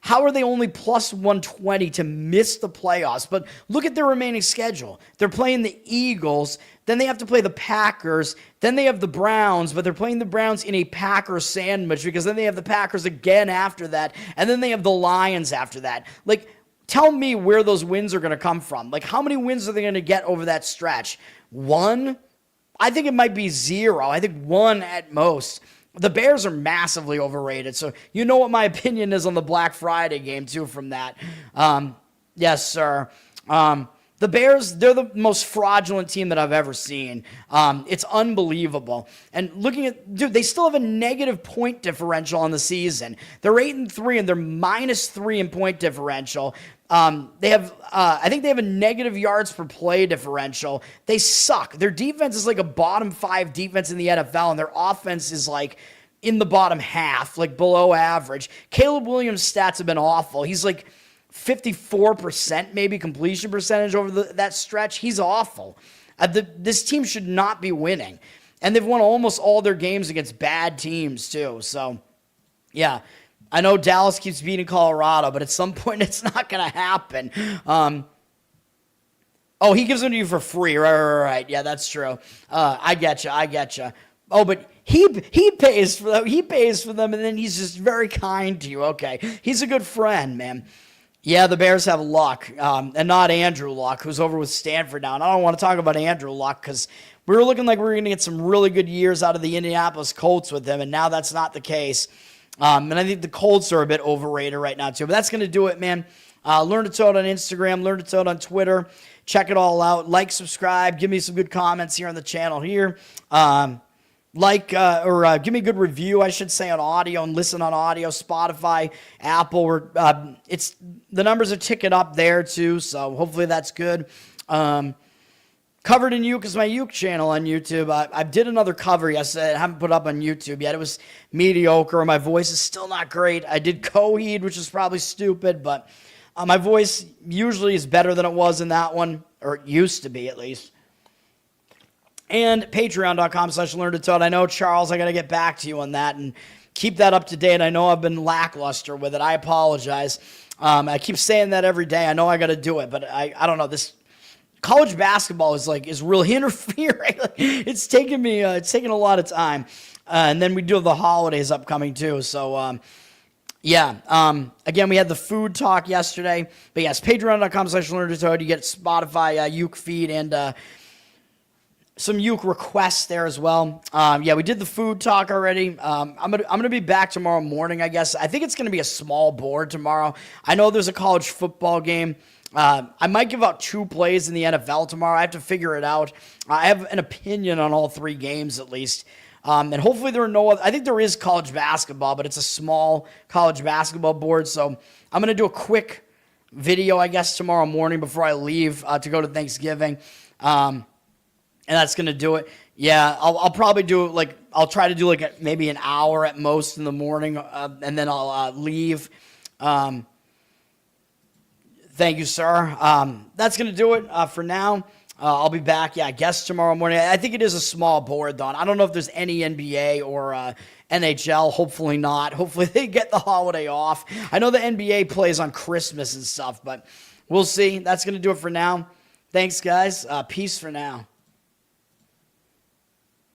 are they only +120 to miss the playoffs? But look at their remaining schedule. They're playing the Eagles, then they have to play the Packers, then they have the Browns, but they're playing the Browns in a Packers sandwich because then they have the Packers again after that, and then they have the Lions after that. Like, tell me where those wins are going to come from. Like, how many wins are they going to get over that stretch? 1? I think it might be 0. I think 1 at most. The Bears are massively overrated, so you know what my opinion is on the Black Friday game, too, from that. Yes, sir. The Bears, they're the most fraudulent team that I've ever seen. It's unbelievable. And looking at, dude, they still have a negative point differential on the season. They're 8-3, and they're -3 in point differential. They have, I think they have a negative yards per play differential. They suck. Their defense is like a bottom 5 defense in the NFL, and their offense is like in the bottom half, like below average. Caleb Williams' stats have been awful. He's like 54% maybe completion percentage over that stretch. He's awful. This team should not be winning. And they've won almost all their games against bad teams too. So, yeah. I know Dallas keeps beating Colorado, but at some point it's not going to happen. He gives them to you for free. Right. Yeah, that's true. I get you. Oh, but he pays for them. He pays for them, and then he's just very kind to you. Okay. He's a good friend, man. Yeah, the Bears have Luck, and not Andrew Luck, who's over with Stanford now. And I don't want to talk about Andrew Luck because we were looking like we were going to get some really good years out of the Indianapolis Colts with him, and now that's not the case. And I think the Colts are a bit overrated right now, too. But that's going to do it, man. Learn to Toad on Instagram. Learn to Toad on Twitter. Check it all out. Like, subscribe. Give me some good comments here on the channel here. Give me a good review, I should say, on audio and listen on audio. Spotify, Apple. The numbers are ticking up there, too. So hopefully that's good. Covered in Uke is my Uke channel on YouTube. I did another cover yesterday. I haven't put up on YouTube yet. It was mediocre. My voice is still not great. I did Coheed, which is probably stupid, but my voice usually is better than it was in that one, or it used to be at least. And patreon.com/learntotoad. I know, Charles, I got to get back to you on that and keep that up to date. I know I've been lackluster with it. I apologize. I keep saying that every day. I know I got to do it, but I don't know. This college basketball is really interfering. It's taking a lot of time. And then we do have the holidays upcoming too. So, again, we had the food talk yesterday. But yes, patreon.com/learntotoad. You get Spotify, Uke feed, and some uke requests there as well. Yeah, we did the food talk already. I'm gonna be back tomorrow morning, I guess. I think it's gonna be a small board tomorrow. I know there's a college football game. I might give out 2 plays in the NFL tomorrow. I have to figure it out. I have an opinion on all 3 games at least. And hopefully there are no other. I think there is college basketball, but it's a small college basketball board. So I'm gonna do a quick video, I guess, tomorrow morning before I leave to go to Thanksgiving. And that's going to do it. Yeah, I'll probably do I'll try to do maybe an hour at most in the morning, and then I'll leave. Thank you, sir. That's going to do it for now. I'll be back, I guess tomorrow morning. I think it is a small board, though. I don't know if there's any NBA or NHL. Hopefully not. Hopefully they get the holiday off. I know the NBA plays on Christmas and stuff, but we'll see. That's going to do it for now. Thanks, guys. Peace for now.